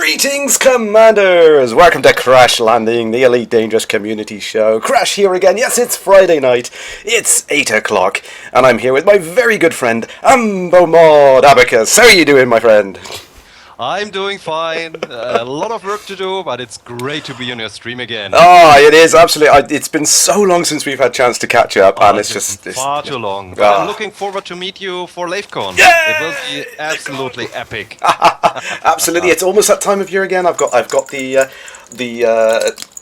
Greetings, Commanders! Welcome to Kerrash Landing, the Elite Dangerous Community Show. Crash here again. Yes, it's Friday night. It's 8 o'clock, and I'm here with my very good friend, Mod Abacus. How are you doing, my friend? I'm doing fine. A lot of work to do, but it's great to be on your stream again. Oh, it is, absolutely. It's been so long since we've had a chance to catch up, and it's just... far too long. But I'm looking forward to meet you for LaveCon. Yay! It will be absolutely epic. Absolutely, it's almost that time of year again. I've got the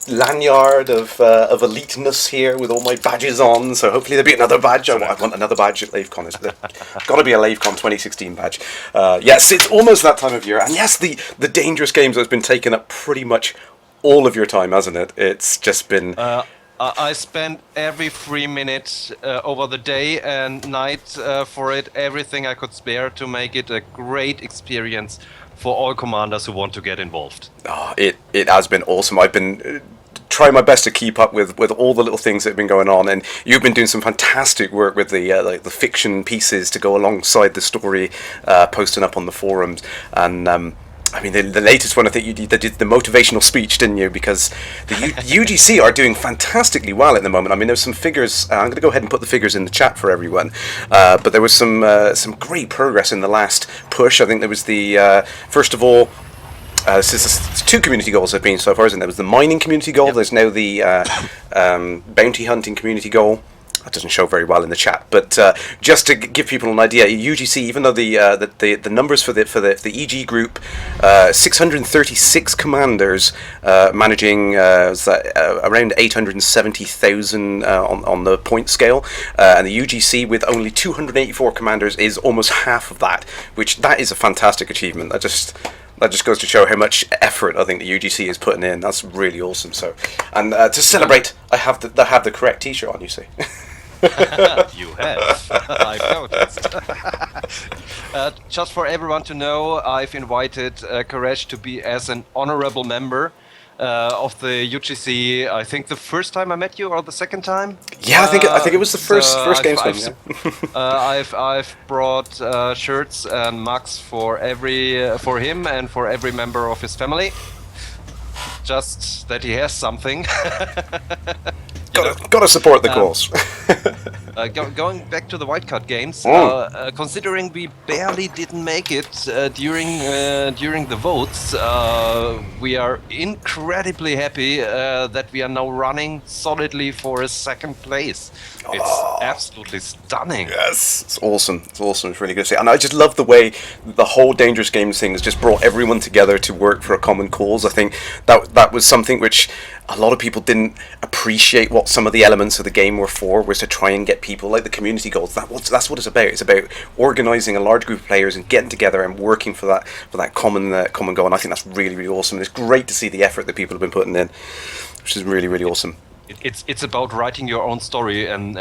lanyard of eliteness here with all my badges on, so hopefully there'll be another badge. I want another badge at LaveCon. It's got to be a LaveCon 2016 badge. Yes, it's almost that time of year, and yes, the dangerous games has been taking up pretty much all of your time, hasn't it? It's just been... I spent every 3 minutes over the day and night for it, everything I could spare to make it a great experience for all commanders who want to get involved. Oh, it has been awesome. I've been trying my best to keep up with all the little things that have been going on, and you've been doing some fantastic work with the like the fiction pieces to go alongside the story, posting up on the forums. And I mean, the latest one, I think you did the motivational speech, didn't you? Because the UGC are doing fantastically well at the moment. I mean, there's some figures. I'm going to go ahead and put the figures in the chat for everyone. But there was some great progress in the last push. I think there was the first of all. There's two community goals have been so far, isn't there? There was the mining community goal. Yep. There's now the bounty hunting community goal. That doesn't show very well in the chat, but just to give people an idea, UGC, even though the numbers for the EG group, 636 commanders managing around 870,000 on the point scale, and the UGC with only 284 commanders is almost half of that, which that is a fantastic achievement. That just goes to show how much effort I think the UGC is putting in. That's really awesome. So, and to celebrate, I have the correct T-shirt on. You see. You have. I've noticed. Just for everyone to know, I've invited Kerrash to be as an honorable member of the UGC. I think the first time I met you, or the second time. Yeah, I think it was the first Gamescom. I've brought shirts and mugs for him and for every member of his family. Just that he has something. Gotta support the cause. Going back to the wildcard games, considering we barely didn't make it during the votes, we are incredibly happy that we are now running solidly for a second place. It's absolutely stunning. Yes, it's awesome. It's awesome. It's really good to see. And I just love the way the whole Dangerous Games thing has just brought everyone together to work for a common cause. I think that was something which a lot of people didn't appreciate what some of the elements of the game were for, was to try and get people like the community goals. That's what it's about. It's about organising a large group of players and getting together and working for that common goal. And I think that's really, really awesome. And it's great to see the effort that people have been putting in, which is really, really awesome. It's about writing your own story, and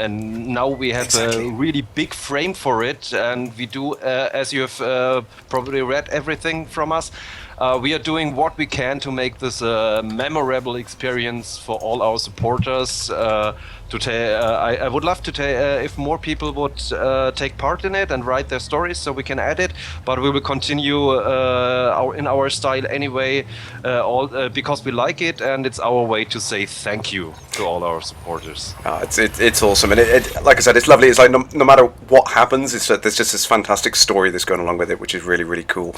now we have a really big frame for it, and we do, as you have probably read everything from us, we are doing what we can to make this a memorable experience for all our supporters. I would love to if more people would take part in it and write their stories, so we can add it. But we will continue in our style anyway, because we like it, and it's our way to say thank you to all our supporters. It's awesome, and it like I said, it's lovely. It's like no matter what happens, there's just this fantastic story that's going along with it, which is really, really cool.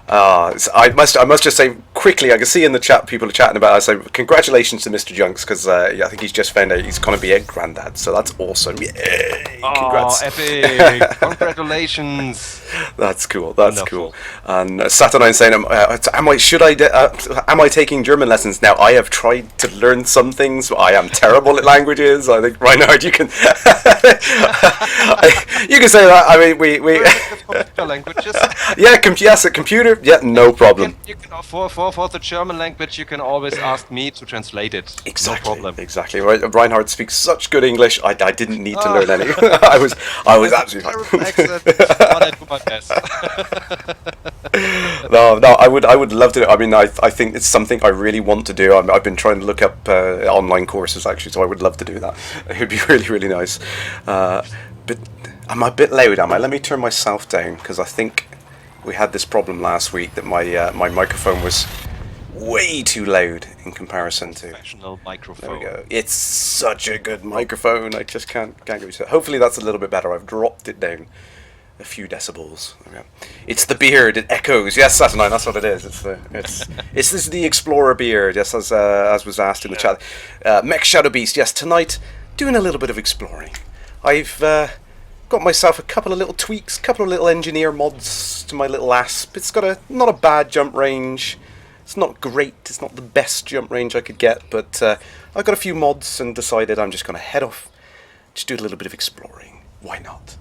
I must just say quickly, I can see in the chat people are chatting about it. So congratulations to Mr. Junks, because I think he's just found out he's going to be a granddad, so that's awesome. Yay! Congrats. Epic! Congratulations. That's cool. That's wonderful. Cool. And Saturnine saying, am I taking German lessons now? I have tried to learn some things. I am terrible at languages. I think Reinhard, you can you can say that. I mean, we languages. Yeah, yes, a computer. Yeah, no problem. You can for the German language, you can always ask me to translate it. Exactly. No problem. Exactly. Reinhard speaks such good English. I didn't need to learn any. I was absolutely fine. Accent, but I do my best. No, I would love to. I mean, I think it's something I really want to do. I've been trying to look up online courses actually, so I would love to do that. It would be really, really nice. But I'm a bit loud, am I? Let me turn myself down, because I think we had this problem last week that my microphone was way too loud in comparison to. Professional microphone. There we go. It's such a good microphone. I just can't give it. Hopefully that's a little bit better. I've dropped it down a few decibels. There we go. It's the beard. It echoes. Yes, Saturnine. That's what it is. This is the Explorer beard. Yes, as was asked in the chat. Mech Shadow Beast. Yes, tonight doing a little bit of exploring. I've got myself a couple of little tweaks, couple of little engineer mods to my little Asp. It's got not a bad jump range. It's not great, it's not the best jump range I could get, but I got a few mods and decided I'm just going to head off, just do a little bit of exploring. Why not?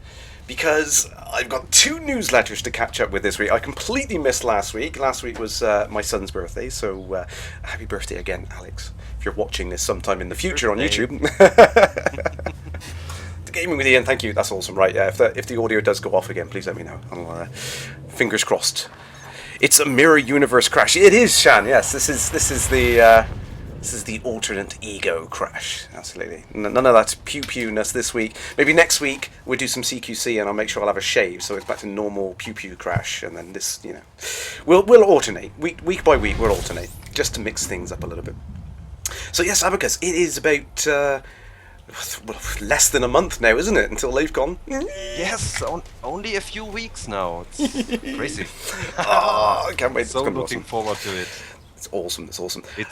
Because I've got 2 newsletters to catch up with this week. I completely missed last week. Last week was my son's birthday, so happy birthday again, Alex. If you're watching this sometime in the future on YouTube. The Gaming with Ian, thank you, that's awesome. Right, yeah, if the audio does go off again, please let me know. Fingers crossed. It's a mirror universe crash. It is, Shan. Yes, this is the alternate ego crash. Absolutely. None of that pew pew-ness this week. Maybe next week we'll do some CQC and I'll make sure I'll have a shave, so it's back to normal pew pew crash. And then this, we'll alternate week by week. We'll alternate just to mix things up a little bit. So yes, Abacus. It is about. Less than a month now, isn't it, until LaveCon? Yes, only a few weeks now. It's crazy. Oh, I can't wait. So looking forward to it. It's awesome. It's awesome. It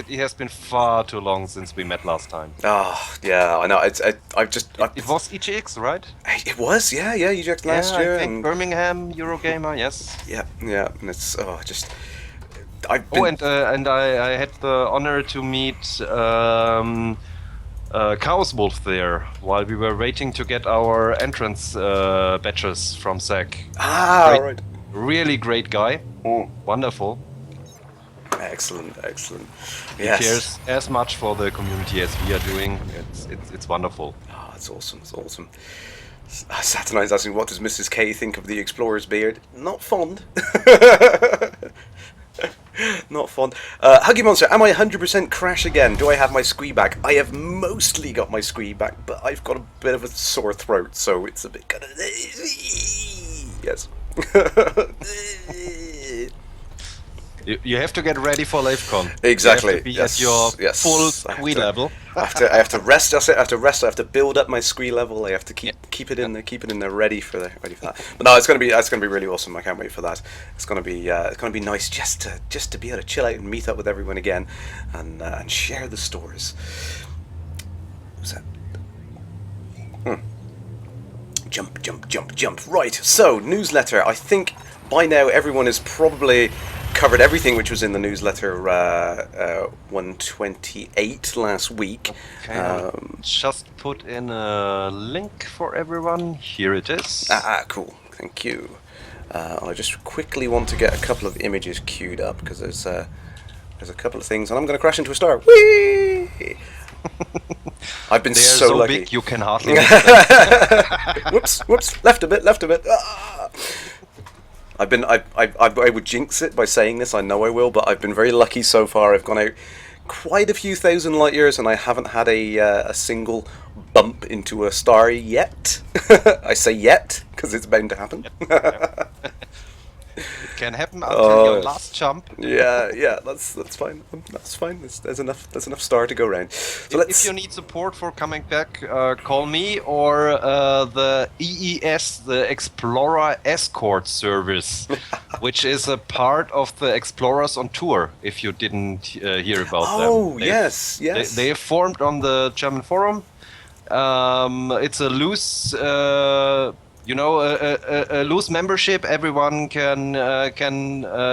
has been far too long since we met last time. Oh, yeah, I know. It was EGX, right? It was, yeah, EGX last year. I think Birmingham, Eurogamer, yes. Yeah, and it's just. And I had the honor to meet. Chaos Wolf there while we were waiting to get our entrance badges from SEC. Right. Really great guy. Wonderful. Excellent. Yes. He cares as much for the community as we are doing. It's wonderful. Oh, it's awesome. Saturnine's asking, what does Mrs. K think of the Explorer's beard? Not fond. Not fond. Huggy Monster, am I 100% crash again? Do I have my squee back? I have mostly got my squee back, but I've got a bit of a sore throat, so it's a bit kind of... Yes. You have to get ready for LaveCon. Exactly. You have to be at your full squee level. I have to rest. I have to build up my squee level. I have to keep it in there, ready for that. But no, it's gonna be really awesome. I can't wait for that. It's gonna be nice just to be able to chill out and meet up with everyone again, and share the stores. What's that? Jump. Right. So newsletter. I think by now everyone has probably covered everything which was in the newsletter 128 last week. Okay, just put in a link for everyone. Here it is. Cool. Thank you. I just quickly want to get a couple of images queued up because there's a couple of things, and I'm going to crash into a star. Whee! I've been so lucky. Big you can hardly. Whoops! Left a bit. Ah! I would jinx it by saying this. I know I will, but I've been very lucky so far. I've gone out quite a few thousand light years, and I haven't had a single bump into a star yet. I say yet because it's bound to happen. It can happen until your last jump. Yeah, that's fine. That's fine. There's enough star to go around. So if you need support for coming back, call me or the EES, the Explorer Escort Service, which is a part of the Explorers on Tour. If you didn't hear about them. Oh yes. They formed on the German forum. It's a loose. A loose membership. Everyone can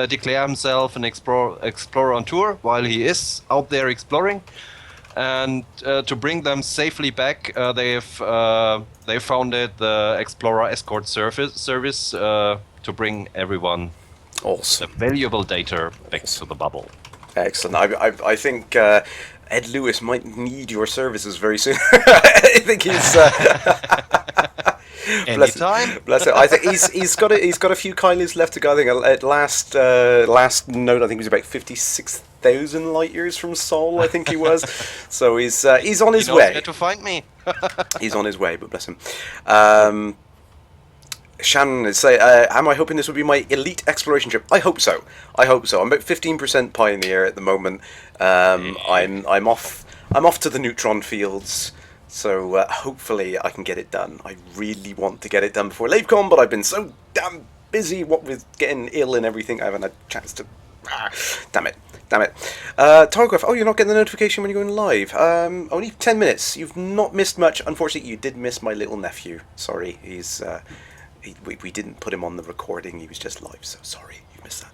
declare himself an explorer on tour while he is out there exploring, and to bring them safely back, they founded the Explorer Escort Service to bring everyone awesome valuable data back to the bubble. Excellent. I think Ed Lewis might need your services very soon. I think he's. Anytime. Bless him. I think he's got a few Kylie's left to go. I think at last note, I think he was about 56,000 light years from Sol. I think he was. So he's on his way. Where to find me. He's on his way, but bless him. Shannon is saying, am I hoping this will be my elite exploration trip? I hope so. I hope so. I'm about 15% pioneer at the moment. I'm off. I'm off to the neutron fields. So hopefully I can get it done. I really want to get it done before LaveCon, but I've been so damn busy, what with getting ill and everything, I haven't had a chance to... damn it. Targraph, oh, you're not getting the notification when you're going live. Only 10 minutes. You've not missed much. Unfortunately, you did miss my little nephew. Sorry, we didn't put him on the recording. He was just live, so sorry, you missed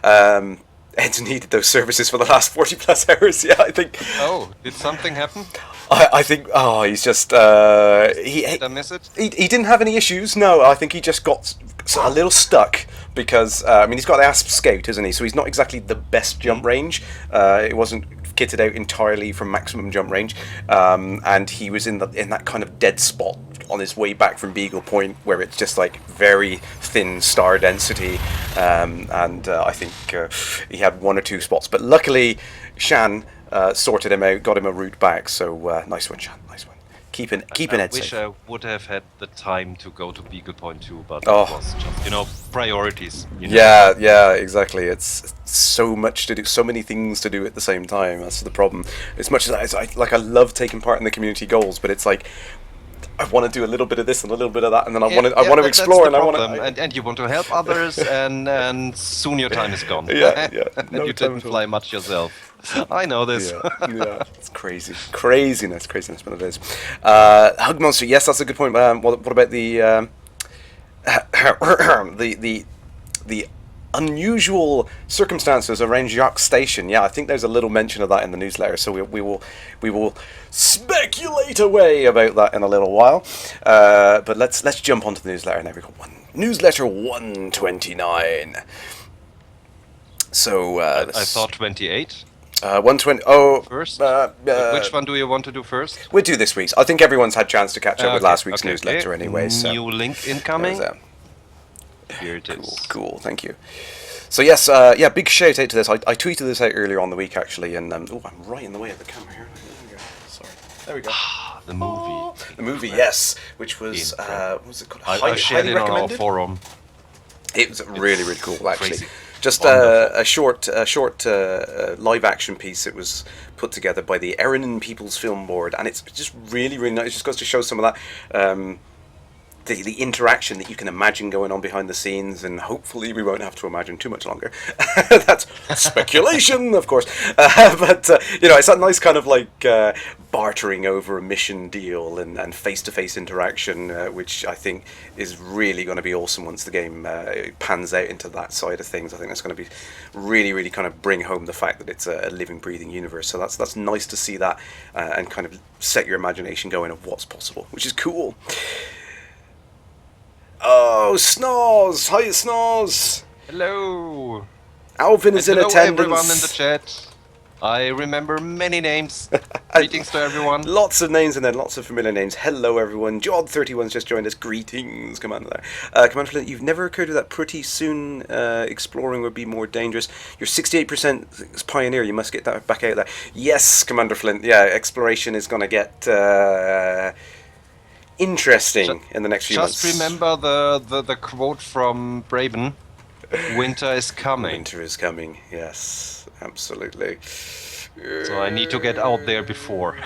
that. Ed's needed those services for the last 40 plus hours. Yeah, I think. Oh, did something happen? I think. Oh, he's just. Did I miss it? He didn't have any issues. No, I think he just got a little stuck because he's got Asp Scout, isn't he? So he's not exactly the best jump range. It wasn't kitted out entirely from maximum jump range, and he was in that kind of dead spot on his way back from Beagle Point, where it's just like very thin star density, and I think he had one or two spots, but luckily Shan sorted him out, got him a route back. So nice one, Shan, nice one. Keeping Ed safe. I wish I would have had the time to go to Beagle Point too, but it was just priorities. Yeah, exactly. It's so much to do, so many things to do at the same time. That's the problem. As much as I love taking part in the community goals, but it's like I want to do a little bit of this and a little bit of that, and then I want to explore, and I want to, and you want to help others, and soon your time is gone. Yeah. And you didn't fly much yourself. I know this. Yeah, it's craziness, but it is. Hug Monster, yes, that's a good point. What about the the unusual circumstances around Jacques Station? Yeah, I think there's a little mention of that in the newsletter, so we will speculate away about that in a little while. But let's jump onto the newsletter now. We've got newsletter 129. So I thought 28. 120. Oh, first. Which one do you want to do first? We'll do this week's. I think everyone's had a chance to catch up with last week's newsletter anyway. So. New link incoming. Here it is. Cool. Thank you. So yes, big shout out to this. I tweeted this out earlier on the week actually, and I'm right in the way of the camera here. Sorry. There we go. The movie. The movie, yes, which was what was it called? I shared it on our forum. It was really, really cool, actually. Crazy. Just a short live action piece. It was put together by the Erin People's Film Board, and it's just really, really nice. It just goes to show some of that. The interaction that you can imagine going on behind the scenes, and hopefully we won't have to imagine too much longer. That's speculation, of course. But it's that nice kind of like bartering over a mission deal and face-to-face interaction, which I think is really going to be awesome once the game pans out into that side of things. I think that's going to be really, really kind of bring home the fact that it's a living, breathing universe. So that's nice to see that and kind of set your imagination going of what's possible, which is cool. Oh, Snores! Hi, Snores! Hello! Alvin is in attendance. Hello, everyone in the chat. I remember many names. Greetings to everyone. Lots of names and then lots of familiar names. Hello, everyone. Jod31's just joined us. Greetings, Commander there. Commander Flint, you've never occurred to that pretty soon exploring would be more dangerous. You're 68% pioneer. You must get that back out there. Yes, Commander Flint. Yeah, exploration is going to get... interesting in the next few months. Just remember the quote from Braven: "Winter is coming." Winter is coming. Yes, absolutely. So I need to get out there before.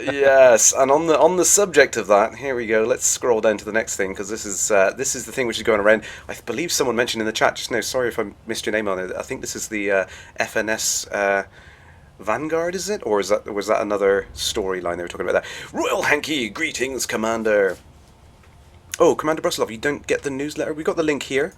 Yes, and on the subject of that, here we go. Let's scroll down to the next thing, because this is the thing which is going around. I believe someone mentioned in the chat just now. Sorry if I missed your name on it. I think this is the FNS. Vanguard, is it? Or was that another storyline they were talking about there? Royal Hanky, greetings, Commander. Oh, Commander Brusilov, you don't get the newsletter? We got the link here.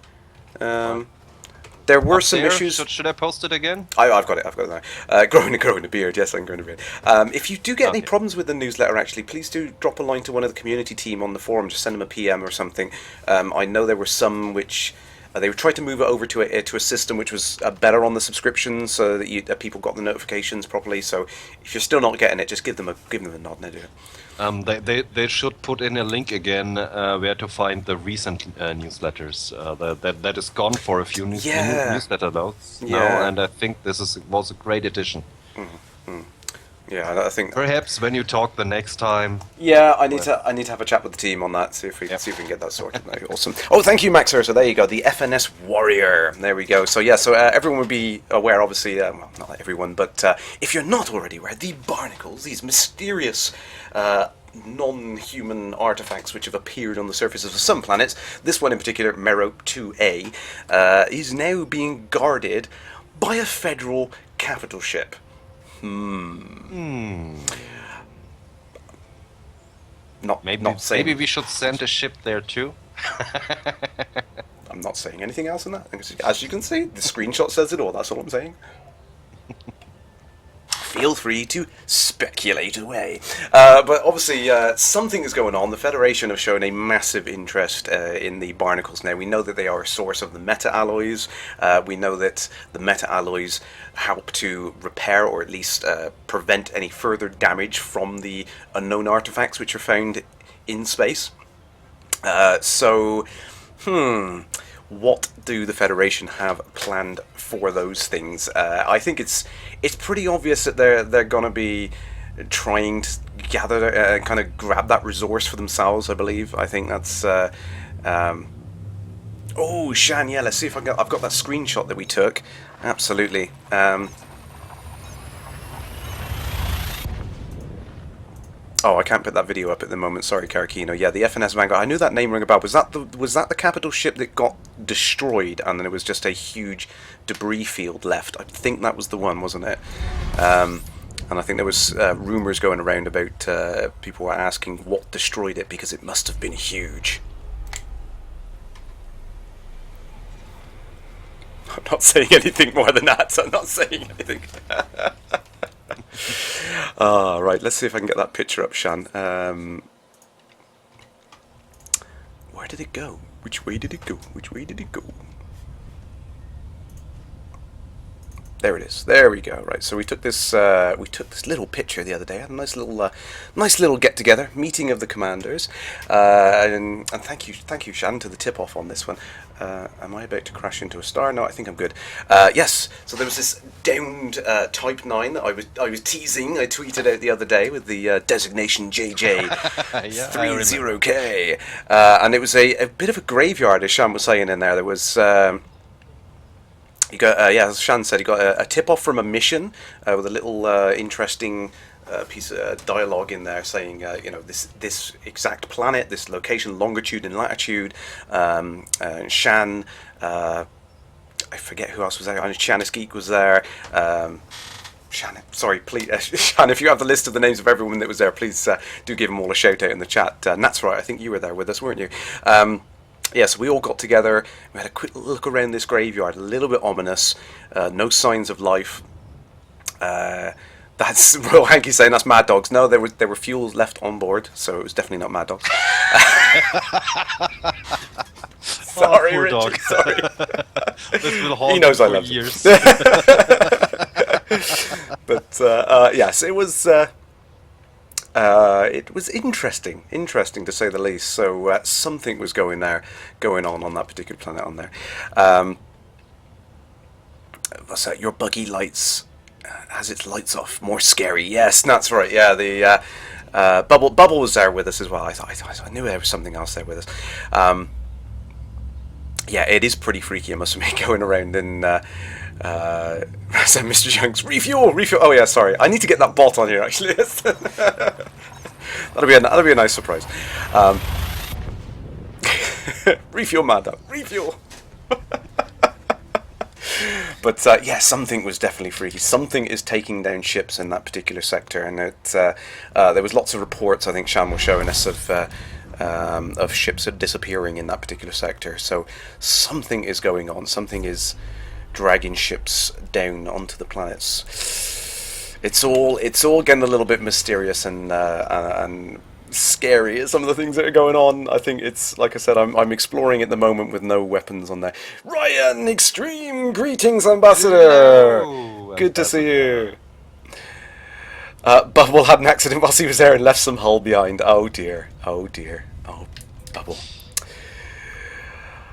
There were some issues. Should I post it again? I've got it now. Growing a beard, yes, I'm growing a beard. If you do get any problems with the newsletter, actually, please do drop a line to one of the community team on the forum. Just send them a PM or something. I know there were some which... they tried to move it over to a system which was better on the subscription, so that people got the notifications properly. So if you're still not getting it, just give them a nod. They should put in a link again where to find the recent newsletters. That is gone for a few newsletter loads now, and I think this was a great addition. Mm-hmm. Yeah, I think. Perhaps when you talk the next time. Yeah, I need to have a chat with the team on that. See if we can get that sorted. That'd be awesome. Oh, thank you, Max. So there you go, the FNS Warrior. There we go. So yeah, so everyone would be aware, obviously. Well, not everyone, but if you're not already aware, the barnacles, these mysterious. Non-human artifacts which have appeared on the surfaces of some planets. This one in particular, Merope 2A, is now being guarded by a federal capital ship. Maybe we should send a ship there too. I'm not saying anything else in that. As you can see, the screenshot says it all. That's all I'm saying. Feel free to speculate away. But obviously, something is going on. The Federation have shown a massive interest in the barnacles now. We know that they are a source of the meta-alloys. We know that the meta-alloys help to repair or at least prevent any further damage from the unknown artifacts which are found in space. What do the Federation have planned for those things? I think it's pretty obvious that they're going to be trying to gather, kind of grab that resource for themselves. I believe. I think that's. Oh, Shan, yeah. Let's see if I've got that screenshot that we took. Absolutely. Oh, I can't put that video up at the moment. Sorry, Karakino. Yeah, the FNS Vanguard. I knew that name rang a bell. Was that the capital ship that got destroyed, and then it was just a huge debris field left? I think that was the one, wasn't it? And I think there was rumours going around about people were asking what destroyed it because it must have been huge. I'm not saying anything more than that. I'm not saying anything. Right, let's see if I can get that picture up, Shan. Where did it go? Which way did it go? Which way did it go? There it is. There we go. Right, so we took this little picture the other day. Had a nice little get together, meeting of the commanders, and thank you, Shan, to the tip off on this one. Am I about to crash into a star? No, I think I'm good. Yes. So there was this downed Type 9 that I was teasing. I tweeted out the other day with the designation JJ30K, and it was a bit of a graveyard, as Shan was saying in there. There was. You got, as Shan said, he got a tip-off from a mission with a little interesting piece of dialogue in there saying, this exact planet, this location, longitude and latitude. Shan, I forget who else was there. Shanis Geek was there. Shan, sorry, please, Shan, if you have the list of the names of everyone that was there, please do give them all a shout out in the chat. And that's right, I think you were there with us, weren't you? Yes, we all got together. We had a quick look around this graveyard, a little bit ominous. No signs of life. That's Royal Hanky saying that's Mad Dogs. No, there were fuels left on board, so it was definitely not Mad Dogs. Sorry, poor Richard. Dog. Sorry. This will haunt He knows I for love years. But yes, it was. It was interesting to say the least. So something was going on that particular planet on there. What's that? Your buggy lights has its lights off. More scary. Yes, that's right. Yeah, the Bubble was there with us as well. I knew there was something else there with us. Yeah, it is pretty freaky. I must admit, going around in. So Mr. Young's refuel. Oh yeah, sorry. I need to get that bot on here actually. that'll be a nice surprise. Refuel, Mad Refuel. But yeah, something was definitely freaky. Something is taking down ships in that particular sector, and there was lots of reports. I think Shan was showing us of ships disappearing in that particular sector. So something is going on. Something is dragging ships down onto the planets. It's all getting a little bit mysterious and scary. Some of the things that are going on. I think it's like I said. I'm exploring at the moment with no weapons on there. Ryan, extreme greetings, Ambassador. Hello, Good to see you. Bubble had an accident whilst he was there and left some hull behind. Oh dear. Oh dear. Oh, Bubble.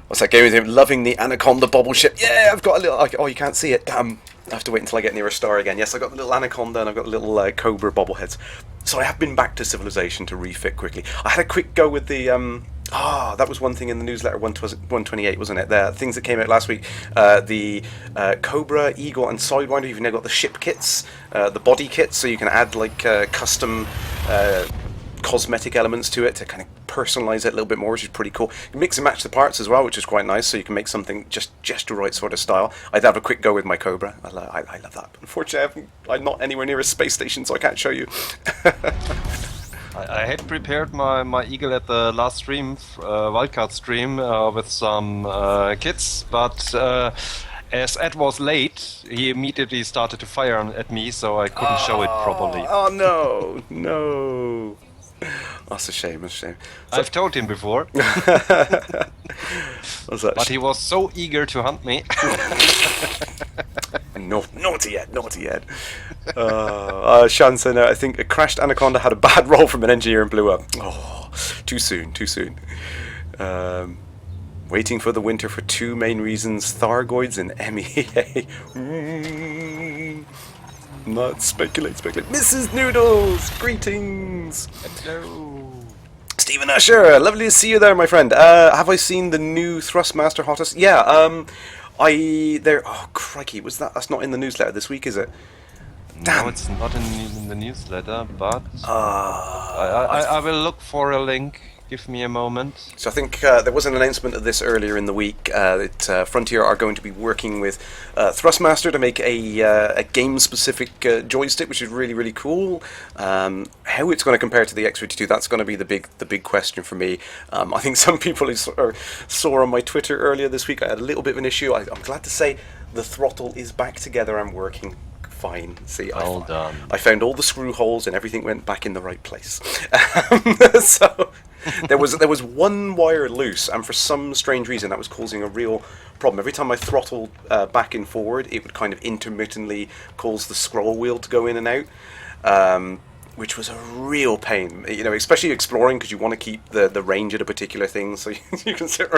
What's that game with him? Loving the Anaconda bubble ship. Yeah, I've got a little. Oh, you can't see it. Damn. I have to wait until I get near a star again. Yes, I got the little anaconda and I've got the little cobra bobbleheads. So I have been back to Civilization to refit quickly. I had a quick go with the that was one thing in the newsletter 128, wasn't it? The things that came out last week. The Cobra, Eagle, and Sidewinder. You've now got the ship kits, the body kits, so you can add like custom cosmetic elements to it to kind of personalize it a little bit more, which is pretty cool. You can mix and match the parts as well, which is quite nice, so you can make something just the right sort of style. I'd have a quick go with my Cobra. I love that. Unfortunately, I'm not anywhere near a space station, so I can't show you. I had prepared my Eagle at the last stream, wildcard stream, with some kits, but as Ed was late, he immediately started to fire at me, so I couldn't show it properly. Oh no. That's a shame, So I've told him before. But he was so eager to hunt me. Naughty Ed. Sean said, I think a crashed anaconda had a bad roll from an engineer and blew up. Oh, too soon. Waiting for the winter for two main reasons: Thargoids and MEA. Not speculate. Mrs. Noodles, greetings. Hello. Stephen Usher, lovely to see you there, my friend. Have I seen the new Thrustmaster hottest? Yeah. Oh crikey, that's not in the newsletter this week, is it? Damn. No, it's not in the newsletter, but I will look for a link. Give me a moment. So I think there was an announcement of this earlier in the week that Frontier are going to be working with Thrustmaster to make a game-specific joystick, which is really, really cool. How it's going to compare to the X52, that's going to be the big question for me. I think some people who saw on my Twitter earlier this week, I had a little bit of an issue. I'm glad to say the throttle is back together and working fine. See, done. I found all the screw holes and everything went back in the right place. So there was one wire loose, and for some strange reason that was causing a real problem. Every time I throttled back and forward, it would kind of intermittently cause the scroll wheel to go in and out, which was a real pain. You know, especially exploring, because you want to keep the range at a particular thing, so you can sit.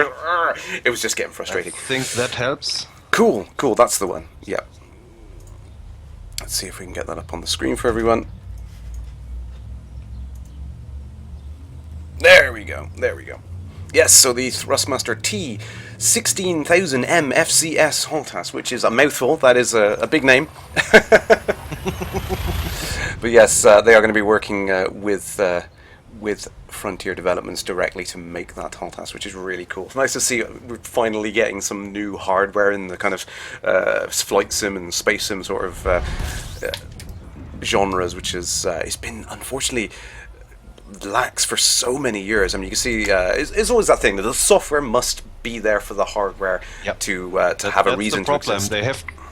It was just getting frustrating. I think that helps. Cool. That's the one. Yeah. Let's see if we can get that up on the screen for everyone. There we go. Yes, so the Thrustmaster T16000M FCS Holtas, which is a mouthful. That is a big name. But yes, they are going to be working with Frontier Developments directly to make that Holtas, which is really cool. It's nice to see we're finally getting some new hardware in the kind of flight sim and space sim sort of genres, which is it's been unfortunately lax for so many years. I mean, you can see it's always that thing that the software must be there for the hardware to have a reason to exist.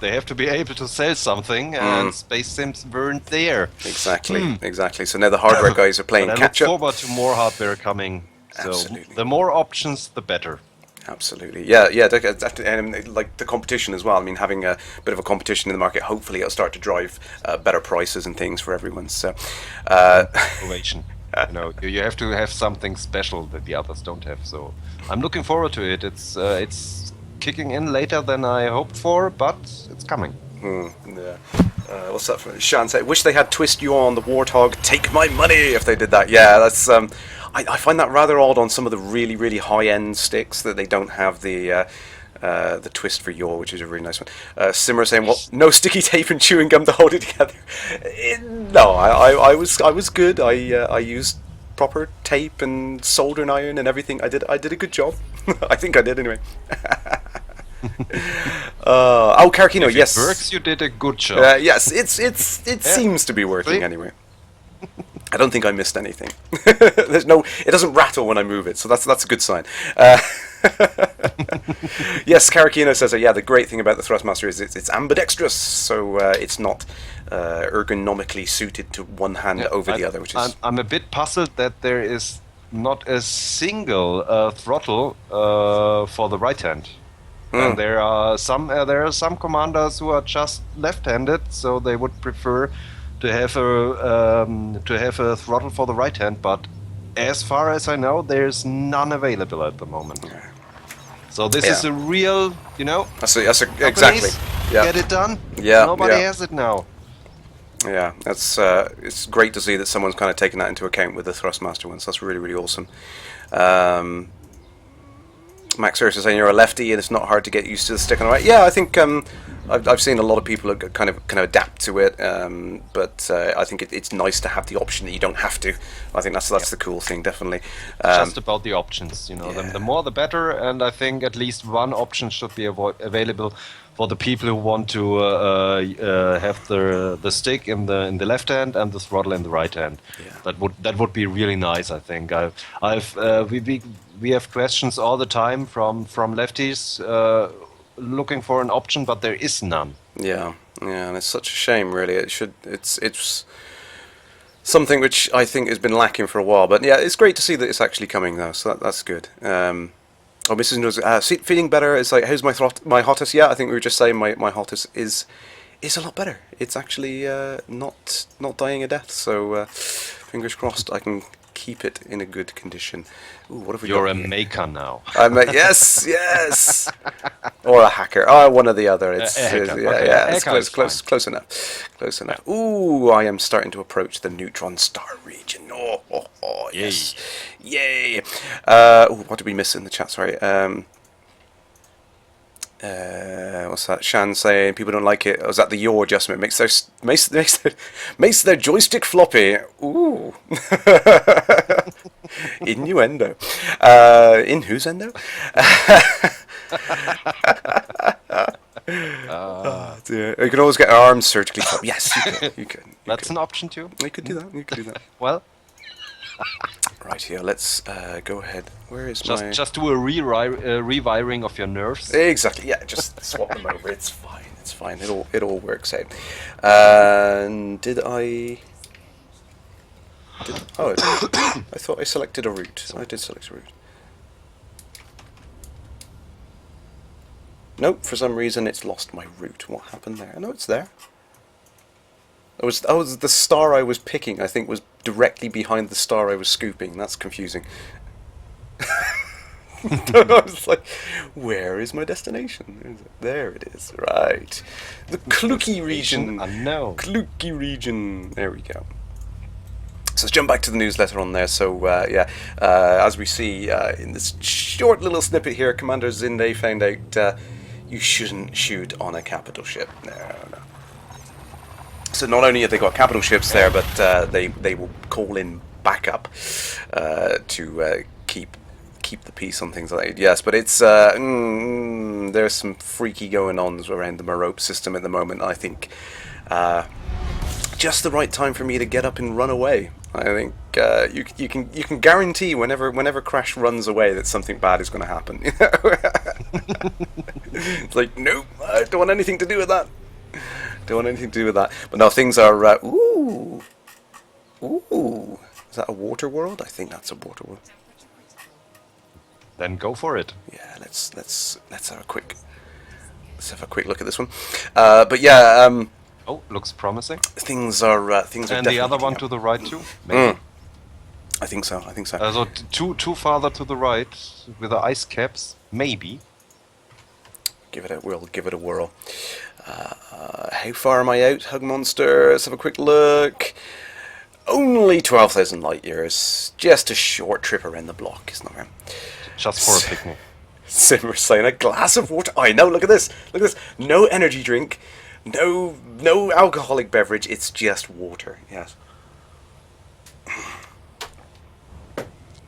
They have to be able to sell something, and space sims weren't there. Exactly. So now the hardware guys are playing catch up. I look forward to more hardware coming. So Absolutely. The more options, the better. Absolutely, yeah. And like the competition as well. I mean, having a bit of a competition in the market, hopefully it'll start to drive better prices and things for everyone. So, innovation. You have to have something special that the others don't have. So, I'm looking forward to it. It's kicking in later than I hoped for, but it's coming. Yeah. What's that from Shan said? Wish they had twist you on the Warthog. Take my money if they did that. Yeah, that's. I find that rather odd on some of the really, really high-end sticks that they don't have the twist for yaw, which is a really nice one. Simmer saying, "Well, no sticky tape and chewing gum to hold it together." No, I was good. I used proper tape and soldering iron and everything. I did a good job. I think I did anyway. Carcino, yes. If it works, you did a good job. Yes, it seems to be working anyway. I don't think I missed anything. It doesn't rattle when I move it, so that's a good sign. Yes, Caracino says, the great thing about the Thrustmaster is it's ambidextrous, so it's not ergonomically suited to one hand over the other, which is... I'm a bit puzzled that there is not a single throttle for the right hand. And there are some commanders who are just left-handed, so they would prefer to have a throttle for the right hand. But as far as I know, there's none available at the moment. So this is a real, That's exactly. Yeah. get it done. Yeah, Nobody yeah. has it now. Yeah, that's it's great to see that someone's kind of taken that into account with the Thrustmaster ones. That's really, really awesome. Um, Max Ursa saying you're a lefty and it's not hard to get used to the stick on the right. Yeah, I think I've seen a lot of people kind of adapt to it, but I think it's nice to have the option that you don't have to. I think that's the cool thing, definitely. Just about the options, you know. Yeah. The more the better, and I think at least one option should be available for the people who want to have the stick in the left hand and the throttle in the right hand. Yeah. That would be really nice. I think we have questions all the time from lefties looking for an option, but there is none. Yeah, yeah, and it's such a shame, really. It's something which I think has been lacking for a while, but yeah, it's great to see that it's actually coming though. So that's good. Oh, Mrs. knows. Feeling better. It's like, how's my hottest? Yeah, I think we were just saying my hottest is a lot better. It's actually not dying a death. So fingers crossed, I can keep it in a good condition. Ooh, what have we You're got a here? maker now. I'm a, yes, or a hacker. Oh, one or the other. It's A hacker. yeah, Okay, yeah. a It's hacker is close enough. Ooh, I am starting to approach the neutron star region. Oh, yes, yay. Ooh, what did we miss in the chat? Sorry. What's that? Shan saying people don't like it. Was that the yaw adjustment? Makes their joystick floppy. Ooh. Innuendo. In whose endo? Oh, dear. You can always get our arms surgically cut. Yes, you can. That's an option too. You could do that. Well, Right here, let's go ahead. Where is just my... just do a rewiring of your nerves. Exactly, yeah, just swap them over. It's fine. It all works out. And did I... I thought I selected a route. I did select a route. Nope, for some reason it's lost my route. What happened there? No, it's there. The star I was picking, I think, was directly behind the star I was scooping. That's confusing. I was like, where is my destination? There it is, right. The Kluki region. Unknown. Kluki region. There we go. So let's jump back to the newsletter on there. So, as we see in this short little snippet here, Commander Zinde found out you shouldn't shoot on a capital ship. No. So not only have they got capital ships there, but they will call in backup to keep the peace on things like that. Yes, but it's there's some freaky going on around the Merope system at the moment. I think just the right time for me to get up and run away. I think you can guarantee whenever Crash runs away that something bad is going to happen. It's like, nope, I don't want anything to do with that. But now things are ooh. Is that a water world? I think that's a water world. Then go for it. Yeah, let's have a quick look at this one. But yeah, Oh, looks promising. things are And the other one to the right too. Maybe. I think so. So too farther to the right with the ice caps. Maybe. Give it a whirl. How far am I out, Hug Monster? Let's have a quick look. Only 12,000 light years. Just a short trip around the block, isn't it? Just for a picnic. Simmer saying a glass of water. I know. Look at this. No energy drink. No alcoholic beverage. It's just water. Yes.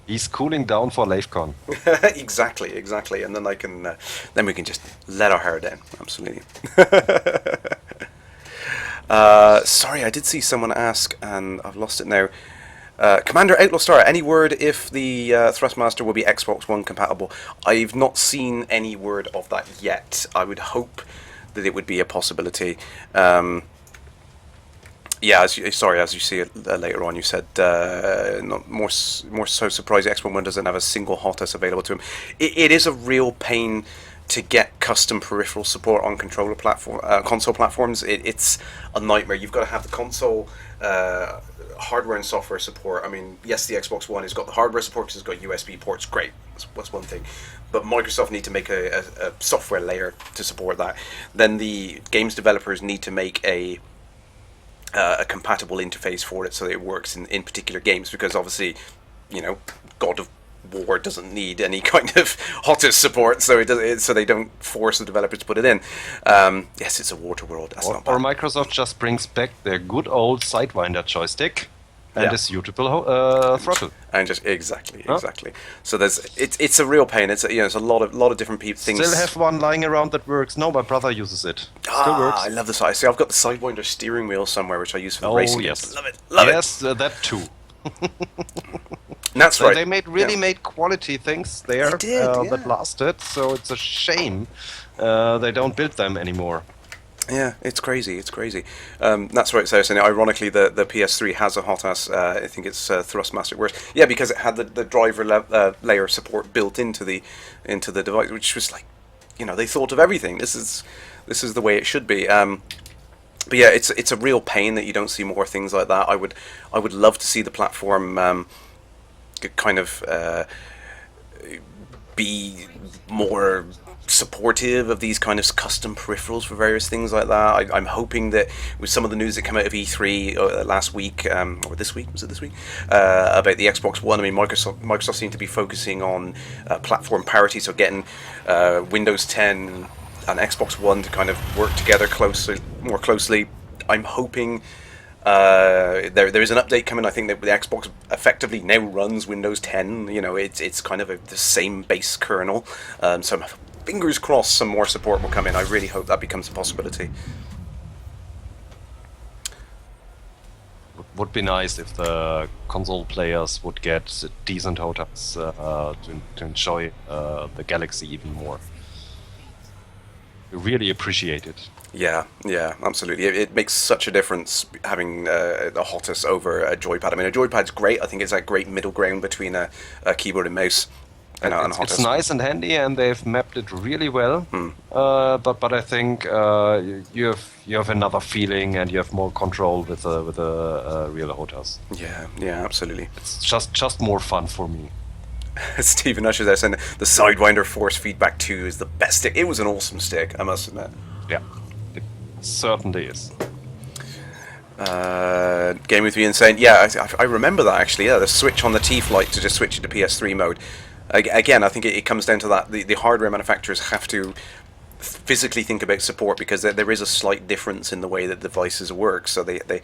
He's cooling down for LaveCon. exactly. And then then we can just let our hair down. Absolutely. Sorry, I did see someone ask, and I've lost it now. Commander Outlaw Star, any word if the Thrustmaster will be Xbox One compatible? I've not seen any word of that yet. I would hope that it would be a possibility. Yeah, as you see it later on, you said not more so surprised Xbox One doesn't have a single hottest available to him. It is a real pain to get custom peripheral support on console platforms. It's a nightmare. You've got to have the console hardware and software support. I mean, yes, the Xbox One has got the hardware support because it's got USB ports, great. That's one thing. But Microsoft need to make a software layer to support that. Then the games developers need to make a compatible interface for it so that it works in particular games, because obviously, God of War doesn't need any kind of hottest support, so so they don't force the developers to put it in. Yes, it's a Waterworld. That's not bad. Or Microsoft just brings back their good old Sidewinder joystick and a suitable throttle. And just exactly. So it's a real pain. It's a lot of different things. Still have one lying around that works. No, my brother uses it. Still works. I love the side. See, I've got the Sidewinder steering wheel somewhere, which I use for the racing. Yes, love it. Yes, that too. That's right. They made quality things there. They did, that lasted. So it's a shame they don't build them anymore. Yeah, it's crazy. That's right, so and ironically, the PS3 has a hot ass. I think it's Thrustmaster works. Yeah, because it had the driver layer support built into the device, which was like, they thought of everything. This is the way it should be. But yeah, it's a real pain that you don't see more things like that. I would love to see the platform kind of be more supportive of these kind of custom peripherals for various things like that. I'm hoping that with some of the news that came out of E3 last week, or this week, was it this week, about the Xbox One, I mean, Microsoft seemed to be focusing on platform parity, so getting Windows 10 and Xbox One to kind of work together more closely. I'm hoping there is an update coming. I think that the Xbox effectively now runs Windows 10. It's kind of the same base kernel. So fingers crossed some more support will come in. I really hope that becomes a possibility. Would be nice if the console players would get decent HOTAS to enjoy the Galaxy even more. We really appreciate it. Yeah, absolutely. It makes such a difference having the hottest over a joypad. I mean, a joypad's great. I think it's that great middle ground between a keyboard and mouse. It's nice and handy, and they've mapped it really well. But I think you have another feeling, and you have more control with a real HOTAS. Yeah, absolutely. It's just more fun for me. Stephen Usher there saying the Sidewinder Force Feedback 2 is the best stick. It was an awesome stick, I must admit. Yeah, it certainly is. Game with me insane. Yeah, I remember that actually. Yeah, the switch on the T-Flight to just switch it to PS3 mode. Again, I think it comes down to that. The hardware manufacturers have to physically think about support, because there is a slight difference in the way that devices work. So the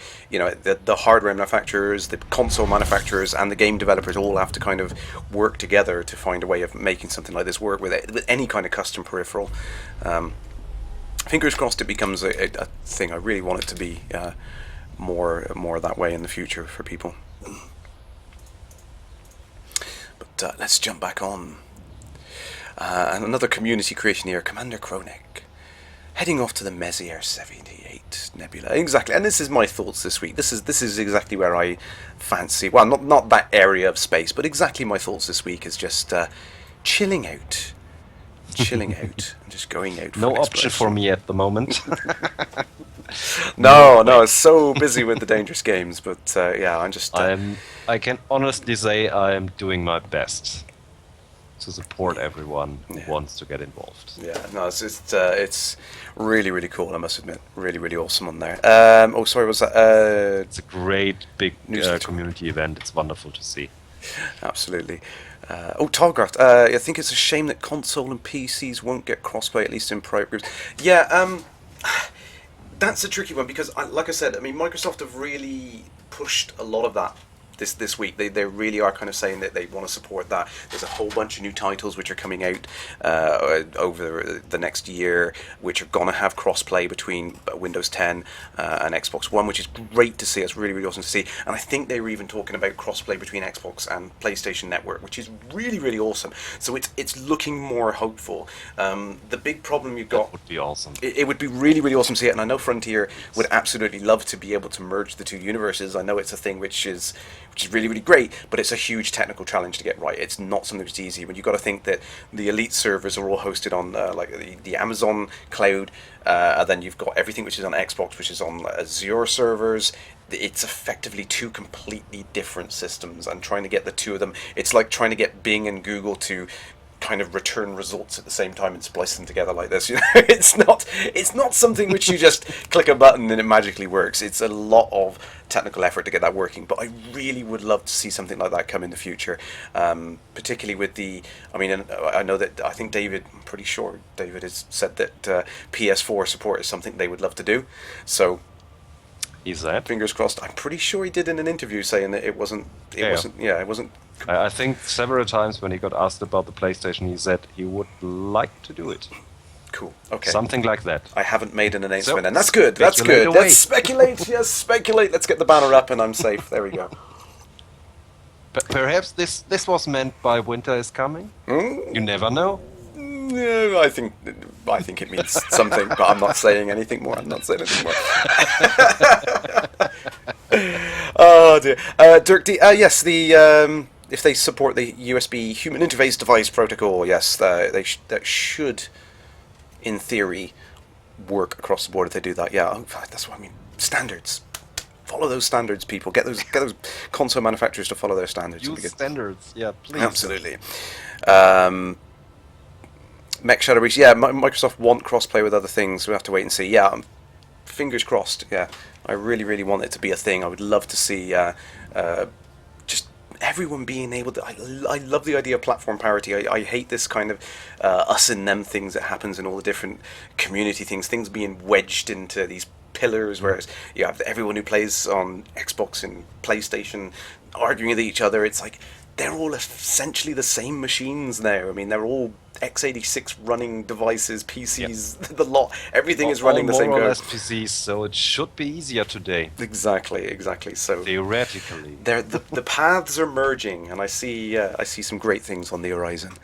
hardware manufacturers, the console manufacturers, and the game developers all have to kind of work together to find a way of making something like this work with any kind of custom peripheral. Fingers crossed it becomes a thing. I really want it to be more that way in the future for people. But let's jump back on. And another community creation here, Commander Kronik, heading off to the Messier 78 Nebula. Exactly, and this is my thoughts this week. This is exactly where I fancy. Well, not that area of space, but exactly my thoughts this week is just chilling out, and just going out. No option for me at the moment. No, it's so busy with the dangerous games. But yeah, I'm just. I can honestly say I am doing my best to support everyone who wants to get involved. Yeah, no, it's really, really cool, I must admit. Really, really awesome on there. Sorry, was that... it's a great, big community event. It's wonderful to see. Absolutely. Targraft, I think it's a shame that console and PCs won't get crossplay, at least in private groups. Yeah, that's a tricky one, because, like I said, I mean, Microsoft have really pushed a lot of that this week. They really are kind of saying that they want to support that. There's a whole bunch of new titles which are coming out over the next year, which are going to have crossplay between Windows 10 and Xbox One, which is great to see. It's really, really awesome to see. And I think they were even talking about crossplay between Xbox and PlayStation Network, which is really, really awesome. So it's looking more hopeful. The big problem you've got... That would be awesome. It would be really, really awesome to see it, and I know Frontier would absolutely love to be able to merge the two universes. I know it's a thing which which is really, really great, but it's a huge technical challenge to get right. It's not something that's easy. When you've got to think that the elite servers are all hosted on like the Amazon cloud, and then you've got everything which is on Xbox, which is on Azure servers. It's effectively two completely different systems, and trying to get the two of them, it's like trying to get Bing and Google to kind of return results at the same time and splice them together like this. You know, it's not something which you just click a button and it magically works. It's a lot of technical effort to get that working. But I really would love to see something like that come in the future, particularly with the. I mean, I know that I'm pretty sure David has said that PS4 support is something they would love to do. So. Is that? Fingers crossed. I'm pretty sure he did in an interview saying that it wasn't. It wasn't. I think several times when he got asked about the PlayStation, he said he would like to do it. Cool. Okay. Something like that. I haven't made an announcement, and that's good. That's good. Away. Let's speculate. Yes, speculate. Let's get the banner up, and I'm safe. There we go. Perhaps this was meant by Winter is Coming. You never know. No, I think it means something, but I'm not saying anything more. Oh dear. Dirk, yes, if they support the USB Human Interface Device Protocol, yes, that should, in theory, work across the board if they do that. Yeah, that's what I mean. Standards. Follow those standards, people. Get those console manufacturers to follow their standards. Use standards, yeah, please. Absolutely. Mech Shadow Breach, yeah, Microsoft want crossplay with other things. We have to wait and see. Yeah, fingers crossed. Yeah, I really, really want it to be a thing. I would love to see just everyone being able to. I love the idea of platform parity. I hate this kind of us and them things that happens in all the different community things being wedged into these pillars, whereas you have everyone who plays on Xbox and PlayStation arguing with each other. It's like they're all essentially the same machines now. I mean, they're all x86 running devices, PCs, the lot. Everything is running the same code. More or less PCs, so it should be easier today. Exactly. So theoretically, the paths are merging, and I see some great things on the horizon.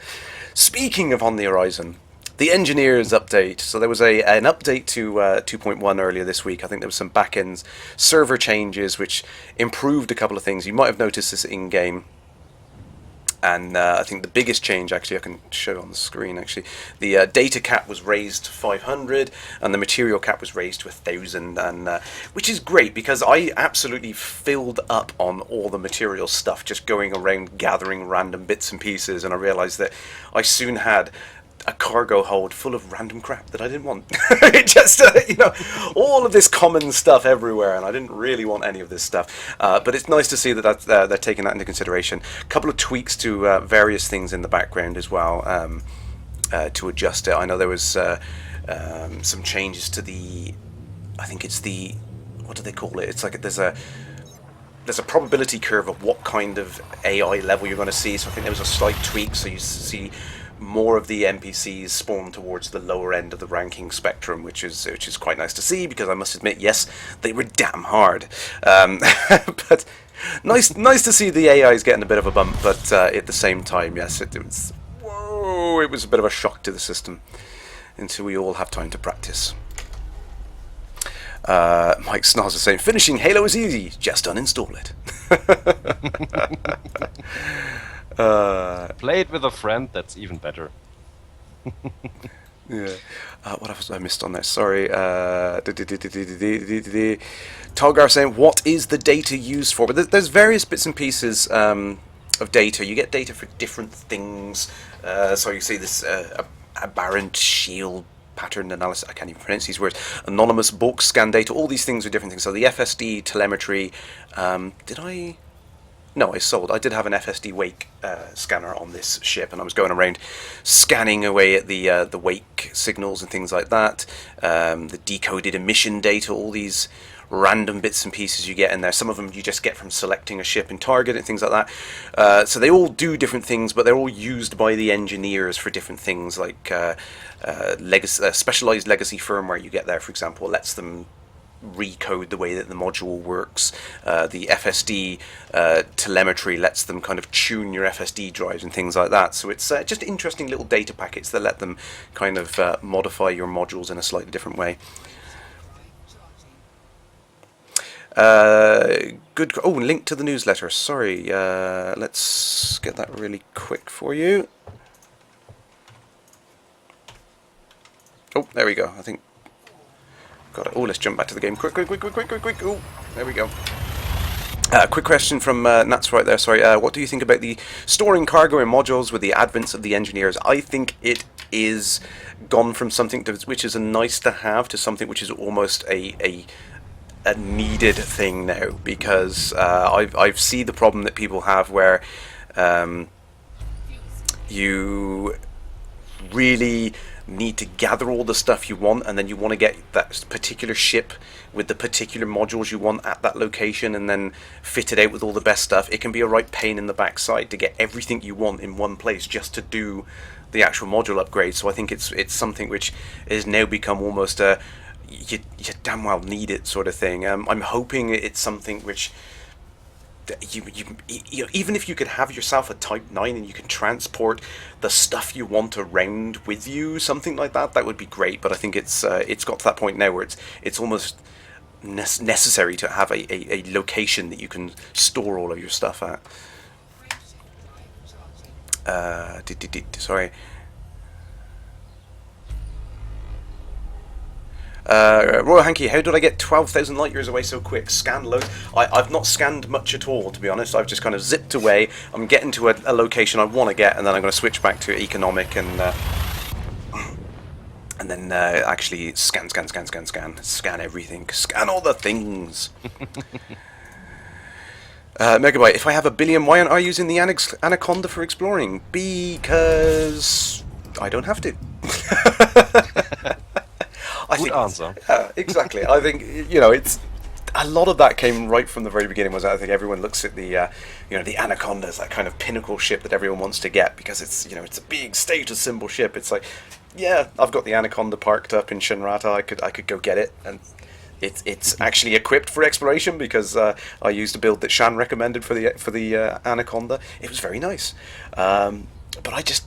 Speaking of on the horizon, the engineers update. So there was an update to 2.1 earlier this week. I think there was some back-end server changes which improved a couple of things. You might have noticed this in game. And I think the biggest change, actually, I can show on the screen, actually. The data cap was raised to 500, and the material cap was raised to 1,000, and which is great, because I absolutely filled up on all the material stuff, just going around gathering random bits and pieces, and I realized that I soon had a cargo hold full of random crap that I didn't want. It just, all of this common stuff everywhere, and I didn't really want any of this stuff. But it's nice to see that they're taking that into consideration. A couple of tweaks to various things in the background as well to adjust it. I know there was some changes to I think it's what do they call it? It's like there's a probability curve of what kind of AI level you're going to see. So I think there was a slight tweak, so you see more of the NPCs spawn towards the lower end of the ranking spectrum, which is quite nice to see, because I must admit, yes, they were damn hard. But nice to see the AIs getting a bit of a bump, but at the same time, yes, it was a bit of a shock to the system until we all have time to practice. Mike Snars is saying, finishing Halo is easy, just uninstall it. Play it with a friend, that's even better. Yeah. What else I missed on there? Sorry. Togar saying, what is the data used for? But there's various bits and pieces of data. You get data for different things. So you see this aberrant shield pattern analysis. I can't even pronounce these words. Anonymous bulk scan data. All these things are different things. So the FSD telemetry. No, I did have an FSD wake scanner on this ship, and I was going around scanning away at the wake signals and things like that. The decoded emission data, all these random bits and pieces you get in there. Some of them you just get from selecting a ship in Target and things like that. So they all do different things, but they're all used by the engineers for different things, like specialized legacy firmware you get there, for example, lets them recode the way that the module works. The FSD telemetry lets them kind of tune your FSD drives and things like that. So it's just interesting little data packets that let them kind of modify your modules in a slightly different way. good. Oh, link to the newsletter. Sorry. Let's get that really quick for you. Oh, there we go. I think got it. Oh, let's jump back to the game. Quick. Oh, there we go. Quick question from Nat's right there. Sorry. What do you think about the storing cargo in modules with the advent of the engineers? I think it is gone from something which is a nice to have to something which is almost a needed thing now, because I've seen the problem that people have where you really need to gather all the stuff you want, and then you want to get that particular ship with the particular modules you want at that location and then fit it out with all the best stuff. It can be a right pain in the backside to get everything you want in one place just to do the actual module upgrade. So I think it's something which has now become almost a you damn well need it sort of thing. I'm hoping it's something which you know, even if you could have yourself a Type 9 and you can transport the stuff you want around with you, something like that, that would be great. But I think it's got to that point now where it's almost necessary to have a location that you can store all of your stuff at. Sorry. Royal Hanky, how did I get 12,000 light years away so quick? Scan load. I've not scanned much at all, to be honest. I've just kind of zipped away. I'm getting to a location I want to get, and then I'm going to switch back to economic and then actually scan everything. Scan all the things. Megabyte, if I have 1 billion, why aren't I using the Anaconda for exploring? Because I don't have to. Good answer. Exactly. I think, you know, it's a lot of that came right from the very beginning. Was I think everyone looks at the the Anaconda as that kind of pinnacle ship that everyone wants to get because it's it's a big status symbol ship. It's like, yeah, I've got the Anaconda parked up in Shinrata. I could go get it, and it's actually equipped for exploration because I used a build that Shan recommended for the Anaconda. It was very nice. But I just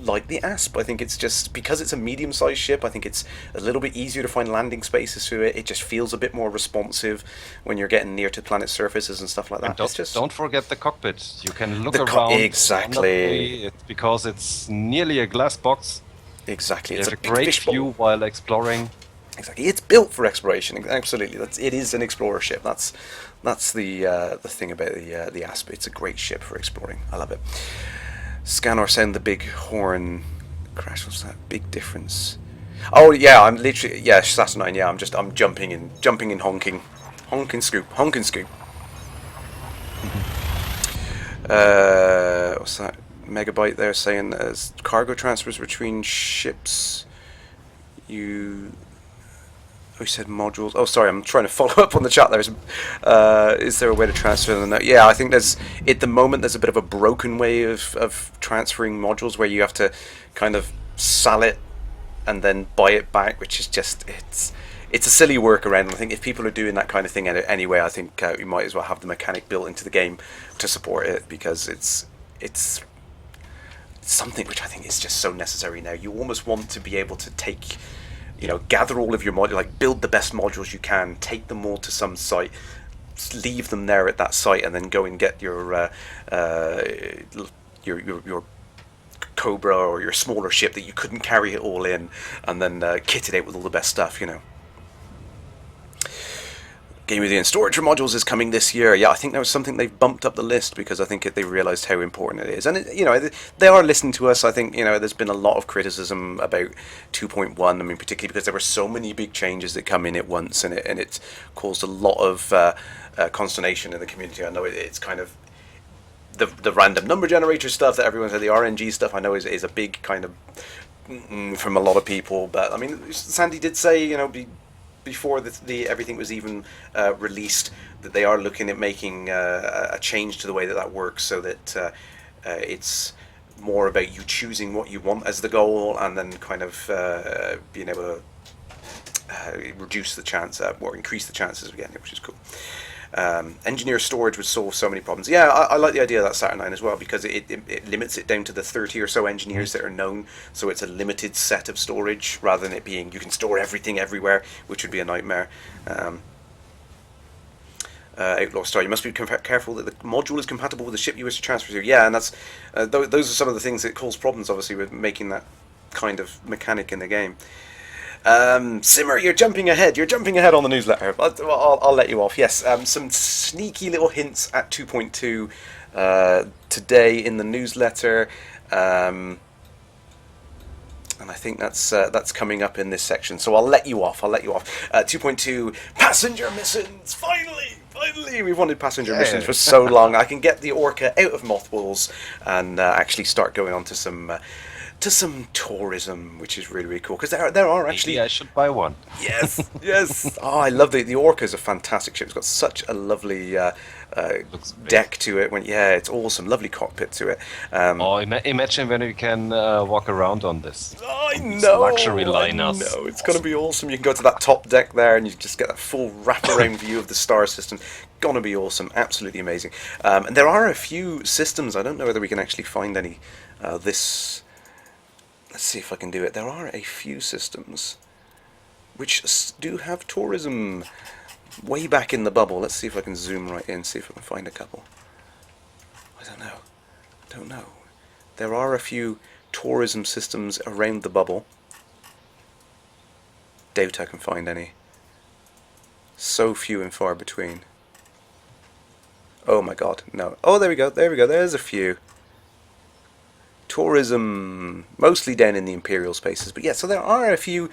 like the Asp. I think it's just because it's a medium-sized ship. I think it's a little bit easier to find landing spaces through it. It just feels a bit more responsive when you're getting near to planet surfaces and stuff like that. And don't forget the cockpit. You can look around. Exactly. It's because it's nearly a glass box. Exactly. It's a great view while exploring. Exactly. It's built for exploration. Absolutely. It is an explorer ship. That's the thing about the Asp. It's a great ship for exploring. I love it. Scan or sound the big horn. Crash, what's that? Big difference. Oh yeah, I'm literally Saturn 9. Yeah, I'm jumping in, honking scoop. What's that? Megabyte there saying as cargo transfers between ships. You said modules. Oh, sorry, I'm trying to follow up on the chat there. Is there a way to transfer them? Yeah, I think at the moment there's a bit of a broken way of transferring modules where you have to kind of sell it and then buy it back, which is just it's a silly workaround. I think if people are doing that kind of thing anyway, I think you might as well have the mechanic built into the game to support it, because it's something which I think is just so necessary now. You almost want to be able to take, gather all of your modules, like build the best modules you can, take them all to some site, leave them there at that site, and then go and get your Cobra or your smaller ship that you couldn't carry it all in, and then kit it out with all the best stuff, Game of the Year storage for modules is coming this year. Yeah, I think that was something they've bumped up the list because I think they realised how important it is. And, they are listening to us. I think, there's been a lot of criticism about 2.1. I mean, particularly because there were so many big changes that come in at once, and it's caused a lot of consternation in the community. I know it's kind of the random number generator stuff that everyone said, the RNG stuff, I know is a big kind of from a lot of people. But, I mean, Sandy did say, before the everything was even released, that they are looking at making a change to the way that works, so that it's more about you choosing what you want as the goal, and then kind of being able to reduce the chance or increase the chances of getting it, which is cool. Engineer storage would solve so many problems. Yeah, I like the idea of that Saturn 9 as well, because it limits it down to the 30 or so engineers that are known, so it's a limited set of storage rather than it being you can store everything everywhere, which would be a nightmare. Outlaw Star. You must be careful that the module is compatible with the ship you wish to transfer to. Yeah, and that's those are some of the things that cause problems, obviously, with making that kind of mechanic in the game. Simmer, you're jumping ahead. You're jumping ahead on the newsletter. I'll let you off. Yes, some sneaky little hints at 2.2 today in the newsletter. And I think that's coming up in this section. So I'll let you off. 2.2 passenger missions. Finally, we've wanted passenger missions for so long. I can get the Orca out of mothballs and actually start going on to some tourism, which is really cool, because there are actually. Maybe I should buy one. Yes. Oh, I love the Orca is a fantastic ship. It's got such a lovely deck to it. It's awesome. Lovely cockpit to it. Imagine when we can walk around on this. I know. Luxury liners. I know. It's going to be awesome. You can go to that top deck there, and you just get that full wraparound view of the star system. Gonna be awesome. Absolutely amazing. And there are a few systems. I don't know whether we can actually find any this. Let's see if I can do it. There are a few systems which do have tourism way back in the bubble. Let's see if I can zoom right in, see if I can find a couple. I don't know. There are a few tourism systems around the bubble. Doubt I can find any. So few and far between. Oh my god, no. Oh, there we go. There's a few. Tourism, mostly down in the Imperial spaces, but yeah, so there are a few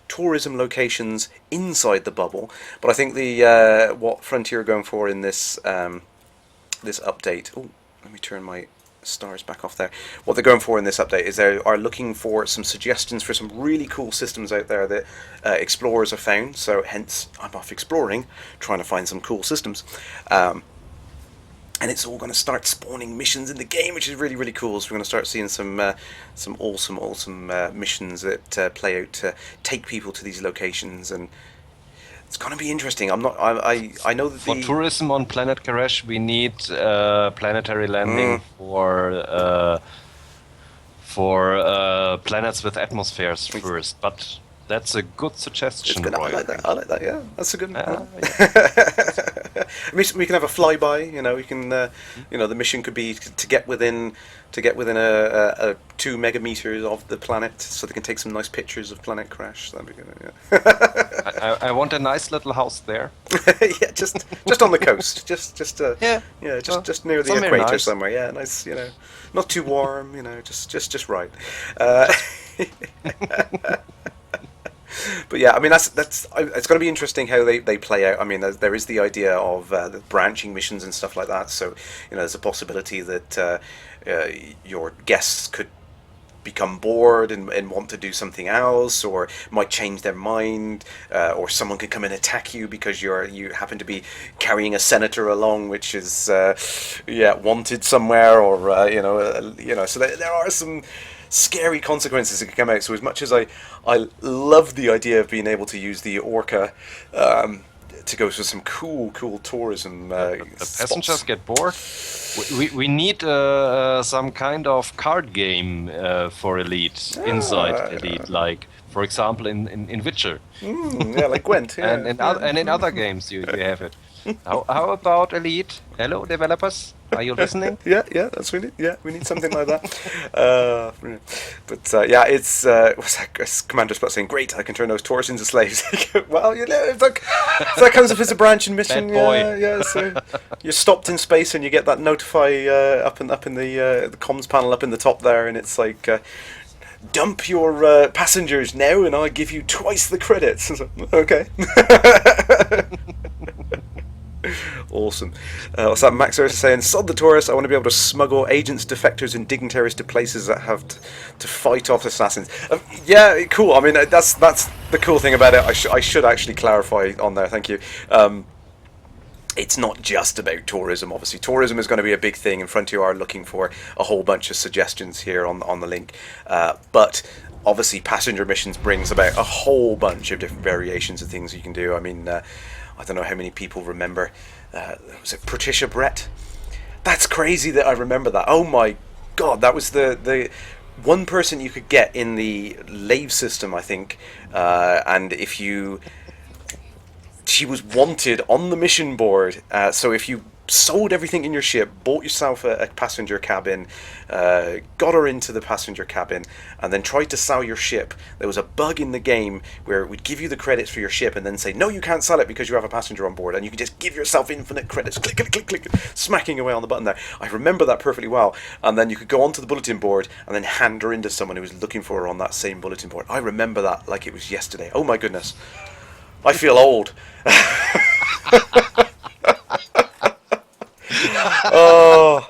tourism locations inside the bubble. But I think the what Frontier are going for in this this update. Oh, let me turn my stars back off there. What they're going for in this update is they are looking for some suggestions for some really cool systems out there that explorers have found. So hence, I'm off exploring, trying to find some cool systems. And it's all going to start spawning missions in the game, which is really, really cool. So we're going to start seeing some awesome missions that play out to take people to these locations, and it's going to be interesting. I know that for tourism on planet Kerrash, we need planetary landing for planets with atmospheres first, but. That's a good suggestion, Roy. I like that. Yeah, that's a good one. We can have a flyby. We can. The mission could be to get within a 2 megameters of the planet, so they can take some nice pictures of planet Kerrash. That'd be good. Yeah. I want a nice little house there. Yeah, just on the coast. Just near the equator nice. Somewhere. Yeah, nice. Not too warm. Just right. But yeah, I mean that's it's going to be interesting how they play out. I mean, there is the idea of the branching missions and stuff like that. So there's a possibility that your guests could become bored and want to do something else, or might change their mind, or someone could come and attack you because you happen to be carrying a senator along, which is wanted somewhere, or So there are some scary consequences that can come out. So as much as I love the idea of being able to use the Orca to go to some cool tourism the passengers get bored. We need some kind of card game for Elite, inside Elite, like for example in Witcher. Like Gwent. Yeah. and in other games you have it. How about Elite? Hello, developers. Are you listening? Yeah, that's really. Yeah, we need something like that. It's what's that Commander Spot saying? Great, I can turn those tourists into slaves. Well, if that comes up as a branching mission, bad boy. Yeah. So you're stopped in space and you get that notify up in the comms panel up in the top there, and it's like. Dump your passengers now, and I'll give you twice the credits. Okay. Awesome. What's that? Max is saying, sod the tourists, I want to be able to smuggle agents, defectors, and dignitaries to places that have to fight off assassins. Yeah, cool. I mean, that's the cool thing about it. I should actually clarify on there. Thank you. It's not just about tourism, obviously. Tourism is going to be a big thing, and Frontier are looking for a whole bunch of suggestions here on the link. But obviously, passenger missions brings about a whole bunch of different variations of things you can do. I mean, I don't know how many people remember. Was it Patricia Brett? That's crazy that I remember that. Oh my god, that was the one person you could get in the Lave system, I think. And if you she was wanted on the mission board. So if you sold everything in your ship, bought yourself a passenger cabin, got her into the passenger cabin, and then tried to sell your ship, there was a bug in the game where it would give you the credits for your ship and then say, no, you can't sell it because you have a passenger on board, and you could just give yourself infinite credits, click, click, click, click, smacking away on the button there. I remember that perfectly well. And then you could go onto the bulletin board and then hand her into someone who was looking for her on that same bulletin board. I remember that like it was yesterday. Oh my goodness. I feel old. Oh.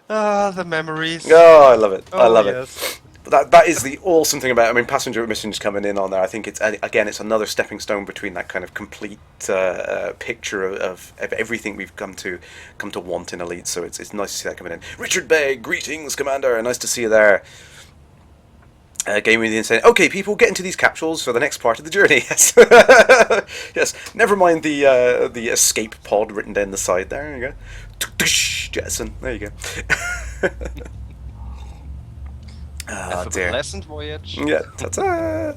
The memories. Oh, I love it. I love yes. it. That is the awesome thing about it. I mean, passenger missions coming in on there. I think it's another stepping stone between that kind of complete picture of everything we've come to want in Elite. So it's nice to see that coming in. Richard Begg, greetings, Commander. Nice to see you there. Game with the insane. Okay, people, get into these capsules for the next part of the journey. Yes, yes. Never mind the escape pod written down the side. There you go. Jetson. There you go. Have a pleasant voyage. Yeah. Ta-ta.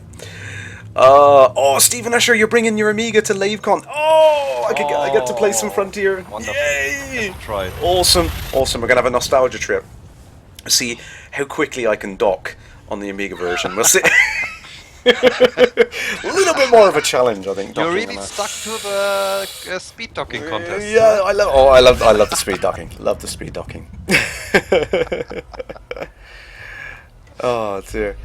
Stephen Usher, you're bringing your Amiga to LaveCon. I get to play some Frontier. Wonderful. Yay! Try it. Awesome. We're gonna have a nostalgia trip. See how quickly I can dock on the Amiga version. We'll see. A little bit more of a challenge, I think. You're really stuck to the speed docking contest. Yeah, I love the speed docking. Love the speed docking. Oh dear.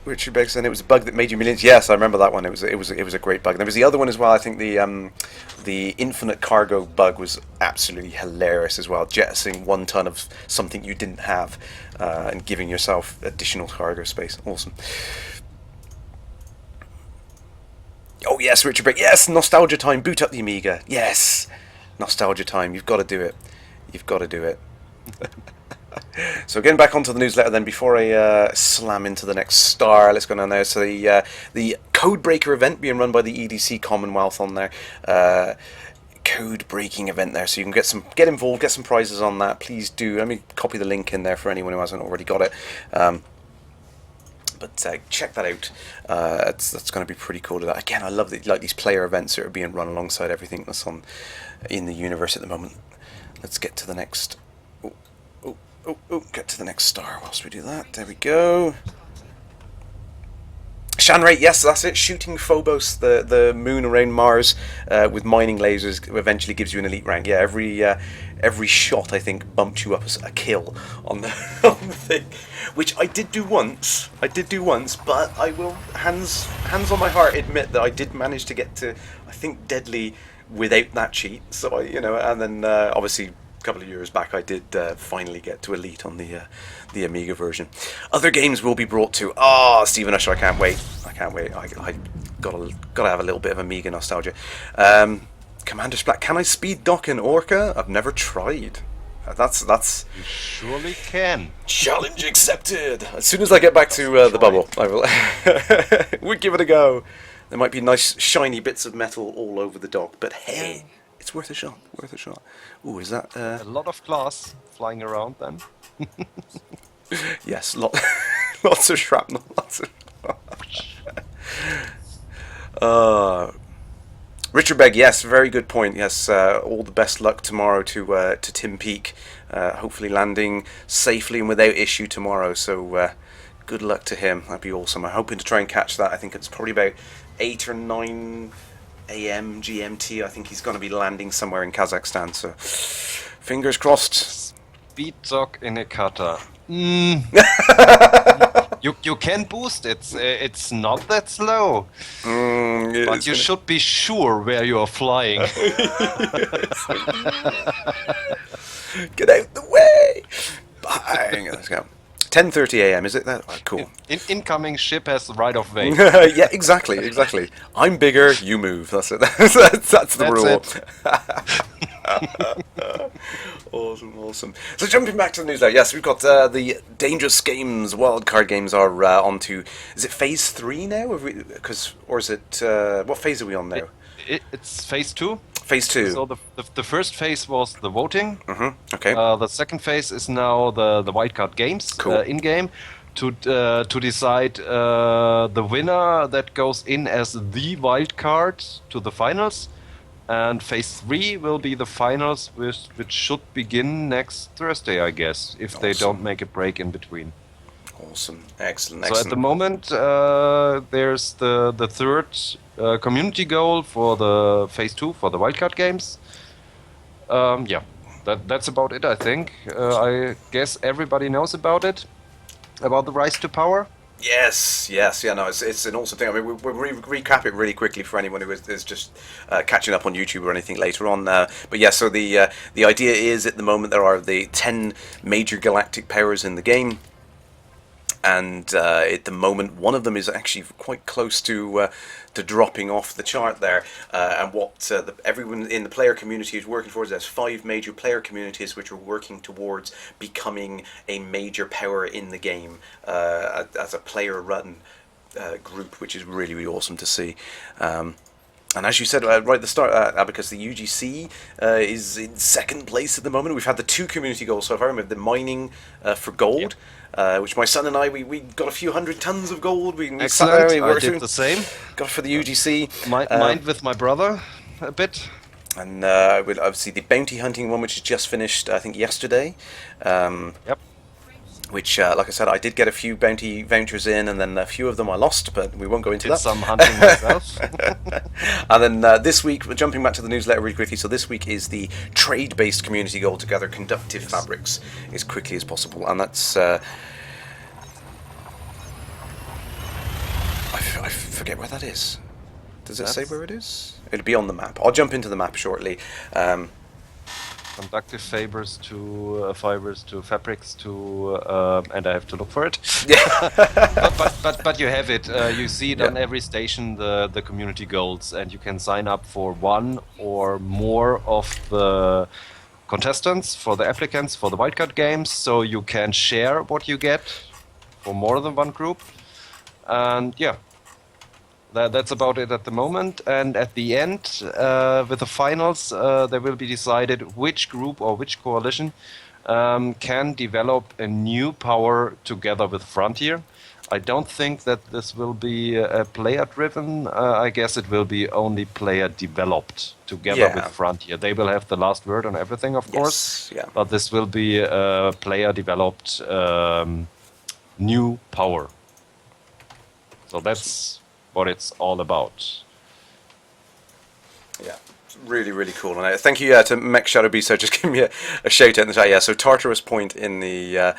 Richard Begg saying it was a bug that made you millions. Yes, I remember that one. It was a great bug. There was the other one as well. I think the infinite cargo bug was absolutely hilarious as well. Jettisoning 1 ton of something you didn't have and giving yourself additional cargo space. Awesome. Oh yes, Richard Begg. Yes, nostalgia time. Boot up the Amiga. Yes, nostalgia time. You've got to do it. You've got to do it. So getting back onto the newsletter then, before I slam into the next star, let's go down there. So the Codebreaker event being run by the EDC Commonwealth on there. Code breaking event there, so you can get involved, get some prizes on that. Please do. Let me copy the link in there for anyone who hasn't already got it. But check that out. That's going to be pretty cool. Again, I love these player events that are being run alongside everything that's on in the universe at the moment. Let's get to the next. Get to the next star whilst we do that. There we go. Shanray, yes, that's it. Shooting Phobos, the moon around Mars with mining lasers, eventually gives you an elite rank. Yeah, every shot I think bumped you up as a kill on the thing, which I did do once. But I will hands on my heart admit that I did manage to get to, I think, deadly without that cheat. So and then obviously, a couple of years back, I did finally get to Elite on the Amiga version. Other games will be brought to. Stephen Usher, I can't wait. I gotta have a little bit of Amiga nostalgia. Commander Splat, can I speed dock in Orca? I've never tried. That's. You surely can. Challenge accepted. As soon as I get back to the bubble, I will. We'll give it a go. There might be nice shiny bits of metal all over the dock, but hey. It's worth a shot. Ooh, is that... A lot of glass flying around then. Yes, lots of shrapnel. Richard Begg, yes, very good point. Yes, all the best luck tomorrow to Tim Peake. Hopefully landing safely and without issue tomorrow. So good luck to him. That'd be awesome. I'm hoping to try and catch that. I think it's probably about 8 or 9 AM GMT. I think he's going to be landing somewhere in Kazakhstan, so fingers crossed. Speed dock in a cutter. You can boost it. It's not that slow, but you should be sure where you are flying. Get out the way! Bang! Let's go. 10:30 AM, is it that? Oh, cool. Incoming ship has right of way. Yeah, exactly. I'm bigger, you move. That's it. That's the rule. Awesome. So jumping back to the news there, yes, we've got the Dangerous Games wildcard games are on to. Is it phase 3 now? Or is it what phase are we on now? It's phase 2. Phase 2. So the first phase was the voting. Mm-hmm. Okay. The second phase is now the wildcard games. Cool. In game. to decide the winner that goes in as the wild card to the finals. And phase 3 will be the finals, which should begin next Thursday, I guess, if they don't make a break in between. Awesome. Excellent. So at the moment, there's the third community goal for the phase 2 for the wildcard games. Yeah, that's about it, I think. I guess everybody knows about it, about the Rise to Power. Yes, yeah, no, it's an awesome thing. I mean, we'll recap it really quickly for anyone who is just catching up on YouTube or anything later on. But yeah, so the idea is at the moment there are the 10 major galactic powers in the game. And at the moment, one of them is actually quite close to dropping off the chart there. And what everyone in the player community is working towards, there's 5 major player communities which are working towards becoming a major power in the game as a player-run group, which is really, really awesome to see. And as you said right at the start, Abacus, the UGC is in second place at the moment. We've had the 2 community goals so far. We have the mining for gold, which my son and I, we got a few hundred tons of gold. We Excellent. Sat there, I did the same. Got it for the UGC. Mine with my brother a bit. And obviously the bounty hunting one, which is just finished, I think, yesterday. Yep. Which, like I said, I did get a few bounty vouchers in, and then a few of them I lost, but we won't go into that. Did some hunting myself. And then this week, jumping back to the newsletter really quickly, so this week is the trade-based community goal to gather conductive fabrics as quickly as possible, and that's... I forget where that is. Does it say where it is? It'll be on the map. I'll jump into the map shortly. Conductive fibers to fabrics to and I have to look for it. Yeah. but you have it. You see it on every station, the community goals, and you can sign up for one or more of the contestants, for the applicants, for the wildcard games, so you can share what you get for more than one group. And yeah. That's about it at the moment, and at the end, with the finals, there will be decided which group or which coalition can develop a new power together with Frontier. I don't think that this will be player-driven. I guess it will be only player-developed together with Frontier. They will have the last word on everything, of course, but this will be a player-developed new power. So that's what it's all about. Yeah, really, really cool. And thank you to Mech Shadow Beast. So just give me a shout out in the chat. Yeah, so Tartarus Point in the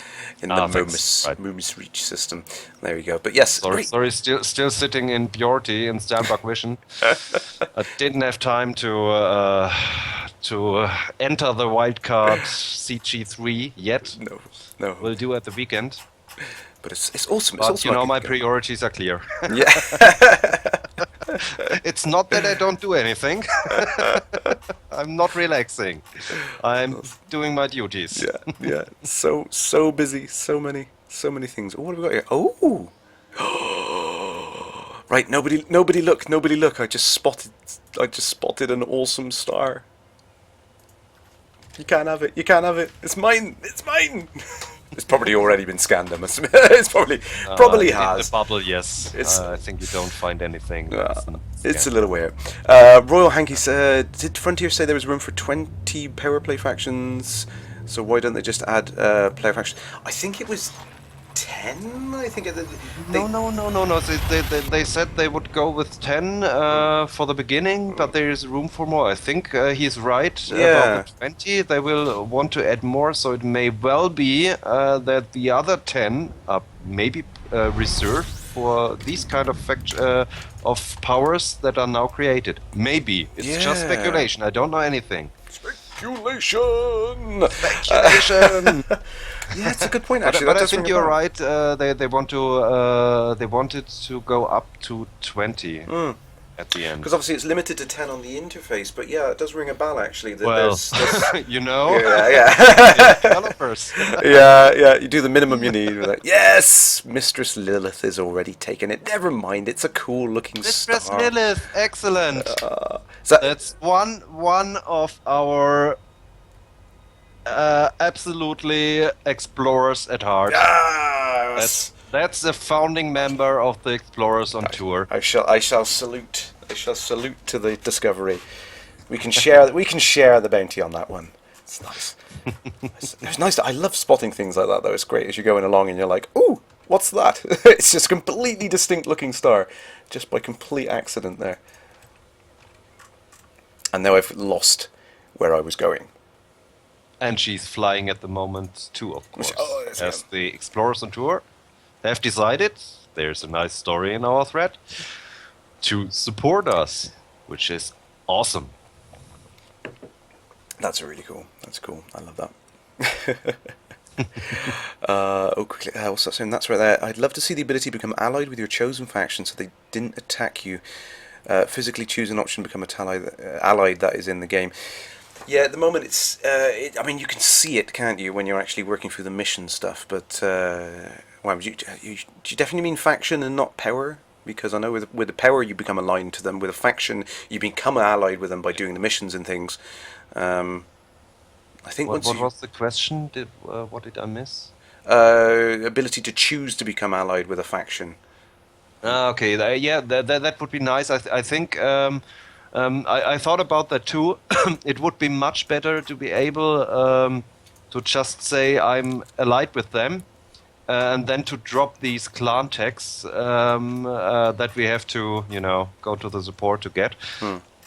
Momus Reach system. There we go. But yes, sorry, still sitting in Bjorty in Sternbach Vision. I didn't have time to enter the wildcard CG3 yet. No. We'll do at the weekend. But it's awesome. But it's awesome. My priorities are clear. Yeah. It's not that I don't do anything. I'm not relaxing. I'm doing my duties. Yeah. So busy. So many things. Oh, what have we got here? Oh. Right. Nobody look. I just spotted an awesome star. You can't have it. It's mine. It's probably already been scanned. It's probably has. In the bubble, yes. I think you don't find anything. It's a little weird. Royal Hanky said, did Frontier say there was room for 20 power play factions? So why don't they just add player factions? I think it was 10. I think No. They said they would go with 10 for the beginning, but there is room for more. I think he's right about the 20. They will want to add more, so it may well be that the other 10 are maybe reserved for these kind of powers that are now created. Maybe. It's just speculation. I don't know anything. Speculation. Yeah, it's a good point actually. But I think you're right. They wanted to go up to 20 at the end. Because obviously it's limited to 10 on the interface, but yeah, it does ring a bell actually. There's you know, developers. yeah, you do the minimum you need. Like, yes, Mistress Lilith is already taken it. Never mind, it's a cool looking Mistress star. Lilith, excellent. That's one of our absolutely explorers at heart. Yes. That's a founding member of the Explorers on Tour. I shall salute. I shall salute to the discovery. We can share. We can share the bounty on that one. It's nice. It's nice. I love spotting things like that, though. It's great as you're going along and you're like, "Ooh, what's that?" It's just a completely distinct looking star, just by complete accident there. And now I've lost where I was going. And she's flying at the moment too, of course. Oh, As the Explorers on Tour have decided, there's a nice story in our thread, to support us, which is awesome. That's really cool. That's cool. I love that. Quickly. What's that saying? That's right there. I'd love to see the ability to become allied with your chosen faction so they didn't attack you. Physically choose an option to become allied that is in the game. Yeah, at the moment it's. I mean, you can see it, can't you, when you're actually working through the mission stuff? But well, do you definitely mean faction and not power? Because I know with the power you become aligned to them. With a faction, you become allied with them by doing the missions and things. I think what was the question? What did I miss? Ability to choose to become allied with a faction. Okay, that would be nice. I think I thought about that too. It would be much better to be able to just say I'm allied with them, and then to drop these clan tags that we have to, go to the support to get.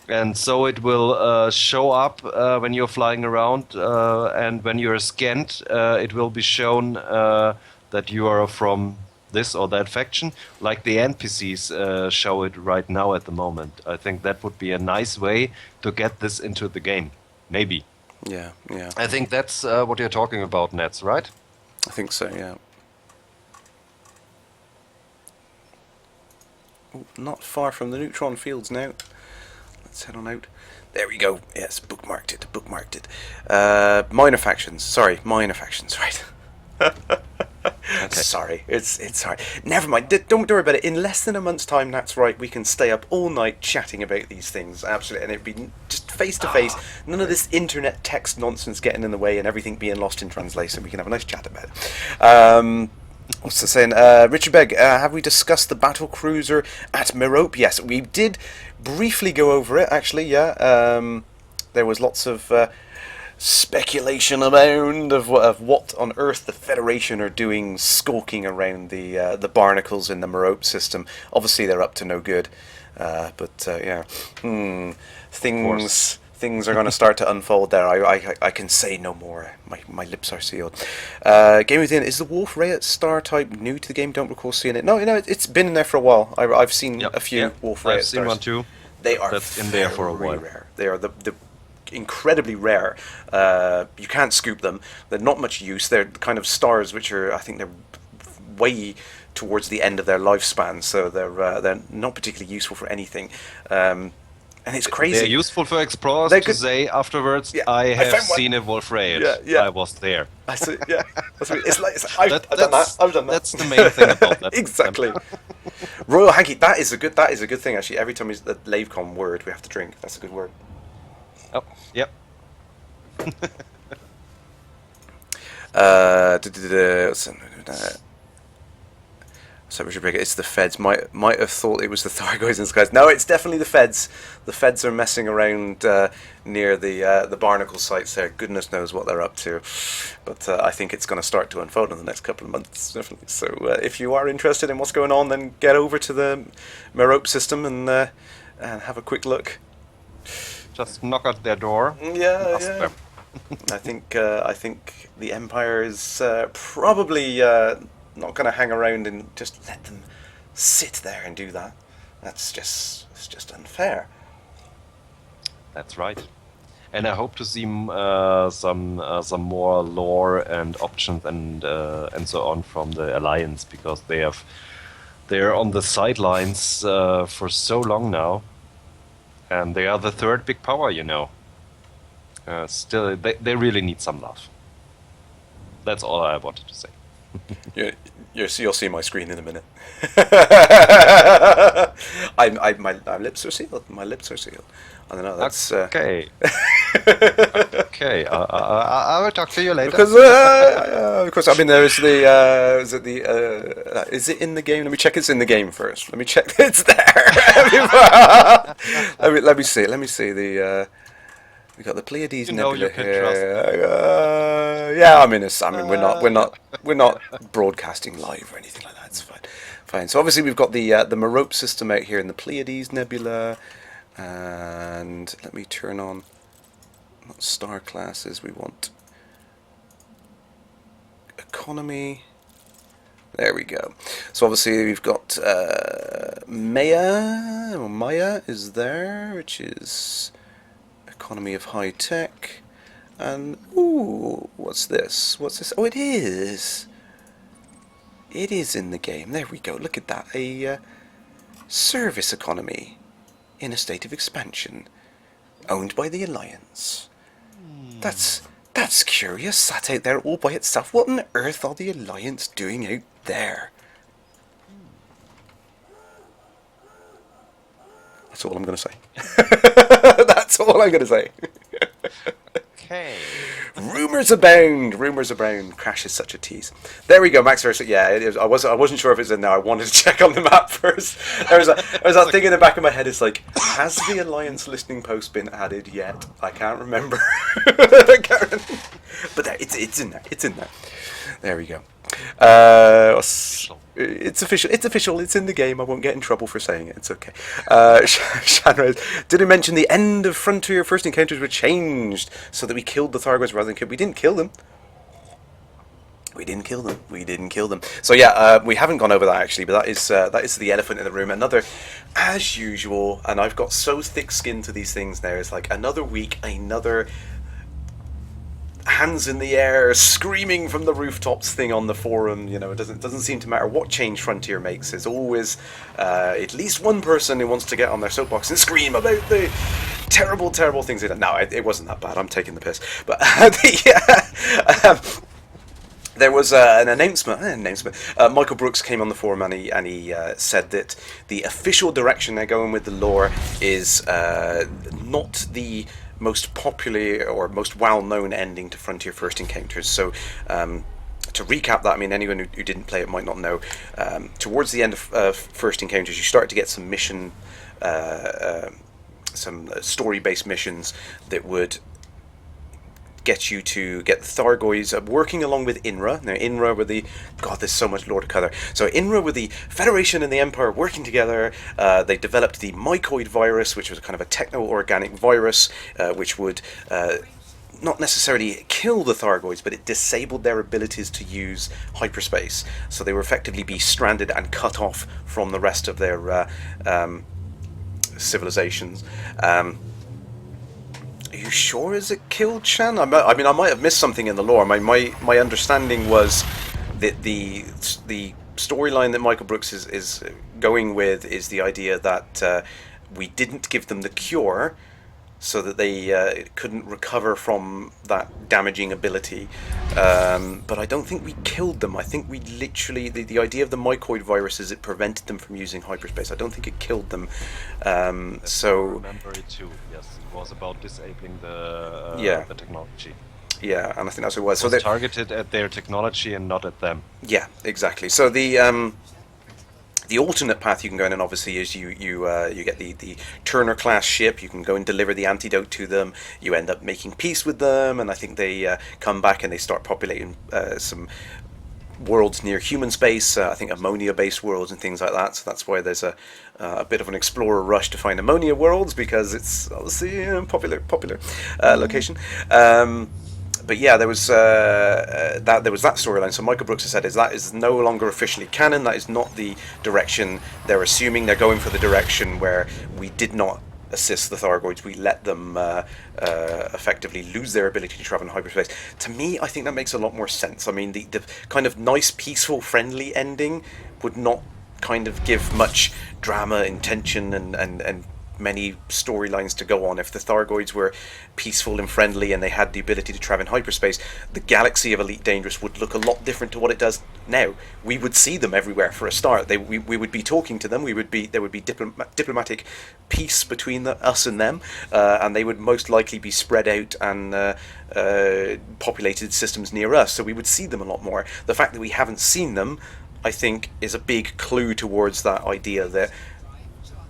And so it will show up when you're flying around, and when you're scanned, it will be shown that you are from this or that faction, like the NPCs show it right now at the moment. I think that would be a nice way to get this into the game. Maybe. Yeah. I think that's what you're talking about, Nets, right? I think so, yeah. Ooh, not far from the neutron fields now. Let's head on out. There we go. Yes, bookmarked it. Minor factions, right. Okay. Sorry, it's hard. Never mind. Don't worry about it. In less than a month's time, that's right. We can stay up all night chatting about these things. Absolutely, and it'd be just face to face. None of this internet text nonsense getting in the way and everything being lost in translation. We can have a nice chat about it. What's the saying? Richard Begg, have we discussed the battle cruiser at Merope? Yes, we did briefly go over it. Actually, yeah. There was lots of speculation abound of what on earth the Federation are doing, skulking around the barnacles in the Merope system. Obviously, they're up to no good, but yeah, things are going to start to unfold there. I can say no more. My lips are sealed. Game Within, is the Wolf Rayet star type new to the game? Don't recall seeing it. No, it's been in there for a while. I've seen a few Wolf Rayet stars. I've seen one too. They are in there for a while. Rare. They are the incredibly rare. You can't scoop them. They're not much use. They're kind of stars which are, I think they're way towards the end of their lifespan, so they're not particularly useful for anything. And it's crazy. They're useful for explorers to say afterwards, I have seen a Wolf Rayet. Yeah. I was there. I see, yeah. I've done that. I've done that. That's the main thing about that. Exactly. Royal Hanky, that is a good thing actually. Every time we the LaveCon word we have to drink. That's a good word. Oh, yep. So Richard Brigger, it's the feds. Might have thought it was the Thargoids in the skies. No, it's definitely the feds. The feds are messing around near the barnacle sites there. Goodness knows what they're up to. But I think it's going to start to unfold in the next couple of months, definitely. So if you are interested in what's going on, then get over to the Merope system and have a quick look. Just knock at their door. Yeah. I think the Empire is probably not going to hang around and just let them sit there and do that. It's just unfair. That's right. And I hope to see some more lore and options and so on from the Alliance, because they're on the sidelines for so long now, and they are the third big power, Still, they really need some love. That's all I wanted to say. You, you'll see my screen in a minute. My lips are sealed. My lips are sealed. I don't know. That's Okay. Okay. I will talk to you later. because I mean there is the is it in the game? Let me check it's in the game first. Let me check it's there. let me see. Let me see the. We got the Pleiades You know Nebula you can here. Yeah, I mean, we're not broadcasting live or anything like that. It's fine, fine. So obviously we've got the Merope system out here in the Pleiades Nebula, and let me turn on what star classes we want. Economy. There we go. So obviously we've got Maya is there, which is economy of high tech, and ooh, what's this? What's this? Oh, it is. It is in the game. There we go. Look at that. A service economy in a state of expansion, owned by the Alliance. That's curious. Sat out there all by itself. What on earth are the Alliance doing out there? That's all I'm going to say. That's all I'm going to say. Okay. Rumors abound. Rumors abound. Crash is such a tease. There we go, Max Versa. Yeah, it is. I wasn't sure if it's in there. I wanted to check on the map first. There was that thing in the back of my head. It's like, has the Alliance listening post been added yet? I can't remember. But there, it's in there. It's in there. There we go. It's official. It's official. It's in the game. I won't get in trouble for saying it. It's okay. Shanrez, did he mention the end of Frontier first encounters were changed so that we killed the Thargoids rather than kill? We didn't kill them. We didn't kill them. We didn't kill them. So yeah, we haven't gone over that actually, but that is the elephant in the room. Another, as usual, and I've got so thick skin to these things now. It's like another week, another hands in the air, screaming from the rooftops thing on the forum. You know, it doesn't seem to matter what change Frontier makes. There's always at least one person who wants to get on their soapbox and scream about the terrible, terrible things. No, it wasn't that bad. I'm taking the piss. But there was an announcement. Michael Brooks came on the forum and he said that the official direction they're going with the lore is not the most popular or most well-known ending to Frontier First Encounters. So to recap that, I mean, anyone who didn't play it might not know, towards the end of First Encounters you start to get some mission, some story-based missions that would get you to get the Thargoids working along with INRA. Now INRA were the... God, there's so much lore to cover. So INRA were the Federation and the Empire working together. They developed the mycoid virus, which was kind of a techno-organic virus, which would not necessarily kill the Thargoids, but it disabled their abilities to use hyperspace. So they were effectively be stranded and cut off from the rest of their civilizations. Are you sure is it killed Shan? I mean, I might have missed something in the lore. My understanding was that the storyline that Michael Brooks is going with is the idea that we didn't give them the cure so that they couldn't recover from that damaging ability. But I don't think we killed them. I think we literally... The idea of the mycoid virus is it prevented them from using hyperspace. I don't think it killed them. So... I remember it too, yes. It was about disabling the technology. Yeah, and I think that's what it was. It was targeted at their technology and not at them. Yeah, exactly. So the alternate path you can go in, and obviously, is you get the Turner class ship. You can go and deliver the antidote to them. You end up making peace with them, and I think they come back and they start populating some worlds near human space. I think ammonia-based worlds and things like that. So that's why there's a bit of an explorer rush to find ammonia worlds, because it's obviously a popular location. But yeah, there was that storyline. So Michael Brooks has said that is no longer officially canon. That is not the direction they're assuming. They're going for the direction where we did not assist the Thargoids. We let them effectively lose their ability to travel in hyperspace. To me, I think that makes a lot more sense. I mean, the kind of nice, peaceful, friendly ending would not kind of give much drama and tension and many storylines to go on. If the Thargoids were peaceful and friendly and they had the ability to travel in hyperspace, the galaxy of Elite Dangerous would look a lot different to what it does now. We would see them everywhere for a start. We would be talking to them. There would be diplomatic peace between us and them, and they would most likely be spread out and populated systems near us. So we would see them a lot more. The fact that we haven't seen them, I think, is a big clue towards that idea that,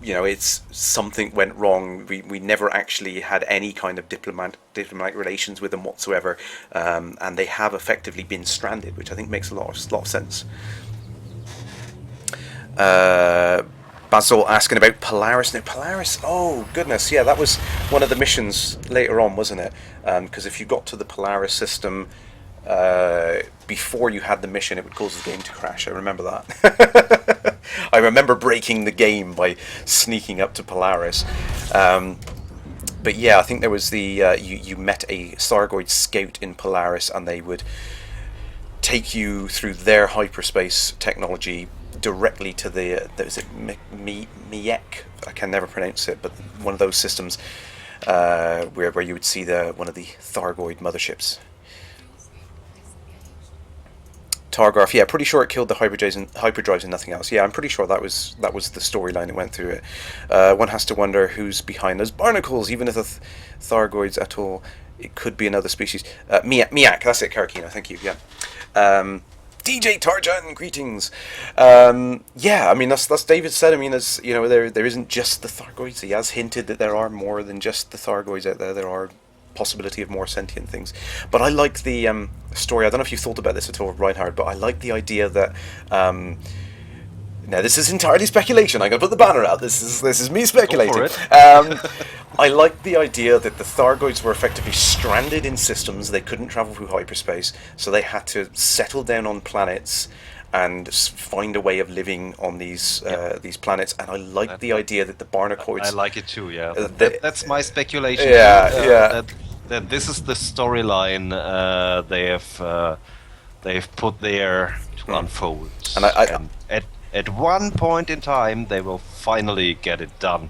you know, it's something went wrong. We never actually had any kind of diplomatic relations with them whatsoever, and they have effectively been stranded, which I think makes a lot of sense. Basil asking about Polaris. Now, Polaris, oh goodness, yeah, that was one of the missions later on, wasn't it? Because if you got to the Polaris system before you had the mission, it would cause the game to crash. I remember that. I remember breaking the game by sneaking up to Polaris. But yeah, I think there was the you met a Thargoid scout in Polaris, and they would take you through their hyperspace technology directly to the is it Miek? I can never pronounce it, but one of those systems where you would see one of the Thargoid motherships. Targarth, yeah, pretty sure it killed the hyperdrives and nothing else. Yeah, I'm pretty sure that was the storyline that went through it. One has to wonder who's behind those barnacles, even if the Thargoids at all. It could be another species. Miak, that's it, Karakina, thank you, yeah. DJ Tarjan, greetings. Yeah, I mean, that's David said. I mean, as you know, there isn't just the Thargoids. He has hinted that there are more than just the Thargoids out there. There are possibility of more sentient things. But I like the story. I don't know if you've thought about this at all, Reinhard, but I like the idea that now this is entirely speculation. I'm going to put the banner out. This is me speculating. Go for it. I like the idea that the Thargoids were effectively stranded in systems. They couldn't travel through hyperspace, so they had to settle down on planets and find a way of living on these planets. And I like the idea that the barnacoids... I like it too, yeah. That's my speculation. Yeah. That this is the storyline they've put there to unfold. And at one point in time, they will finally get it done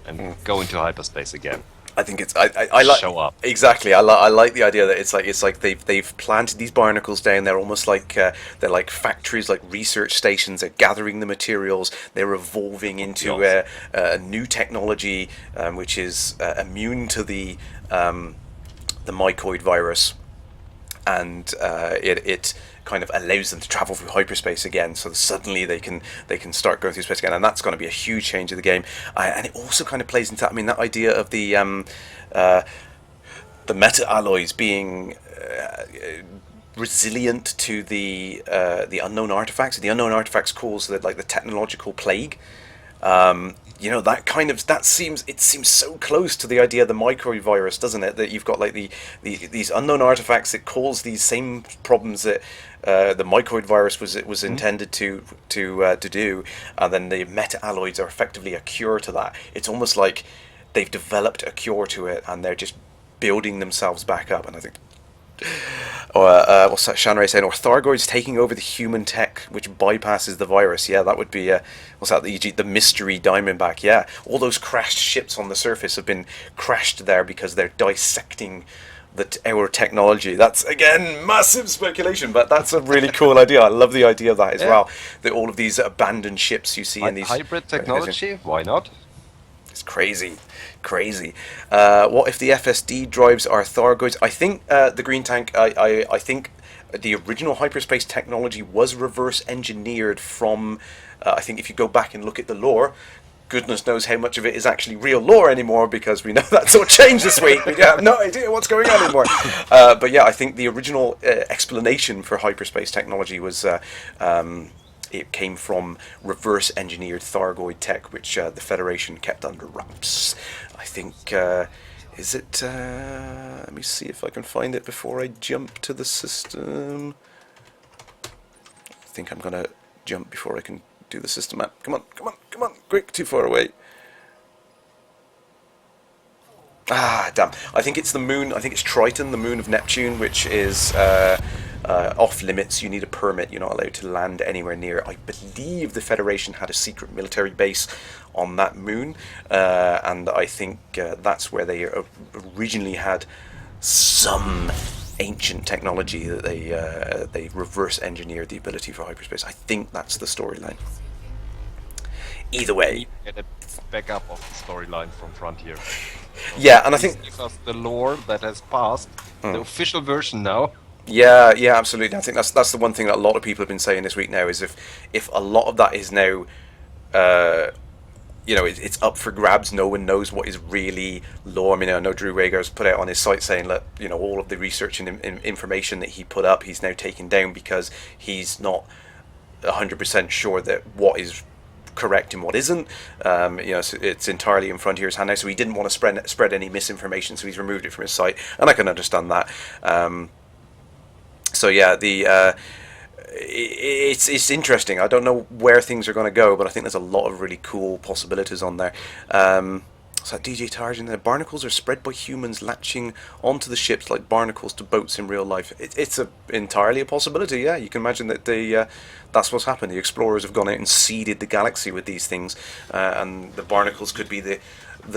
and go into hyperspace again. I think it's I like show up exactly. I like the idea that it's like they've planted these barnacles down. They're almost like they're like factories, like research stations. They're gathering the materials. They're evolving into a new technology which is immune to the mycoid virus, and it kind of allows them to travel through hyperspace again. So suddenly they can start going through space again, and that's going to be a huge change of the game. And it also kind of plays into that. I mean, that idea of the meta alloys being resilient to the unknown artifacts. The unknown artifacts cause the technological plague. You know, that seems so close to the idea of the microvirus, doesn't it? That you've got like these unknown artifacts that cause these same problems that the mycoid virus was intended to do, and then the meta alloys are effectively a cure to that. It's almost like they've developed a cure to it, and they're just building themselves back up. And I think, what's that? Shanray saying, or Thargoids taking over the human tech, which bypasses the virus. Yeah, that would be what's that? The mystery Diamondback. Yeah, all those crashed ships on the surface have been crashed there because they're dissecting our technology. That's again massive speculation, but that's a really cool idea. I love the idea of that as well. That all of these abandoned ships you see in these hybrid technology. Why not? It's crazy. What if the FSD drives are Thargoids? I think the green tank. I think the original hyperspace technology was reverse engineered from. I think if you go back and look at the lore, goodness knows how much of it is actually real lore anymore, because we know that's all changed this week. We have no idea what's going on anymore. But yeah, I think the original explanation for hyperspace technology was it came from reverse engineered Thargoid tech, which the Federation kept under wraps. I think, is it, let me see if I can find it before I jump to the system. I think I'm going to jump before I can do the system map. Come on, quick, too far away. Ah, damn. I think it's the moon, I think it's Triton, the moon of Neptune, which is off limits. You need a permit. You're not allowed to land anywhere near. I believe the Federation had a secret military base on that moon, and I think that's where they originally had some ancient technology that they reverse engineered the ability for hyperspace. I think that's the storyline. Either way, Get a backup of the storyline from Frontier. yeah, and I think Give us the lore that has passed, the official version now. yeah, absolutely. I think that's the one thing that a lot of people have been saying this week now is if a lot of that is now, it's up for grabs. No one knows what is really lore. I mean, I know Drew Rager's put out on his site saying that all of the research and information that he put up, he's now taken down because he's not 100% sure that what is correct and what isn't. So it's entirely in Frontier's hand now. So he didn't want to spread any misinformation, so he's removed it from his site, and I can understand that. So yeah, it's interesting. I don't know where things are going to go, but I think there's a lot of really cool possibilities on there. So DJ Tarjan, the barnacles are spread by humans latching onto the ships like barnacles to boats in real life. It's entirely a possibility. Yeah, you can imagine that that's what's happened. The explorers have gone out and seeded the galaxy with these things, and the barnacles could be the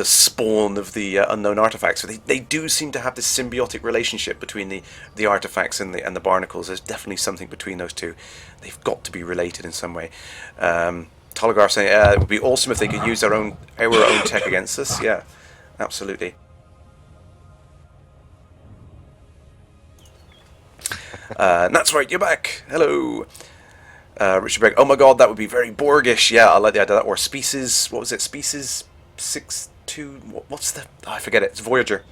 spawn of the unknown artifacts. So they do seem to have this symbiotic relationship between the artifacts and the barnacles. There's definitely something between those two. They've got to be related in some way. Tologar saying it would be awesome if they could use our own tech against us. Yeah, absolutely. That's right, you're back. Hello. Richard Berg. Oh my god, that would be very Borgish. Yeah, I like the idea of that. Or Species, what was it? Species 6-2. What's the? Oh, I forget it. It's Voyager.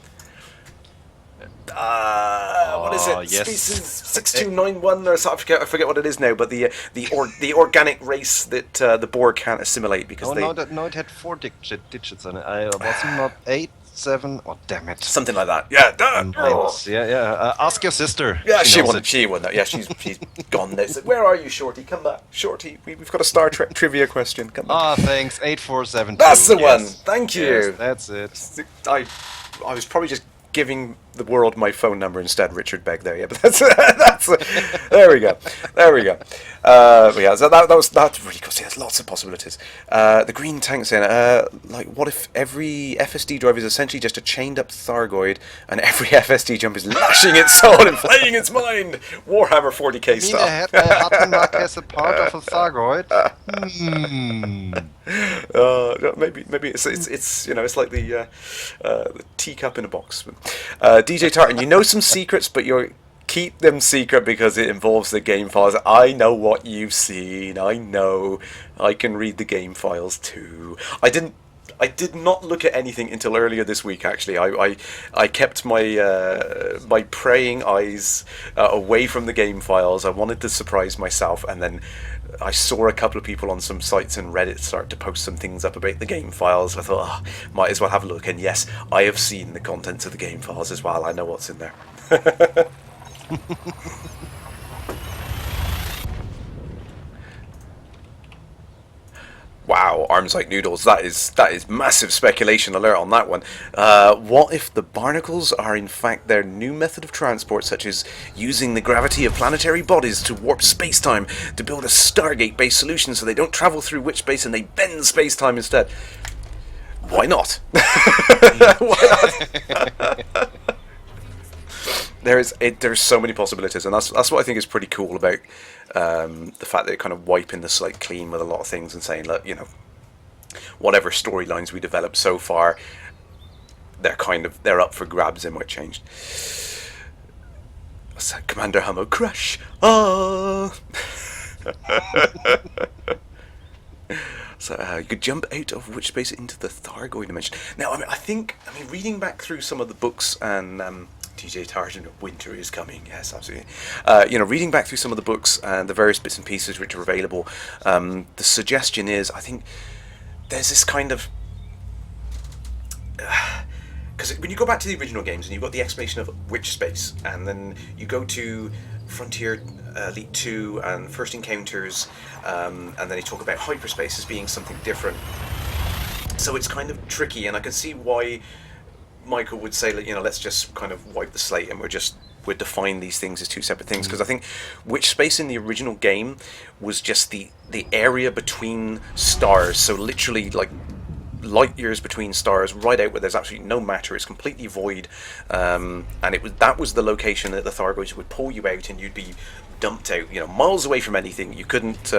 What is it? Yes. Species 6291 or something. I forget what it is now. But the organic race that the Borg can't assimilate because no, it had 4 digits on it. I was not 8, 7. Oh, damn it! Something like that. Yeah. Yeah. Ask your sister. Yeah, she won. Yeah, she's gone now. Where are you, Shorty? Come back, Shorty. We've got a Star Trek trivia question. Come back. Ah, thanks. 8472. That's the one. Thank you. Yes, that's it. I was probably just giving the world my phone number instead, Richard Begg. There, yeah, but that's there we go. Yeah, so that's really cool. See, there's lots of possibilities. The green tank saying, what if every FSD drive is essentially just a chained up Thargoid, and every FSD jump is lashing its soul and flaying its mind? Warhammer 40k style. Hattenmark as a part of a Thargoid. Maybe it's it's like the teacup in a box. DJ Tartan, you know some secrets, but you keep them secret because it involves the game files. I know what you've seen. I know. I can read the game files too. I did not look at anything until earlier this week. Actually, I kept my praying eyes away from the game files. I wanted to surprise myself, and then I saw a couple of people on some sites and Reddit start to post some things up about the game files. I thought, might as well have a look. And yes, I have seen the contents of the game files as well. I know what's in there. Wow, arms like noodles. That is massive speculation alert on that one. What if the barnacles are in fact their new method of transport, such as using the gravity of planetary bodies to warp space-time to build a Stargate-based solution so they don't travel through witch space and they bend space-time instead? Why not? Why not? There's so many possibilities, and that's what I think is pretty cool about the fact that they're kind of wiping the slate clean with a lot of things and saying, look, whatever storylines we developed so far, they're up for grabs. They might change. What's that? Commander Hummo crush. Ah. So you could jump out of witch space into the Thargoid dimension. Now, I think reading back through some of the books and DJ Tarjan, winter is coming. Yes, absolutely. Reading back through some of the books and the various bits and pieces which are available, the suggestion is, I think there's this kind of because when you go back to the original games and you've got the explanation of witch space, and then you go to Frontier Elite 2 and First Encounters, and then they talk about hyperspace as being something different. So it's kind of tricky, and I can see why Michael would say, let's just kind of wipe the slate and we're just would define these things as two separate things, because I think Witch Space in the original game was just the area between stars, so literally like light years between stars, right out where there's absolutely no matter. It's completely void, and that was the location that the Thargoids would pull you out, and you'd be dumped out, miles away from anything. You couldn't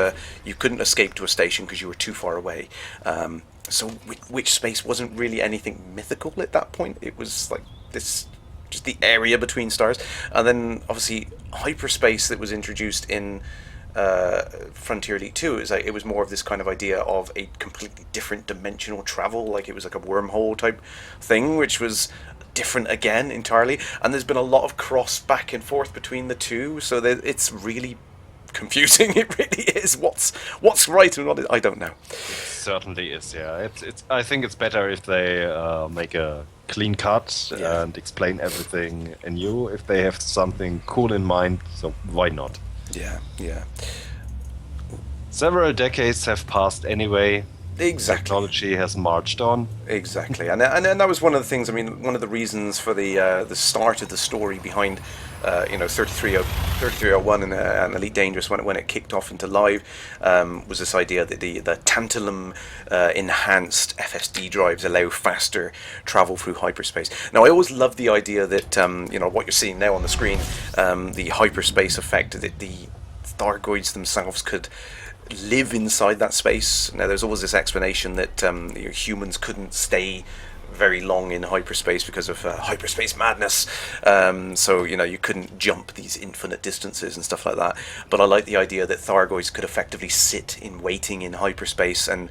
escape to a station because you were too far away. So Witch Space wasn't really anything mythical at that point. It was like this, just the area between stars. And then obviously hyperspace that was introduced in Frontier Elite 2, it was more of this kind of idea of a completely different dimensional travel, like it was like a wormhole type thing, which was different again entirely. And there's been a lot of cross back and forth between the two, so it's really confusing. It really is. What's right and what I don't know. It certainly is. Yeah, I think it's better if they make a clean cut and explain everything anew. If they have something cool in mind, so why not? Yeah. Several decades have passed anyway. Exactly. Technology has marched on. Exactly, and that was one of the things. I mean, one of the reasons for the start of the story behind 3301 and Elite Dangerous when it kicked off into live was this idea that the tantalum enhanced FSD drives allow faster travel through hyperspace. Now, I always love the idea that what you're seeing now on the screen, the hyperspace effect, that the Thargoids themselves could live inside that space. Now, there's always this explanation that humans couldn't stay very long in hyperspace because of hyperspace madness. So you couldn't jump these infinite distances and stuff like that. But I like the idea that Thargoids could effectively sit in waiting in hyperspace and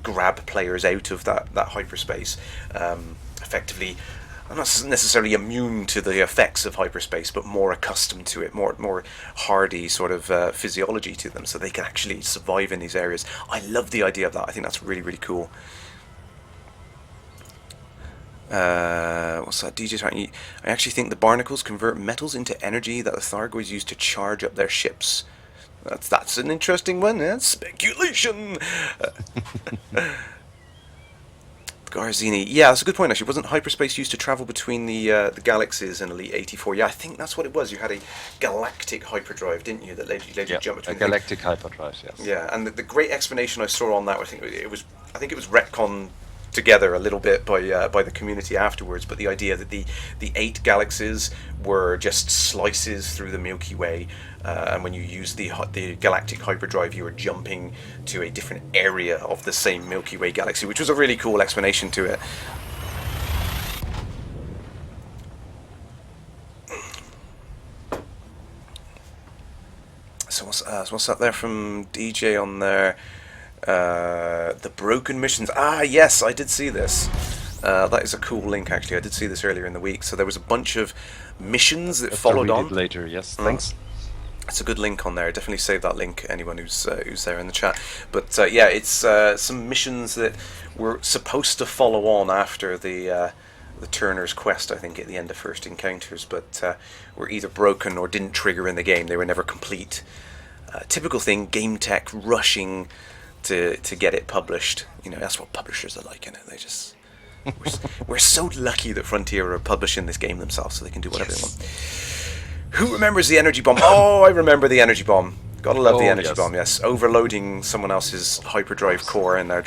grab players out of that hyperspace. Effectively, I'm not necessarily immune to the effects of hyperspace, but more accustomed to it, more hardy sort of physiology to them, so they can actually survive in these areas. I love the idea of that. I think that's really, really cool. What's that? DJ talking? I actually think the barnacles convert metals into energy that the Thargoids use to charge up their ships. That's an interesting one. That's speculation. Garzini, yeah, that's a good point. Actually, wasn't hyperspace used to travel between the galaxies in Elite 84? Yeah, I think that's what it was. You had a galactic hyperdrive, didn't you? That led you jump between a galactic hyperdrive. Yes. Yeah, and the great explanation I saw on that, I think it was retconned together a little bit by the community afterwards. But the idea that the 8 galaxies were just slices through the Milky Way, and when you use the galactic hyperdrive, you were jumping to a different area of the same Milky Way galaxy, which was a really cool explanation to it. So what's up there from DJ on there? The broken missions. Ah, yes, I did see this. That is a cool link, actually. I did see this earlier in the week. So there was a bunch of missions that followed on. Later, yes. Thanks. It's a good link on there. Definitely save that link, anyone who's there in the chat. But yeah, it's some missions that were supposed to follow on after the Turner's quest, I think, at the end of First Encounters, but were either broken or didn't trigger in the game. They were never complete. Typical thing, game tech rushing to get it published. That's what publishers are like, They just we're so lucky that Frontier are publishing this game themselves, so they can do whatever they want. Who remembers the energy bomb? Oh, I remember the energy bomb. Gotta love the energy bomb. Yes, overloading someone else's hyperdrive core in their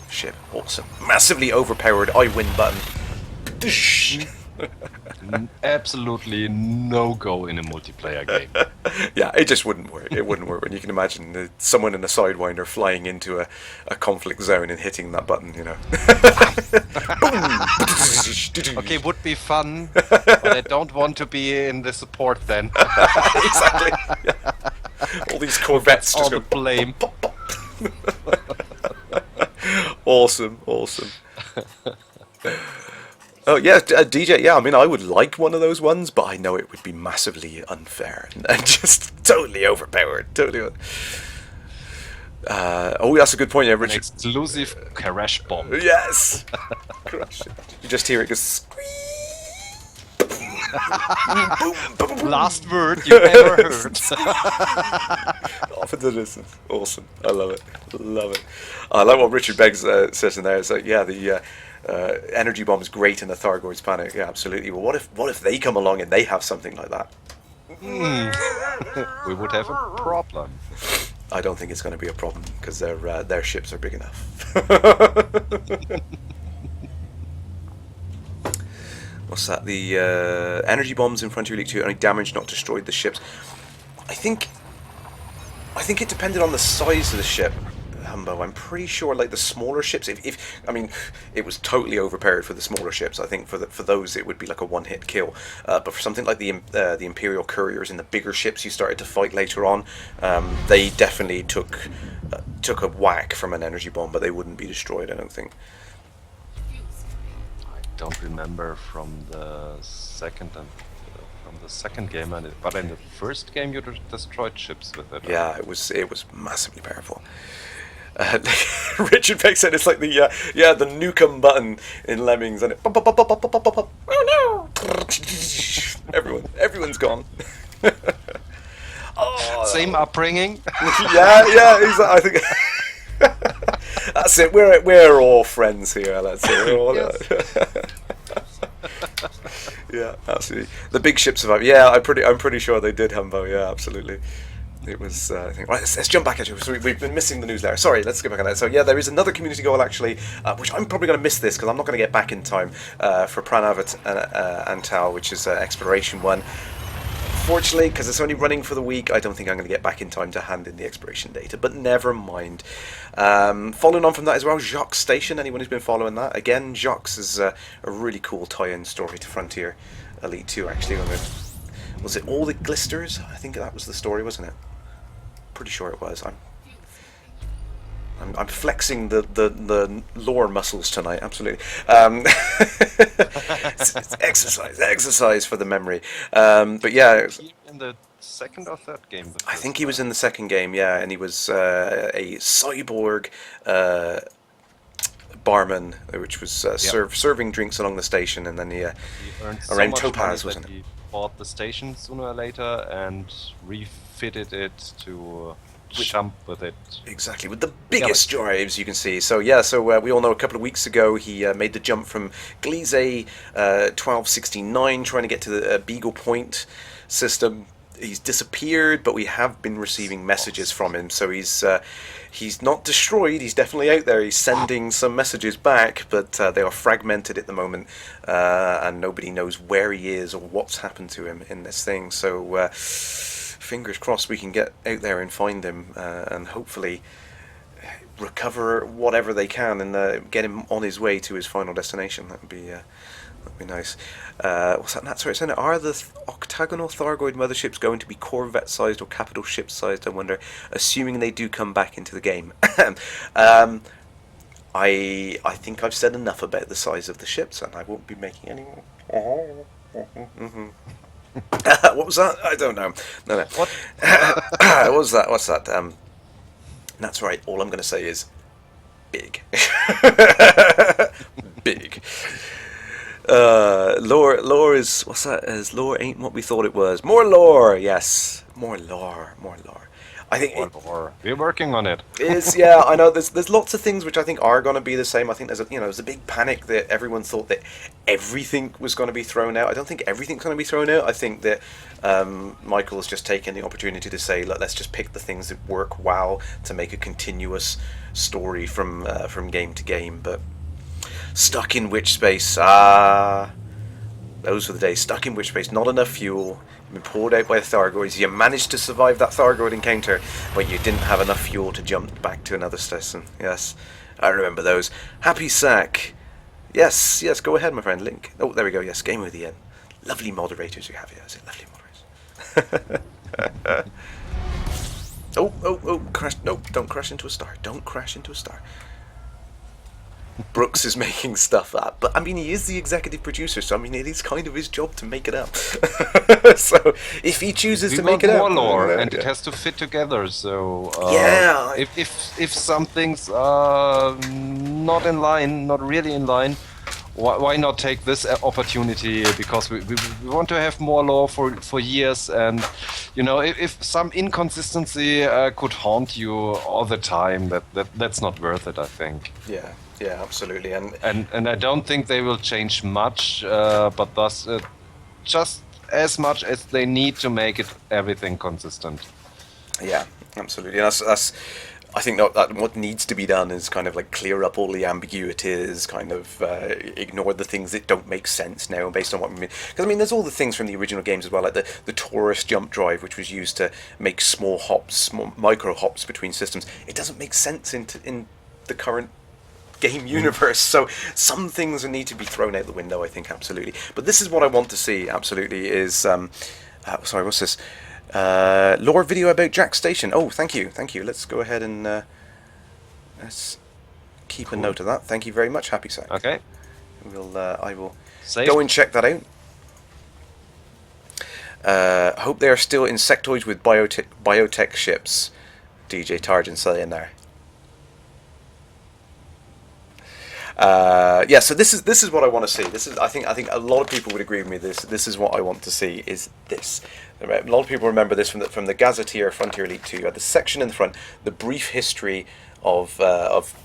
ship. Awesome. Massively overpowered I win button. Absolutely no go in a multiplayer game. Yeah, it just wouldn't work. It wouldn't work when you can imagine someone in a Sidewinder flying into a conflict zone and hitting that button, Okay, would be fun, but I don't want to be in the support then. Exactly. Yeah. All these Corvettes just all the blame. Pop, pop. Awesome. Oh yeah, DJ. Yeah, I mean, I would like one of those ones, but I know it would be massively unfair and just totally overpowered. Oh, that's a good point. Yeah, Richard. An exclusive Kerrash bomb. Yes. Crush it. You just hear it go squeak. Last word you ever heard. Off into the distance. Awesome. I love it. Love it. I like what Richard Beggs says in there. It's like, yeah, the energy bomb is great in the Thargoid's panic. Yeah, absolutely. Well, what if they come along and they have something like that? We would have a problem. I don't think it's going to be a problem because their ships are big enough. What's that? The energy bombs in Frontier League 2 only damaged, not destroyed the ships. I think it depended on the size of the ship, Humbo. I'm pretty sure, like the smaller ships, if I mean, it was totally overpowered for the smaller ships. I think for those it would be like a one-hit kill. But for something like the Imperial couriers and the bigger ships you started to fight later on, they definitely took a whack from an energy bomb, but they wouldn't be destroyed, I don't think. Don't remember from the second game, but in the first game you destroyed ships with it. Yeah, it was massively powerful. Richard Peck said it's like the Nukem button in Lemmings, and it oh no, everyone's gone. Same upbringing. yeah, exactly. I think. That's it. We're all friends here. That's it. We're all yeah, absolutely. The big ship survived. Yeah, I'm pretty sure they did, Humbo. Yeah, absolutely. It was. I think. Right, let's jump back actually. So we've been missing the newsletter. Sorry, let's get back on that. So yeah, there is another community goal actually, which I'm probably going to miss this because I'm not going to get back in time for Pranav Antal, which is exploration one. Unfortunately, because it's only running for the week, I don't think I'm going to get back in time to hand in the exploration data, but never mind. Following on from that as well, Jacques Station, anyone who's been following that, again, Jacques is a really cool tie-in story to Frontier Elite 2, actually. Was it All the Glisters? I think that was the story, wasn't it? Pretty sure it was. I'm flexing the lore muscles tonight, absolutely. It's exercise for the memory. But yeah. In the second or third game? I think he was in the second game, yeah, and he was a cyborg barman, which was serving drinks along the station, and then he earned around Topaz, wasn't it? He bought the station sooner or later and refitted it to jump with it. Exactly, with the biggest drives you can see. So yeah, we all know a couple of weeks ago he made the jump from Gliese 1269 trying to get to the Beagle Point system. He's disappeared, but we have been receiving messages from him. So he's not destroyed. He's definitely out there. He's sending some messages back, but they are fragmented at the moment, and nobody knows where he is or what's happened to him in this thing. So fingers crossed we can get out there and find him, and hopefully recover whatever they can and get him on his way to his final destination. That'd be nice. What's that? Sorry, saying, are the octagonal Thargoid motherships going to be Corvette-sized or capital ship-sized? I wonder, assuming they do come back into the game. I think I've said enough about the size of the ships, and I won't be making any more. What was that? I don't know. No. What? What was that? What's that? That's right. All I'm going to say is big. Big. Lore is, what's that? As lore ain't what we thought it was. More lore, yes. More lore. I think we're working on it. Is yeah, I know. There's lots of things which I think are going to be the same. I think there's a big panic that everyone thought that everything was going to be thrown out. I don't think everything's going to be thrown out. I think that Michael's just taken the opportunity to say, let's just pick the things that work well to make a continuous story from game to game. But stuck in witch space, those were the days. Stuck in witch space, not enough fuel. Been pulled out by the Thargoids. You managed to survive that Thargoid encounter, but you didn't have enough fuel to jump back to another station. Yes, I remember those. Happy Sack. Yes, go ahead, my friend. Link. Oh, there we go. Yes, game with the end. Lovely moderators you have here. Is it lovely moderators? Oh, crash. No, don't crash into a star. Don't crash into a star. Brooks is making stuff up, but I mean, he is the executive producer, so I mean, it is kind of his job to make it up. So if he chooses to make it up, lore, and it has to fit together. So yeah, if some things are not in line, not really in line, why not take this opportunity? Because we want to have more lore for years, and you know, if some inconsistency could haunt you all the time, that's not worth it, I think. Yeah, yeah, absolutely. And I don't think they will change much, but thus just as much as they need to make it everything consistent. Yeah, absolutely. That's I think that what needs to be done is kind of like clear up all the ambiguities, kind of ignore the things that don't make sense now based on what we mean. Because I mean, there's all the things from the original games as well, like the torus jump drive, which was used to make small hops, small micro hops between systems. It doesn't make sense in the current game universe, so some things need to be thrown out the window, I think, absolutely. But this is what I want to see, absolutely, is sorry, what's this? Lore video about Jack Station. Oh, thank you. Let's go ahead and let's keep a note of that. Thank you very much, Happy Sack. Okay. I will Safe. go and check that out. Hope they are still insectoids with biotech ships. DJ Targin saying there. Yeah, so this is what I want to see. I think a lot of people would agree with me. This is what I want to see. Is this? A lot of people remember this from the Gazetteer Frontier Elite 2. You had the section in the front, the brief history of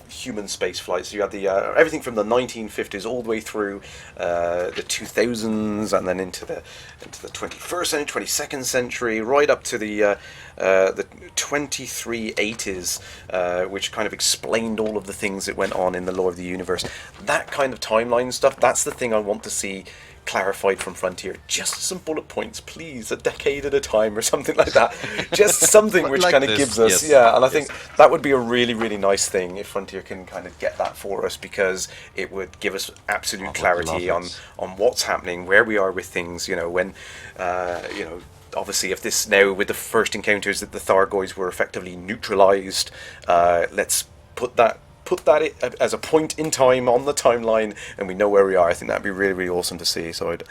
human space flight. So you had the everything from the 1950s all the way through the 2000s, and then into the 21st century, 22nd century, right up to the 2380s, which kind of explained all of the things that went on in the lore of the universe. That kind of timeline stuff, that's the thing I want to see clarified from Frontier. Just some bullet points, please, a decade at a time or something like that. Just something which like kind of this, gives us, yes. yeah, and I Yes. think that would be a really, really nice thing if Frontier can kind of get that for us, because it would give us absolute clarity on what's happening, where we are with things, you know, when, you know, obviously, if this now, with the first encounters that the Thargoids were effectively neutralized, let's put that as a point in time on the timeline, and we know where we are. I think that'd be really, really awesome to see. So I'd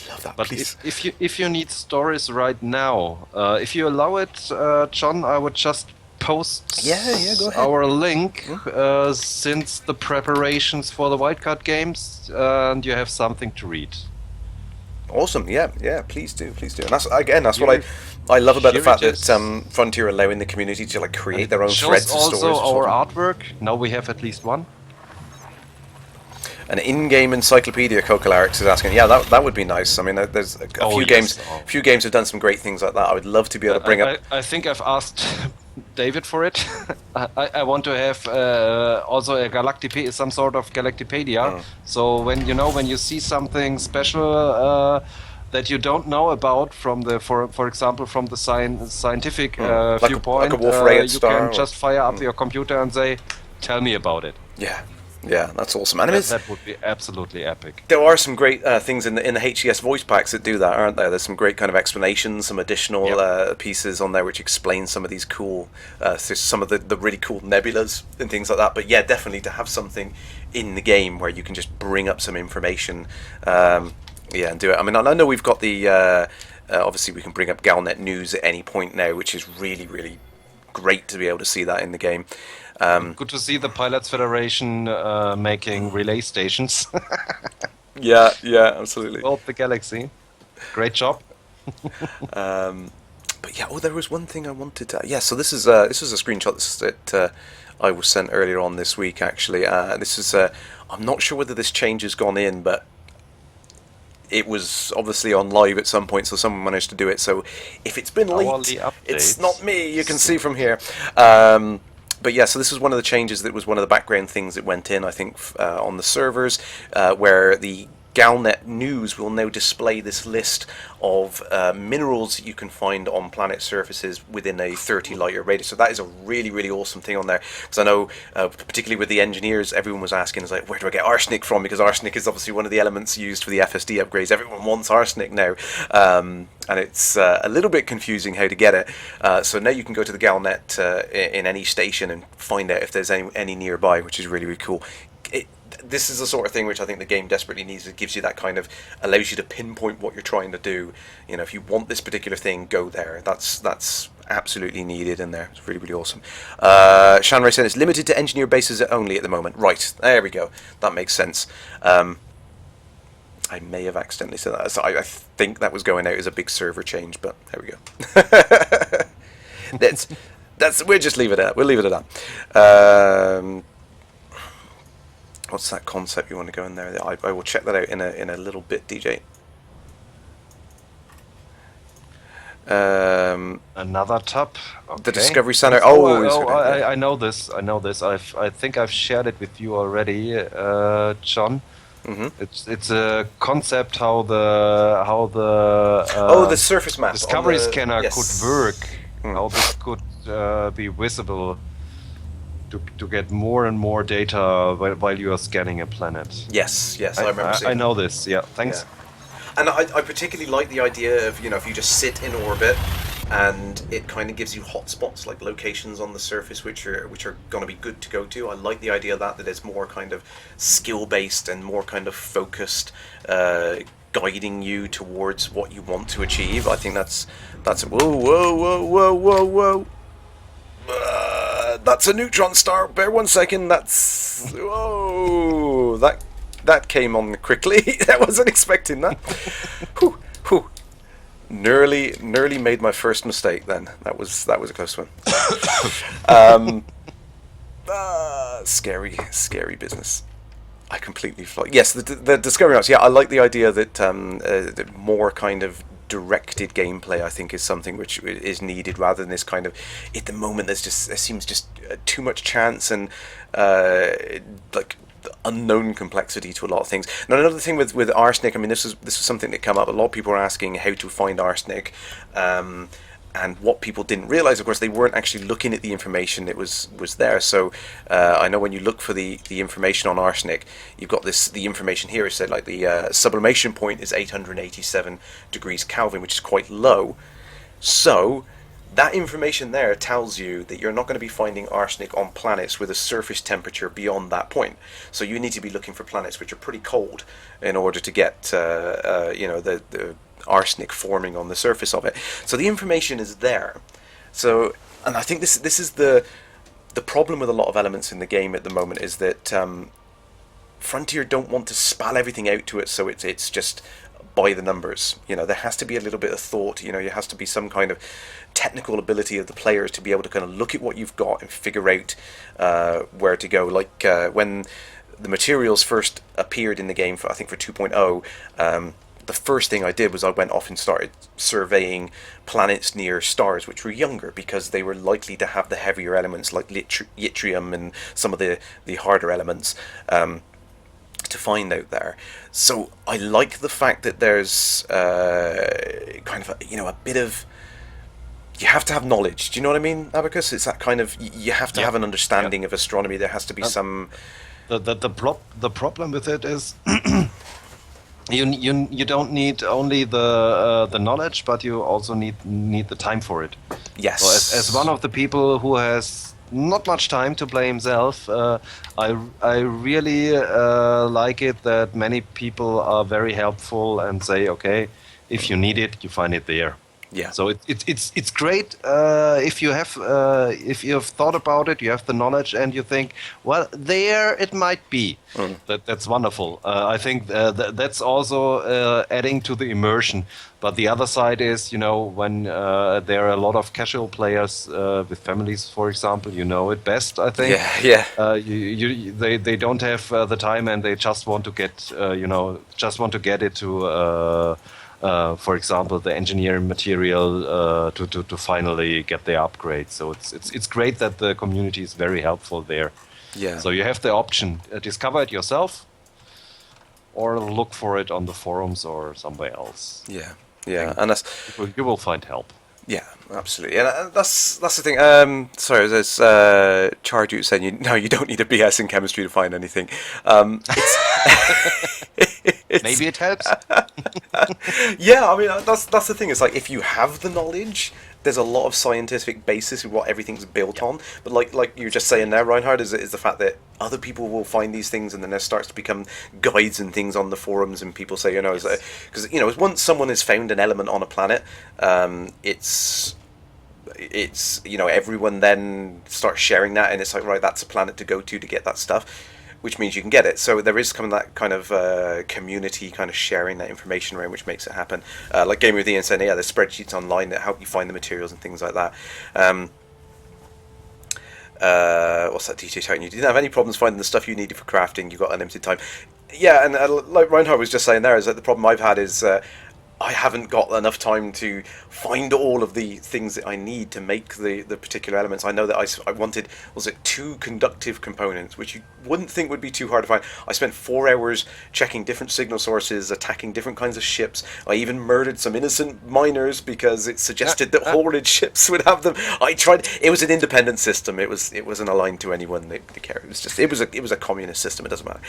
love that. But Please. if you need stories right now, if you allow it, John, I would just post Yeah, go ahead. our link since the preparations for the wildcard games, and you have something to read. Awesome. Yeah. Please do. And that's what I love about the Here fact it that is. Frontier allowing the community to like create their own Shows threads of also stories. our artwork. Now we have at least one. An in-game encyclopedia, Cocalarix is asking. Yeah, that would be nice. I mean, there's a Oh, few yes. games. Oh. Few games have done some great things like that. I would love to be able to bring up. I think I've asked David for it. I want to have also a some sort of Galactipedia. So when you see something special that you don't know about from the for example from the scientific viewpoint, like a Wolf Ray at you Star can or- just fire up your computer and say, "Tell me about it." Yeah, that's awesome. And I mean, That would be absolutely epic. there are some great things in the HES voice packs that do that, aren't there? There's some great kind of explanations, some additional pieces on there which explain some of these cool, some of the really cool nebulas and things like that. But yeah, definitely to have something in the game where you can just bring up some information, and do it. I mean, I know we've got the obviously we can bring up Galnet news at any point now, which is really, really great to be able to see that in the game. Good to see the Pilots Federation making relay stations. Yeah, absolutely. Throughout the galaxy. Great job. But yeah, there was one thing I wanted to. Yeah, so this is a screenshot that I was sent earlier on this week. Actually, this is. I'm not sure whether this change has gone in, but it was obviously on live at some point, so someone managed to do it. So if it's been leaked, it's not me. You can see from here. But yeah, so this was one of the changes that was one of the background things that went in, I think, on the servers, where the Galnet News will now display this list of minerals you can find on planet surfaces within a 30 light year radius. So that is a really, really awesome thing on there. Because I know, particularly with the engineers, everyone was asking, like, where do I get arsenic from? Because arsenic is obviously one of the elements used for the FSD upgrades. Everyone wants arsenic now. And it's a little bit confusing how to get it. So now you can go to the Galnet in any station and find out if there's any nearby, which is really, really cool. This is the sort of thing which I think the game desperately needs. It gives you that kind of, allows you to pinpoint what you're trying to do. You know, if you want this particular thing, go there. That's absolutely needed in there. It's really, really awesome. Shanray said it's limited to engineer bases only at the moment. Right, there we go. That makes sense. I may have accidentally said that. So I think that was going out as a big server change, but there we go. We'll just leave it at that. We'll leave it at that. What's that concept you want to go in there? I will check that out in a little bit, DJ. Another top. Okay. The Discovery Center. Oh, I know this. I know this. I think I've shared it with you already, John. Mm-hmm. It's a concept how the the surface map Discovery scanner yes. could work. How this could be visible to get more and more data while you are scanning a planet. Yes, I remember seeing I know this. Yeah, thanks. Yeah. And I particularly like the idea of, if you just sit in orbit and it kind of gives you hotspots, like locations on the surface which are going to be good to go to. I like the idea of that it's more kind of skill based and more kind of focused, guiding you towards what you want to achieve. I think that's whoa. That's a neutron star. Bear 1 second. That's whoa. That came on quickly. I wasn't expecting that. Whew. Nearly made my first mistake. Then that was a close one. Scary business. I completely forgot. Yes, the Discovery Maps. Yeah, I like the idea that that more kind of directed gameplay, I think, is something which is needed rather than this kind of, at the moment there seems just too much chance and like unknown complexity to a lot of things. Now, another thing with arsenic, I mean, this was something that came up. A lot of people are asking how to find arsenic, and what people didn't realize, of course, they weren't actually looking at the information that was there. So I know when you look for the information on arsenic, you've got the information here. It said like the sublimation point is 887 degrees Kelvin, which is quite low. So that information there tells you that you're not going to be finding arsenic on planets with a surface temperature beyond that point. So you need to be looking for planets which are pretty cold in order to get the arsenic forming on the surface of it. So the information is there. So, and I think this is the problem with a lot of elements in the game at the moment, is that Frontier don't want to spell everything out to it, so it's just by the numbers. There has to be a little bit of thought. There has to be some kind of technical ability of the players to be able to kind of look at what you've got and figure out where to go. Like when the materials first appeared in the game for 2.0, the first thing I did was I went off and started surveying planets near stars which were younger, because they were likely to have the heavier elements like yttrium and some of the harder elements to find out there. So I like the fact that there's kind of a bit of, you have to have knowledge. Do you know what I mean, Abacus? It's that kind of, you have to have an understanding of astronomy. There has to be some. The problem with it is you don't need only the knowledge, but you also need the time for it. Yes. So as one of the people who has not much time to play himself, I really like it that many people are very helpful and say, okay, if you need it, you find it there. Yeah. So it's great if you have thought about it, you have the knowledge, and you think, well, there it might be. That's wonderful. I think that's also adding to the immersion. But the other side is, when there are a lot of casual players with families, for example, it best, I think. Yeah. They don't have the time, and they just want to get it to. For example, the engineering material to finally get their upgrade. So it's great that the community is very helpful there. Yeah. So you have the option: discover it yourself, or look for it on the forums or somewhere else. Yeah, and that's, you will find help. Yeah, absolutely. And that's the thing. Sorry, there's Chardu saying you don't need a BS in chemistry to find anything. Maybe it helps. Yeah, I mean that's the thing. It's like, if you have the knowledge, there's a lot of scientific basis of what everything's built on. But like you're just saying there, Reinhard, is the fact that other people will find these things, and then there starts to become guides and things on the forums, and people say, because once someone has found an element on a planet, it's everyone then starts sharing that, and it's like, right, that's a planet to go to get that stuff. which means you can get it. So there is kind of that kind of community kind of sharing that information around, which makes it happen. Like Game of the Year saying, yeah, there's spreadsheets online that help you find the materials and things like that. What's that, DJ Titan? You didn't have any problems finding the stuff you needed for crafting. You got unlimited time. Yeah, and like Reinhardt was just saying there, is that the problem I've had is I haven't got enough time to find all of the things that I need to make the particular elements. I know that I wanted, was it 2 conductive components, which you wouldn't think would be too hard to find. I spent 4 hours checking different signal sources, attacking different kinds of ships. I even murdered some innocent miners because it suggested that Horde ships would have them. I tried. It was an independent system. It wasn't aligned to anyone that cared. It was a communist system. It doesn't matter.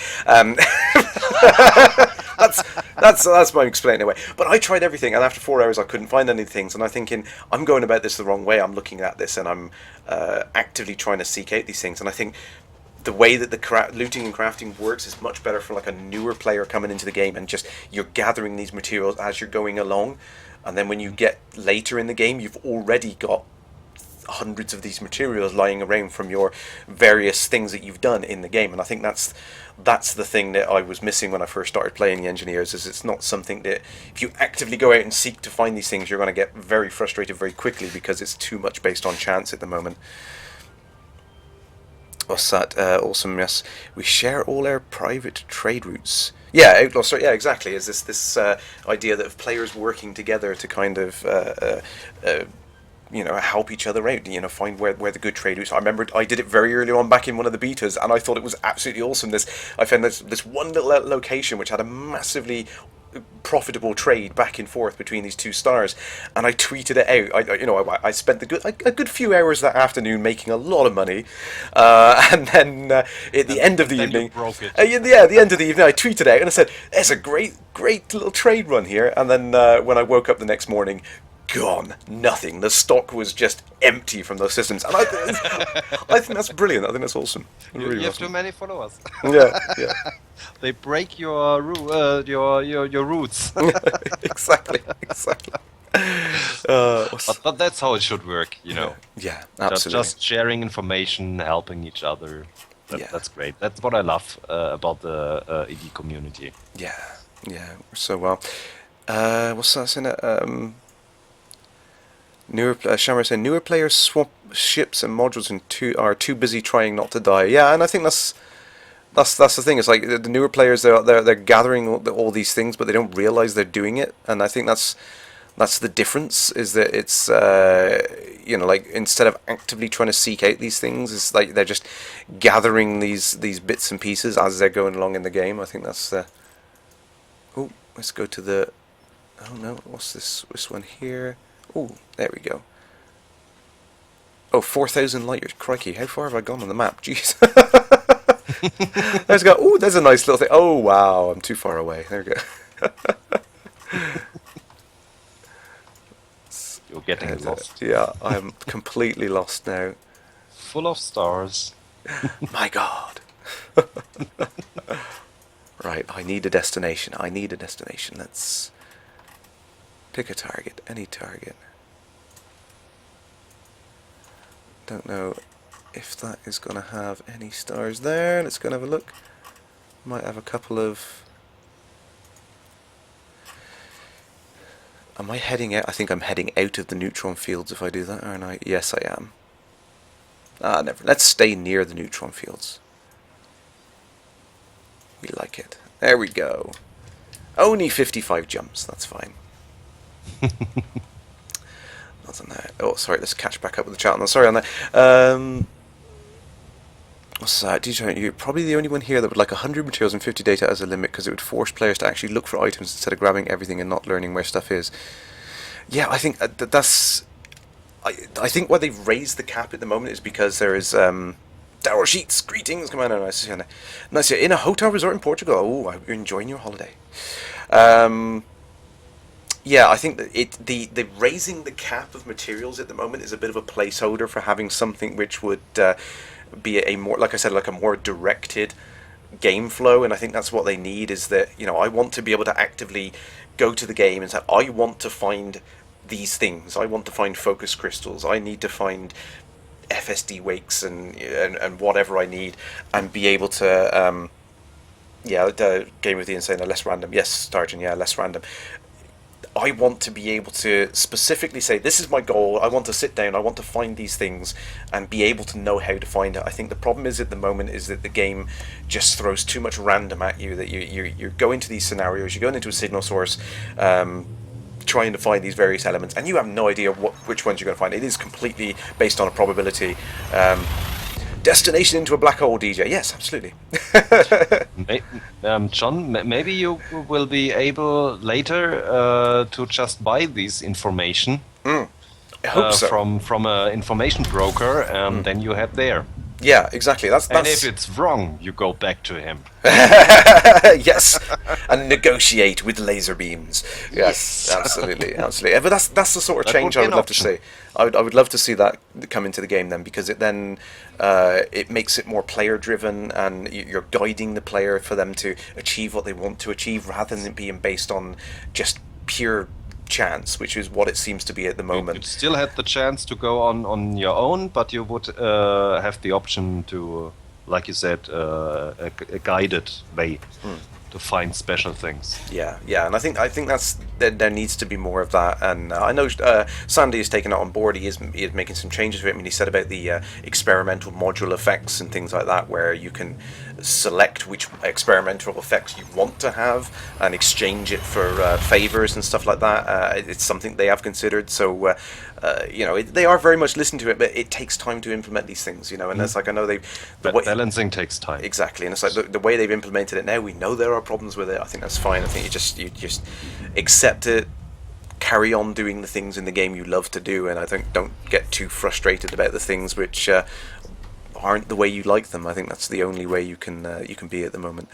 That's my explaining away. But I tried everything, and after 4 hours, I couldn't find any things. And I'm thinking, I'm going about this the wrong way. I'm looking at this, and I'm actively trying to seek out these things. And I think the way that the looting and crafting works is much better for like a newer player coming into the game, and just you're gathering these materials as you're going along, and then when you get later in the game, you've already got hundreds of these materials lying around from your various things that you've done in the game. And I think that's the thing that I was missing when I first started playing the Engineers, is it's not something that if you actively go out and seek to find these things, you're going to get very frustrated very quickly, because it's too much based on chance at the moment. What's that? Awesome, yes. We share all our private trade routes. Yeah, Outlaw Story, yeah, exactly. Is this idea that of players working together to kind of help each other out, find where the good trade routes are. I remember I did it very early on back in one of the betas, and I thought it was absolutely awesome. I found this one little location which had a massively profitable trade back and forth between these 2 stars, and I tweeted it out. I spent a good few hours that afternoon making a lot of money, and then at the end of the evening, the end of the evening, I tweeted out and I said, "There's a great little trade run here." And then when I woke up the next morning, gone, nothing. The stock was just empty from those systems, and I think that's brilliant. I think that's awesome. You have too many followers. Yeah. They break your roots. Exactly. But that's how it should work, Yeah, absolutely. Just sharing information, helping each other. That's great. That's what I love about the ED community. Yeah, so well. What's that in it? Shammer saying newer players swap ships and modules and are too busy trying not to die. Yeah, and I think that's the thing. It's like the newer players, they're gathering all these things, but they don't realize they're doing it. And I think that's the difference. Is that it's like instead of actively trying to seek out these things, it's like they're just gathering these bits and pieces as they're going along in the game. I think that's the. Oh, let's go to the. Oh no, what's this one here? Oh, there we go. Oh, 4,000 light years. Crikey, how far have I gone on the map? Jeez. There's a nice little thing. Oh, wow, I'm too far away. There we go. You're getting lost. Yeah, I'm completely lost now. Full of stars. My God. Right, I need a destination. Let's pick a target. Any target. Don't know if that is going to have any stars there. Let's go and have a look. Might have a couple of... Am I heading out? I think I'm heading out of the neutron fields if I do that, aren't I? Yes, I am. Never. Let's stay near the neutron fields. We like it. There we go. Only 55 jumps. That's fine. Nothing there. Oh, sorry. Let's catch back up with the chat. No, sorry on that. What's that? You're probably the only one here that would like 100 materials and 50 data as a limit, because it would force players to actually look for items instead of grabbing everything and not learning where stuff is. Yeah, I think that's. I think why they've raised the cap at the moment is because there is Darrow Sheets. Greetings, Commander. Nice. In a hotel resort in Portugal. Oh, you're enjoying your holiday. Yeah, I think that the raising the cap of materials at the moment is a bit of a placeholder for having something which would be a more, like I said, like a more directed game flow. And I think that's what they need, is that, I want to be able to actively go to the game and say, I want to find these things. I want to find focus crystals. I need to find FSD wakes and whatever I need, and be able to the game of the insane are less random. Yes, Sergeant, yeah, less random. I want to be able to specifically say, this is my goal. I want to sit down. I want to find these things and be able to know how to find it. I think the problem is at the moment is that the game just throws too much random at you. That you go into these scenarios, you go into a signal source, trying to find these various elements, and you have no idea which ones you're going to find. It is completely based on a probability. Destination into a black hole, DJ. Yes, absolutely. John, maybe you will be able later to just buy this information I hope so. from an information broker, and then you head there. Yeah, exactly. That's And if it's wrong, you go back to him. Yes, and negotiate with laser beams. Yes, absolutely. But that's the sort of change I would love to see. I would love to see that come into the game then, because it then it makes it more player driven, and you're guiding the player for them to achieve what they want to achieve, rather than it being based on just pure chance, which is what it seems to be at the moment. You still had the chance to go on your own, but you would have the option to, like you said, a guided way to find special things. Yeah, and I think there needs to be more of that. And I know Sandy has taken it on board. He is making some changes to it. I mean, he said about the experimental module effects and things like that, where you can select which experimental effects you want to have and exchange it for favors and stuff like that. It's something they have considered. So they are very much listening to it, but it takes time to implement these things. And it's like, I know balancing takes time. Exactly, and it's like the way they've implemented it now. We know there are problems with it. I think that's fine. I think you just accept it, carry on doing the things in the game you love to do, and I think don't get too frustrated about the things which aren't the way you like them. I think that's the only way you can be at the moment.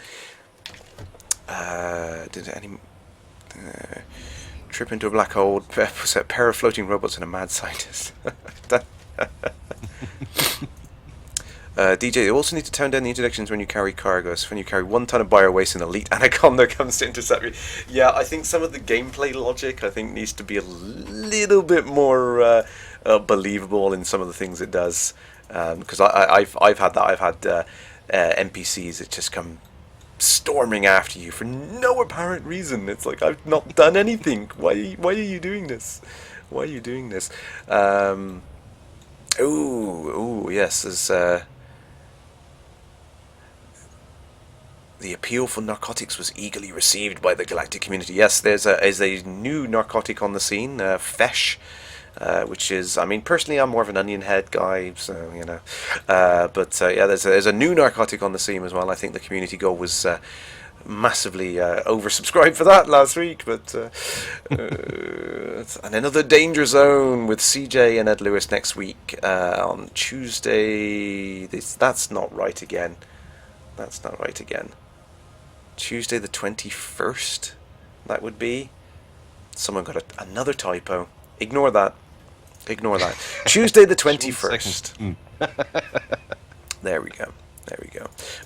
Trip into a black hole, a pair of floating robots and a mad scientist. DJ, you also need to tone down the interdictions when you carry cargoes. When you carry 1 ton of bio waste, an elite anaconda comes to intercept you. Yeah, I think some of the gameplay logic needs to be a little bit more believable in some of the things it does. Because I've had that. I've had NPCs that just come storming after you for no apparent reason. It's like, I've not done anything. Why are you doing this? Why are you doing this? Yes, there's the appeal for narcotics was eagerly received by the galactic community. Yes, there's a new narcotic on the scene, Fesh, which is, personally, I'm more of an onion head guy, so, there's a new narcotic on the scene as well. I think the community goal was massively oversubscribed for that last week, but and another danger zone with CJ and Ed Lewis next week on Tuesday. That's not right again. Tuesday the 21st, that would be. Someone got another typo. Ignore that. Tuesday the 21st. There we go.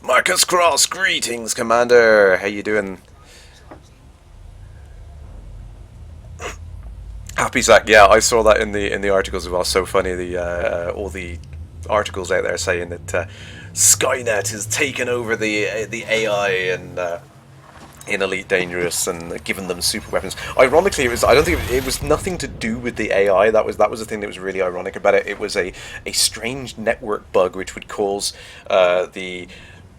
Marcus Cross, greetings, Commander. How you doing? Happy Zach. Yeah, I saw that in the articles as well. So funny, all the articles out there saying that Skynet has taken over the AI and in Elite Dangerous and given them super weapons. Ironically, it was nothing to do with the AI. That was the thing that was really ironic about it. It was a strange network bug which would cause the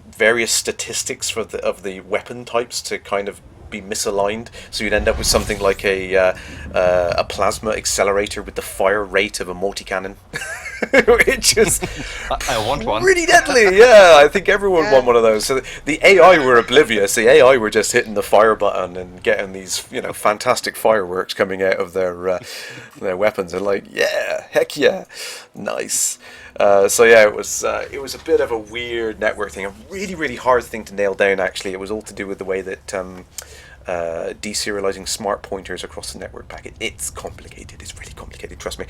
various statistics of the weapon types to kind of be misaligned, so you'd end up with something like a plasma accelerator with the fire rate of a multi-cannon, which is I want one. Pretty deadly. Yeah, I think everyone want one of those. So the AI were oblivious. The AI were just hitting the fire button and getting these fantastic fireworks coming out of their weapons, and like, yeah, heck yeah, nice. It was a bit of a weird network thing, a really, really hard thing to nail down. Actually, it was all to do with the way that deserializing smart pointers across the network packet. It's complicated. It's really complicated. Trust me.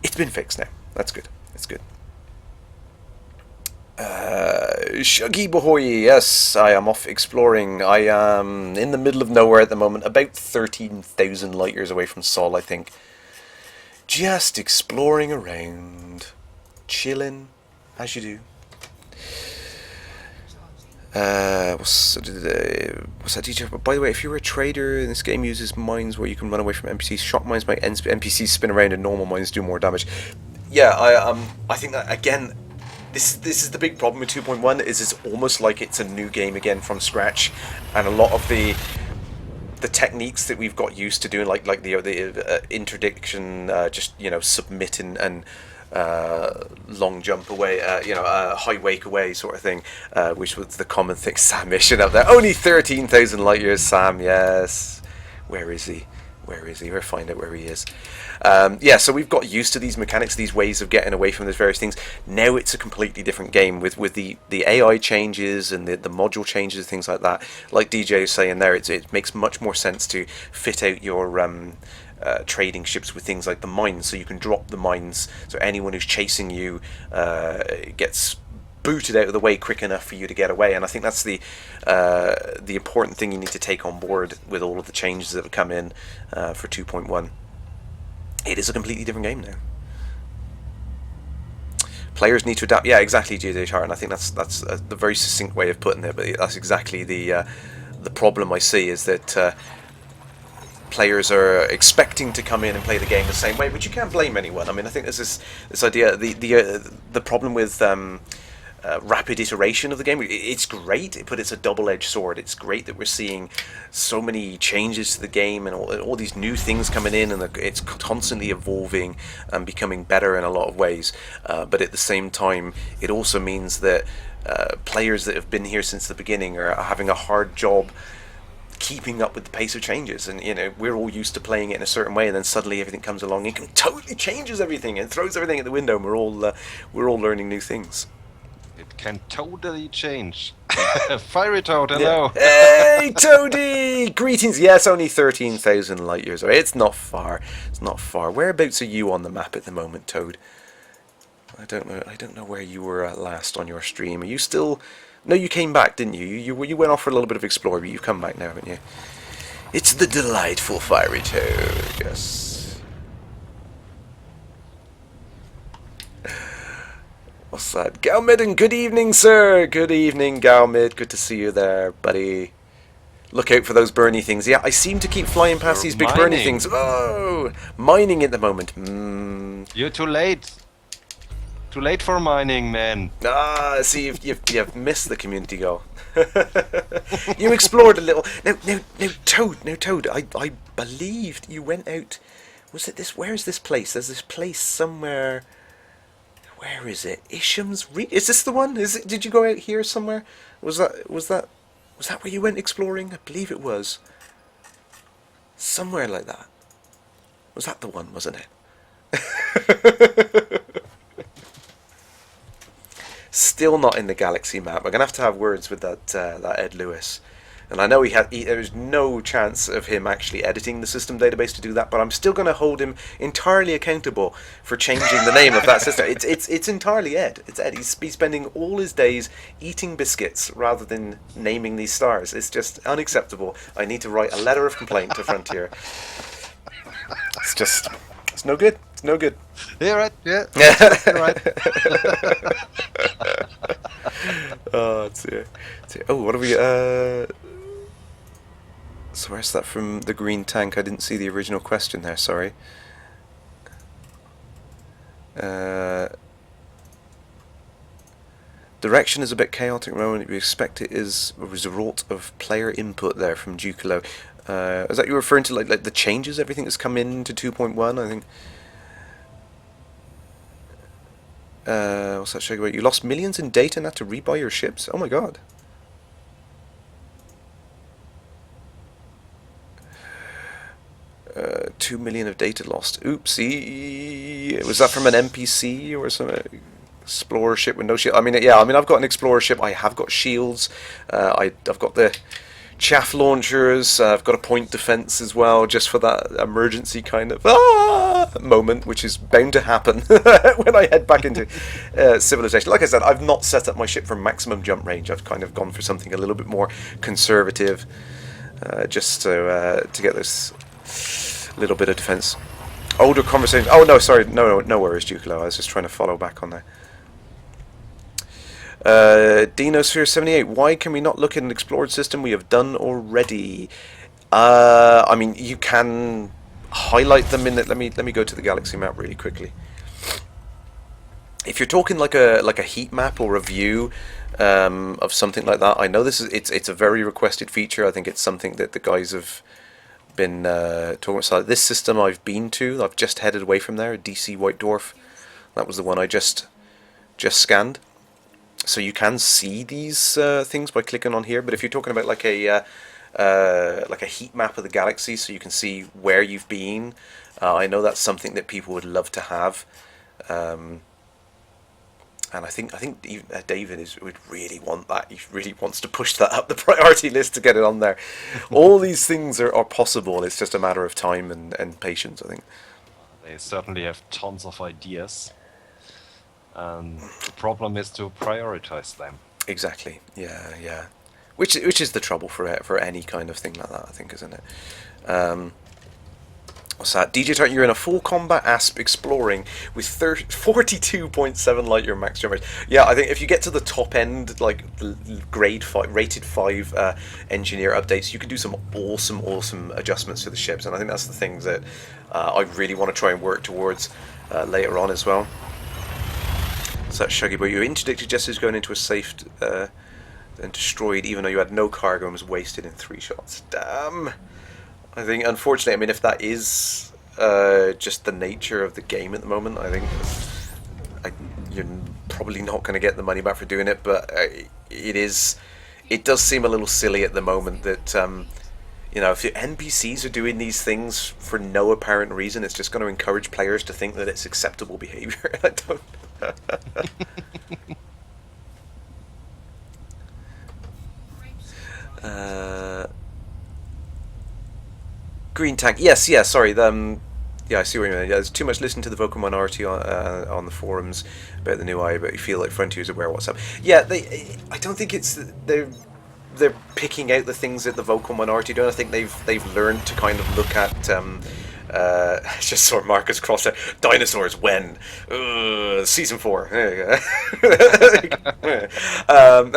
It's been fixed now. That's good. It's good. Shuggy Bohoy, yes, I am off exploring. I am in the middle of nowhere at the moment, about 13,000 light years away from Sol, I think. Just exploring around, chilling, as you do. What's that, DJ? By the way, if you're a trader and this game uses mines where you can run away from NPCs, shock mines make NPCs spin around and normal mines do more damage. Yeah, I think that, again, this is the big problem with 2.1, is it's almost like it's a new game again from scratch, and a lot of the techniques that we've got used to doing, like the interdiction, just submit and long jump away, high wake away sort of thing, which was the common thing. Sam mission up there, only 13,000 light years. Sam, yes. Where is he? We'll find out where he is. So we've got used to these mechanics, these ways of getting away from these various things. Now it's a completely different game with the AI changes and the module changes and things like that. Like DJ is saying there, it makes much more sense to fit out your trading ships with things like the mines, so you can drop the mines, so anyone who's chasing you gets booted out of the way quick enough for you to get away. And I think that's the important thing you need to take on board with all of the changes that have come in for 2.1. It is a completely different game now. Players need to adapt. Yeah, exactly, JJ, and I think that's the very succinct way of putting it. But that's exactly the problem I see, is that players are expecting to come in and play the game the same way, but you can't blame anyone. I mean, I think there's this idea, the problem with rapid iteration of the game. It's great, but it's a double-edged sword. It's great that we're seeing so many changes to the game and all these new things coming in, and it's constantly evolving and becoming better in a lot of ways. But at the same time, it also means that players that have been here since the beginning are having a hard job keeping up with the pace of changes. And we're all used to playing it in a certain way, and then suddenly everything comes along and totally changes everything and throws everything at the window, and we're all learning new things. It can totally change. Fiery Toad, hello. Yeah. Hey, Toady! Greetings. Yes, only 13,000 light years away. It's not far. Whereabouts are you on the map at the moment, Toad? I don't know where you were at last on your stream. Are you still? No, you came back, didn't you? You went off for a little bit of explore, but you've come back now, haven't you? It's the delightful Fiery Toad. Yes. What's that? Galmid, and good evening, sir. Good evening, Galmid. Good to see you there, buddy. Look out for those burny things. Yeah, I seem to keep flying past these big burny things. Oh, mining at the moment. You're too late. Too late for mining, man. See, you've missed the community goal. You explored a little. No, Toad. I believed you went out. Was it this? Where is this place? There's this place somewhere. Where is it? Isham's is this the one? Is it? Did you go out here somewhere? Was that where you went exploring? I believe it was. Somewhere like that. Was that the one? Wasn't it? Still not in the galaxy map. We're gonna have to have words with that Ed Lewis. And I know there was no chance of him actually editing the system database to do that, but I'm still going to hold him entirely accountable for changing the name of that system. It's entirely Ed. It's Ed. He's spending all his days eating biscuits rather than naming these stars. It's just unacceptable. I need to write a letter of complaint to Frontier. It's no good. It's no good. Yeah, right. Yeah. You're right. Oh, it's here. Oh, what are we? So where's that from the green tank? I didn't see the original question there, sorry. Direction is a bit chaotic at the moment. We expect it is a result of player input there from Ducalo. Is that you referring to like the changes, everything that's come into 2.1, I think? What's that showing about? You lost millions in data and had to rebuy your ships? Oh my god. Uh, 2 million of data lost. Oopsie. Was that from an NPC or some explorer ship with no shield? I've got an explorer ship. I have got shields. I've got the chaff launchers. I've got a point defense as well, just for that emergency kind of moment, which is bound to happen when I head back into civilization. Like I said, I've not set up my ship for maximum jump range. I've kind of gone for something a little bit more conservative, just to get this little bit of defense. older conversation. Oh no, sorry, no worries, Jukalo. I was just trying to follow back on there. Dinosphere78. Why can we not look at an explored system we have done already? I mean, you can highlight them in it. Let me go to the galaxy map really quickly. If you're talking like a heat map or a view of something like that, I know it's a very requested feature. I think it's something that the guys have been talking about. So this system I've been to, I've just headed away from there. DC White Dwarf, that was the one I just scanned. So you can see these things by clicking on here. But if you're talking about like a heat map of the galaxy, so you can see where you've been, I know that's something that people would love to have. And I think even, David would really want that. He really wants to push that up the priority list to get it on there. All these things are possible. It's just a matter of time and patience, I think. They certainly have tons of ideas. The problem is to prioritize them. Exactly. Yeah. Which is the trouble for any kind of thing like that, I think, isn't it? What's that? DJ Tartan, you're in a full combat asp exploring with 42.7 light year max jump rate. Yeah, I think if you get to the top end, like grade 5, rated 5 engineer updates, you can do some awesome adjustments to the ships, and I think that's the things that I really want to try and work towards later on as well. So that's Shuggy, but you interdicted just as going into a safe and destroyed, even though you had no cargo and was wasted in 3 shots. Damn. I think, unfortunately, I mean, if that is just the nature of the game at the moment, I think you're probably not going to get the money back for doing it. But it does seem a little silly at the moment that if the NPCs are doing these things for no apparent reason, it's just going to encourage players to think that it's acceptable behavior. I don't. Green tank. Yes. Sorry. Yeah, I see what you mean. Yeah, there's too much listening to the vocal minority on the forums about the new AI, but you feel like Frontiers aware of what's up. Yeah, I don't think they're picking out the things that the vocal minority do. I think they've learned to kind of look at. I just saw Marcus cross out. Dinosaurs when? Season 4. There you go.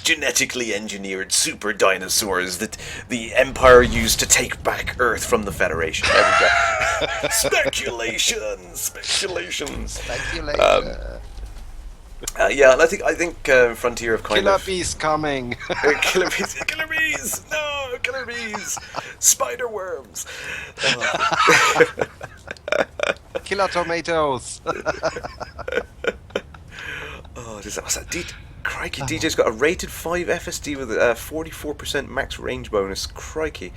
Genetically engineered super dinosaurs that the Empire used to take back Earth from the Federation. There we go. Speculation. Yeah, and I think Frontier have kind Killer bees coming. Killer bees! No, killer bees! Spider worms! Killer tomatoes. What's that? Crikey, DJ's got a rated 5 FSD with a 44% max range bonus. Crikey.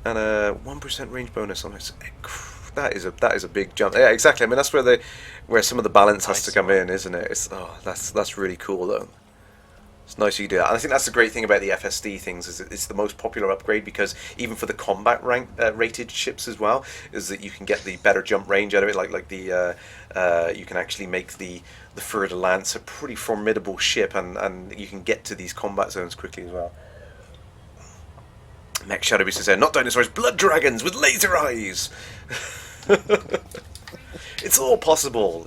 And a 1% range bonus on it. That is a big jump. Yeah, exactly. I mean, that's where some of the balance has to come in, isn't it? That's really cool though. It's nice you do that. And I think that's the great thing about the FSD things is it's the most popular upgrade because even for the combat rank rated ships as well, is that you can get the better jump range out of it. Like the you can actually make the Fer de Lance a pretty formidable ship, and you can get to these combat zones quickly as well. Next Shadow Beast says, not dinosaurs, blood dragons with laser eyes. It's all possible.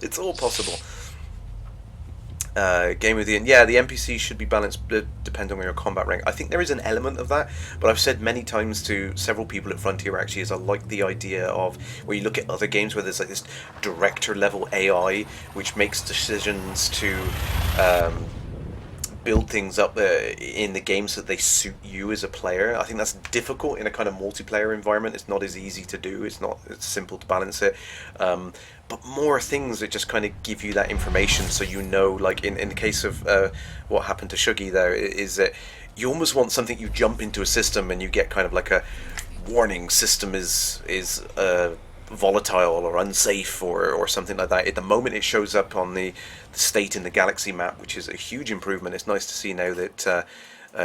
Game of the end. Yeah, the NPC should be balanced depending on your combat rank. I think there is an element of that, but I've said many times to several people at Frontier actually is I like the idea of where you look at other games where there's like this director level AI which makes decisions to build things up in the game so that they suit you as a player. I think that's difficult in a kind of multiplayer environment. It's not as easy to do. It's simple to balance it. But more things that just kind of give you that information so you know, like in the case of what happened to Shuggy there, is that you almost want something, you jump into a system and you get kind of like a warning system is volatile or unsafe or something like that. At the moment it shows up on the state in the galaxy map, which is a huge improvement. It's nice to see now that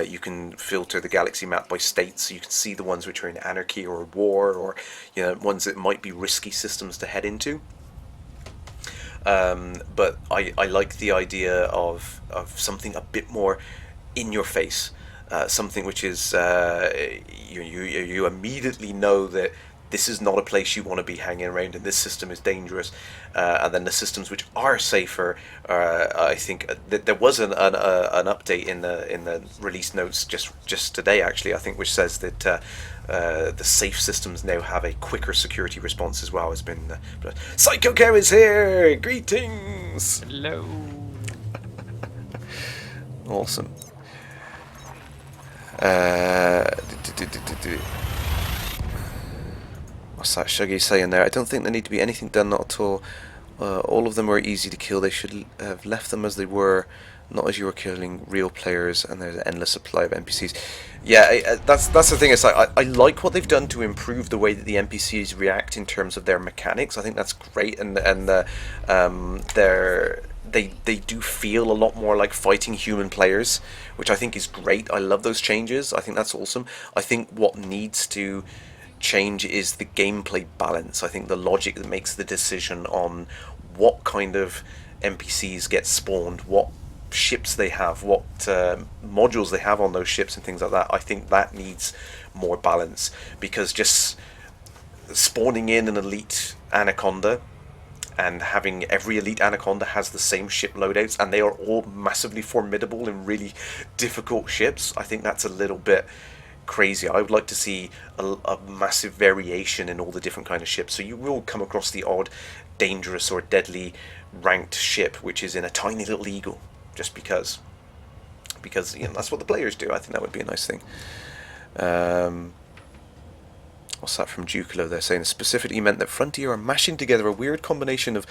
you can filter the galaxy map by states, so you can see the ones which are in anarchy or war, or ones that might be risky systems to head into. But I like the idea of something a bit more in your face, something which is you immediately know that this is not a place you want to be hanging around, and this system is dangerous. And then the systems which are safer, I think there was an update in the release notes just today, actually, I think, which says that the safe systems now have a quicker security response as well. Has been Psycho Care is here. Greetings. Hello. Awesome. What's that Shuggy saying there? I don't think there need to be anything done, not at all. All of them were easy to kill. They should have left them as they were, not as you were killing real players, and there's an endless supply of NPCs. Yeah, that's the thing. Is I like what they've done to improve the way that the NPCs react in terms of their mechanics. I think that's great, and they do feel a lot more like fighting human players, which I think is great. I love those changes. I think that's awesome. I think what needs to change is the gameplay balance. I think the logic that makes the decision on what kind of NPCs get spawned, what ships they have, what modules they have on those ships and things like that, I think that needs more balance, because just spawning in an elite Anaconda and having every elite Anaconda has the same ship loadouts and they are all massively formidable in really difficult ships, I think that's a little bit crazy. I would like to see a massive variation in all the different kind of ships. So you will come across the odd dangerous or deadly ranked ship which is in a tiny little eagle, just because that's what the players do. I think that would be a nice thing. What's that from Jucolo? They're saying it specifically meant that Frontier are mashing together a weird combination of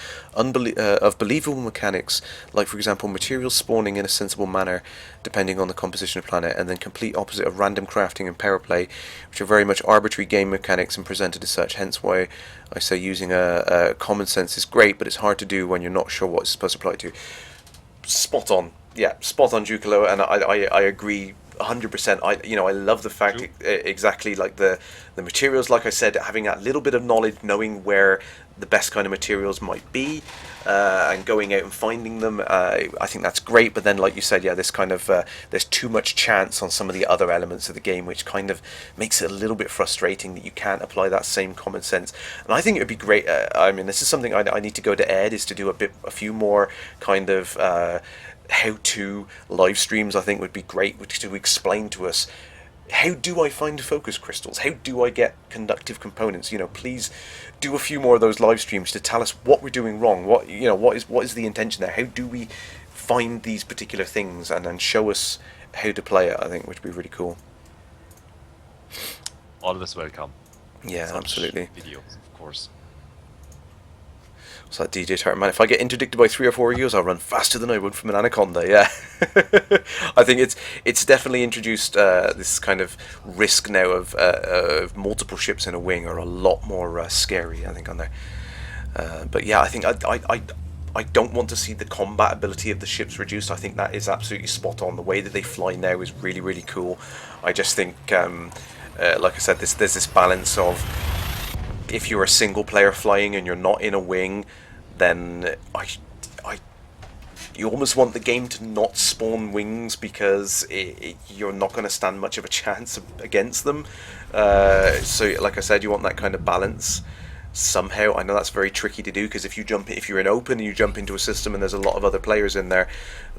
believable mechanics, like for example materials spawning in a sensible manner depending on the composition of planet, and then complete opposite of random crafting and power play, which are very much arbitrary game mechanics and presented as such. Hence why I say using a common sense is great, but it's hard to do when you're not sure what it's supposed to apply to. Spot on. Yeah, spot on, Jucolo, and I agree 100%. I love the fact exactly like the materials, like I said, having that little bit of knowledge, knowing where the best kind of materials might be, and going out and finding them. I think that's great. But then, like you said, yeah, this kind of there's too much chance on some of the other elements of the game, which kind of makes it a little bit frustrating that you can't apply that same common sense. And I think it would be great. I mean, this is something I need to go to Ed, is to do a few more kind of how-to live streams. I think would be great to explain to us, how do I find focus crystals? How do I get conductive components? Please do a few more of those live streams to tell us what we're doing wrong. What is the intention there? How do we find these particular things, and then show us how to play it? I think would be really cool. Always welcome. Yeah, absolutely. Videos, of course. So that DJ Tartan man, if I get interdicted by 3 or 4 years, I'll run faster than I would from an Anaconda. Yeah, I think it's definitely introduced this kind of risk now of multiple ships in a wing are a lot more scary, I think, on there. But yeah, I think I don't want to see the combat ability of the ships reduced. I think that is absolutely spot on. The way that they fly now is really, really cool. I just think, like I said, there's this balance of, if you're a single player flying and you're not in a wing, then you almost want the game to not spawn wings, because you're not going to stand much of a chance against them. So like I said, you want that kind of balance somehow. I know that's very tricky to do, because if you're in open and you jump into a system and there's a lot of other players in there,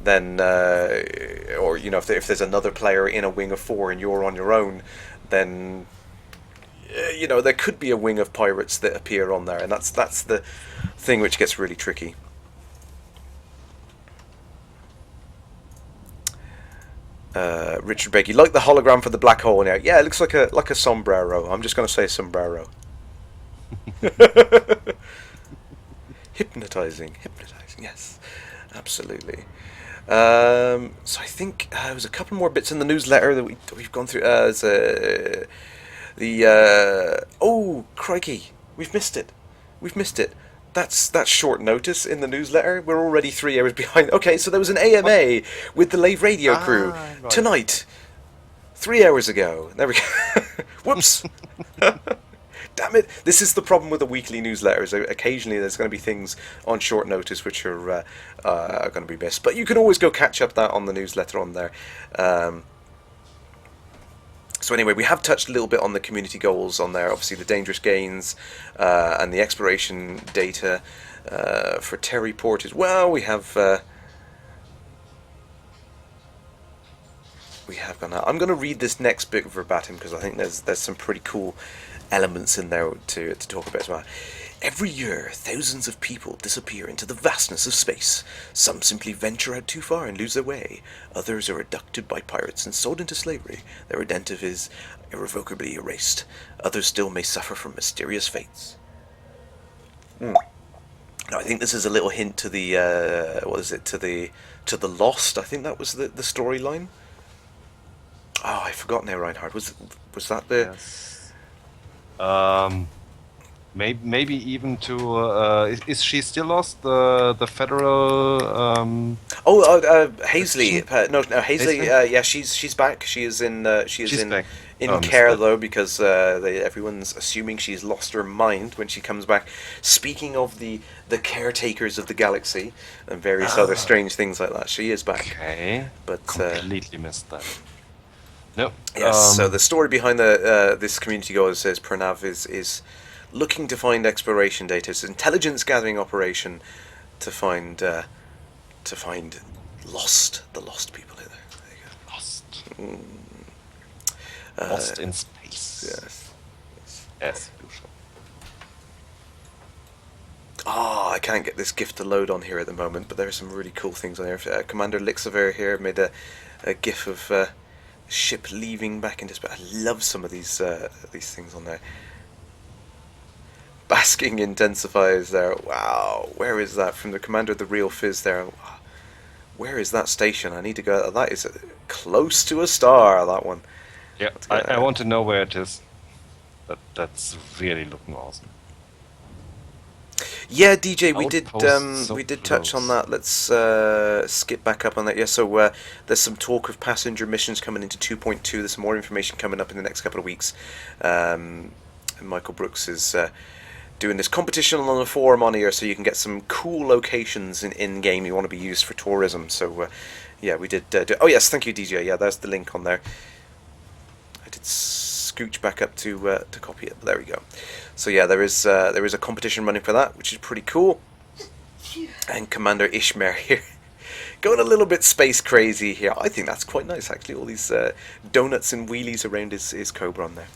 then or if there's another player in a wing of 4 and you're on your own, then there could be a wing of pirates that appear on there, and that's the thing which gets really tricky. Richard Begg, you like the hologram for the black hole now? Yeah, it looks like a sombrero. I'm just going to say sombrero. Hypnotizing, yes, absolutely. So I think there was a couple more bits in the newsletter that we've gone through. Oh crikey, we've missed it. That's short notice in the newsletter. We're already 3 hours behind. Okay, so there was an AMA with the Lave Radio crew tonight, 3 hours ago. There we go. Whoops. Damn it. This is the problem with the weekly newsletters. Occasionally there's going to be things on short notice which are going to be missed. But you can always go catch up that on the newsletter on there. So anyway, we have touched a little bit on the community goals on there. Obviously, the dangerous gains and the exploration data for Terry Port as well. We have gone out. I'm going to read this next bit verbatim because I think there's some pretty cool elements in there to talk about as well. Every year, thousands of people disappear into the vastness of space. Some simply venture out too far and lose their way. Others are abducted by pirates and sold into slavery. Their identity is irrevocably erased. Others still may suffer from mysterious fates. Now, I think this is a little hint to the to the Lost. I think that was the storyline. Oh, I've forgotten now, Reinhard. Was that the? Yes. Maybe even to is she still lost the federal? Hazley. No, Hazley. Hazley? Yeah, she's back. She is in. She's in back. care though, because everyone's assuming she's lost her mind when she comes back. Speaking of the caretakers of the galaxy and various other strange things like that, she is back. Okay. But completely missed that. No. Yes. So the story behind this community goal says Pranav is looking to find exploration data. It's an intelligence gathering operation to find the lost people here. There you go. Lost. Lost in space. Yes. As usual. I can't get this GIF to load on here at the moment, but there are some really cool things on there. Commander Lixaver here made a GIF of ship leaving back into space. I love some of these things on there. Basking intensifiers there. Wow, where is that? From the commander of the Real Fizz there. Where is that station? I need to go. That is close to a star, that one. Yeah, I want to know where it is. That's really looking awesome. Yeah, DJ, we did touch on that. Let's skip back up on that. Yeah, so there's some talk of passenger missions coming into 2.2. There's some more information coming up in the next couple of weeks. And Michael Brooks is doing this competition on the forum on here, so you can get some cool locations in game you want to be used for tourism. So yeah, we did. Oh yes, thank you, DJ. Yeah, there's the link on there. I did scooch back up to copy it. But there we go. So yeah, there is a competition running for that, which is pretty cool. And Commander Ishmael here, going a little bit space crazy here. I think that's quite nice, actually. All these donuts and wheelies around his Cobra on there.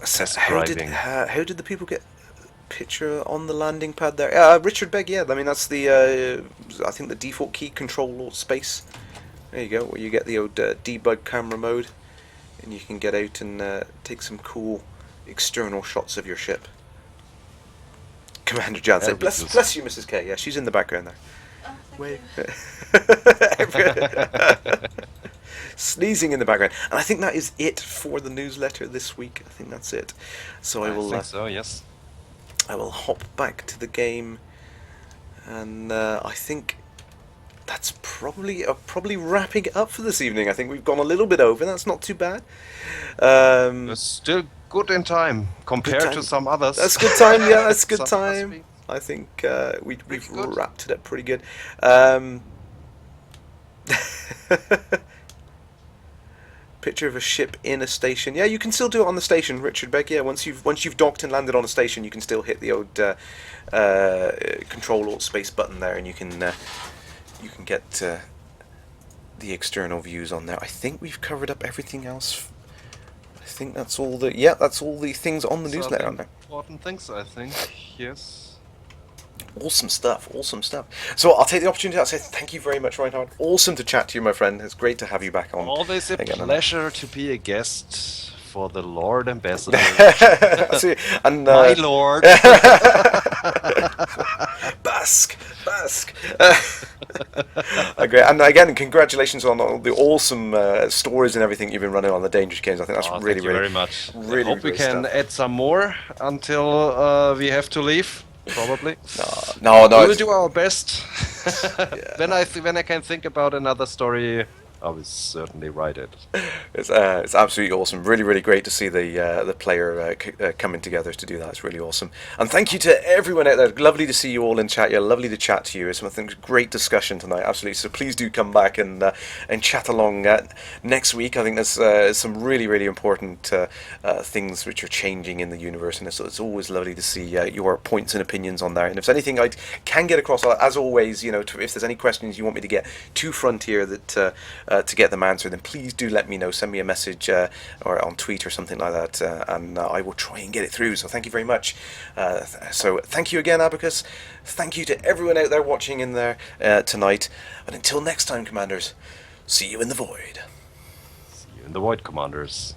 How did the people get a picture on the landing pad there? Richard Begg, yeah. I mean, that's the I think the default key, Control Alt Space. There you go, where you get the old debug camera mode, and you can get out and take some cool external shots of your ship. Commander Jan said, bless you, Mrs. K. Yeah, she's in the background there. Oh, thank you. Sneezing in the background. And I think that is it for the newsletter this week. I think that's it. So I will. I think so, yes. I will hop back to the game, and I think that's probably wrapping it up for this evening. I think we've gone a little bit over. That's not too bad. It's still good in time compared to some others. That's good time. Yeah, that's good time. I think we've wrapped it up pretty good. Picture of a ship in a station. Yeah, you can still do it on the station, Richard Beck. Yeah, once you've docked and landed on a station, you can still hit the old Control Alt Space button there, and you can get the external views on there. I think we've covered up everything else. I think that's all that's all the things on the newsletter on there. Important things, I think. Yes. Awesome stuff. So I'll take the opportunity to say thank you very much, Reinhard. Awesome to chat to you, my friend. It's great to have you back on. Always a pleasure to be a guest for the Lord Ambassador. And, my Lord. Bask. Great. And again, congratulations on all the awesome stories and everything you've been running on the Dangerous Games. I think that's really, thank you very much. Really, I hope we can add some more until we have to leave. Probably. No. We'll do our best. Yeah, when I can think about another story, I will certainly write it. It's absolutely awesome. Really, really great to see the player coming together to do that. It's really awesome. And thank you to everyone out there. Lovely to see you all in chat. Yeah, lovely to chat to you. It's, I think, a great discussion tonight. Absolutely. So please do come back and chat along next week. I think there's some really, really important things which are changing in the universe, and it's always lovely to see your points and opinions on there. And if there's anything I can get across, as always, if there's any questions you want me to get to Frontier that to get them answered, then please do let me know. Send me a message or on tweet or something like that, and I will try and get it through. So thank you very much. So thank you again, Abacus. Thank you to everyone out there watching in there tonight. And until next time, Commanders, see you in the void. See you in the void, Commanders.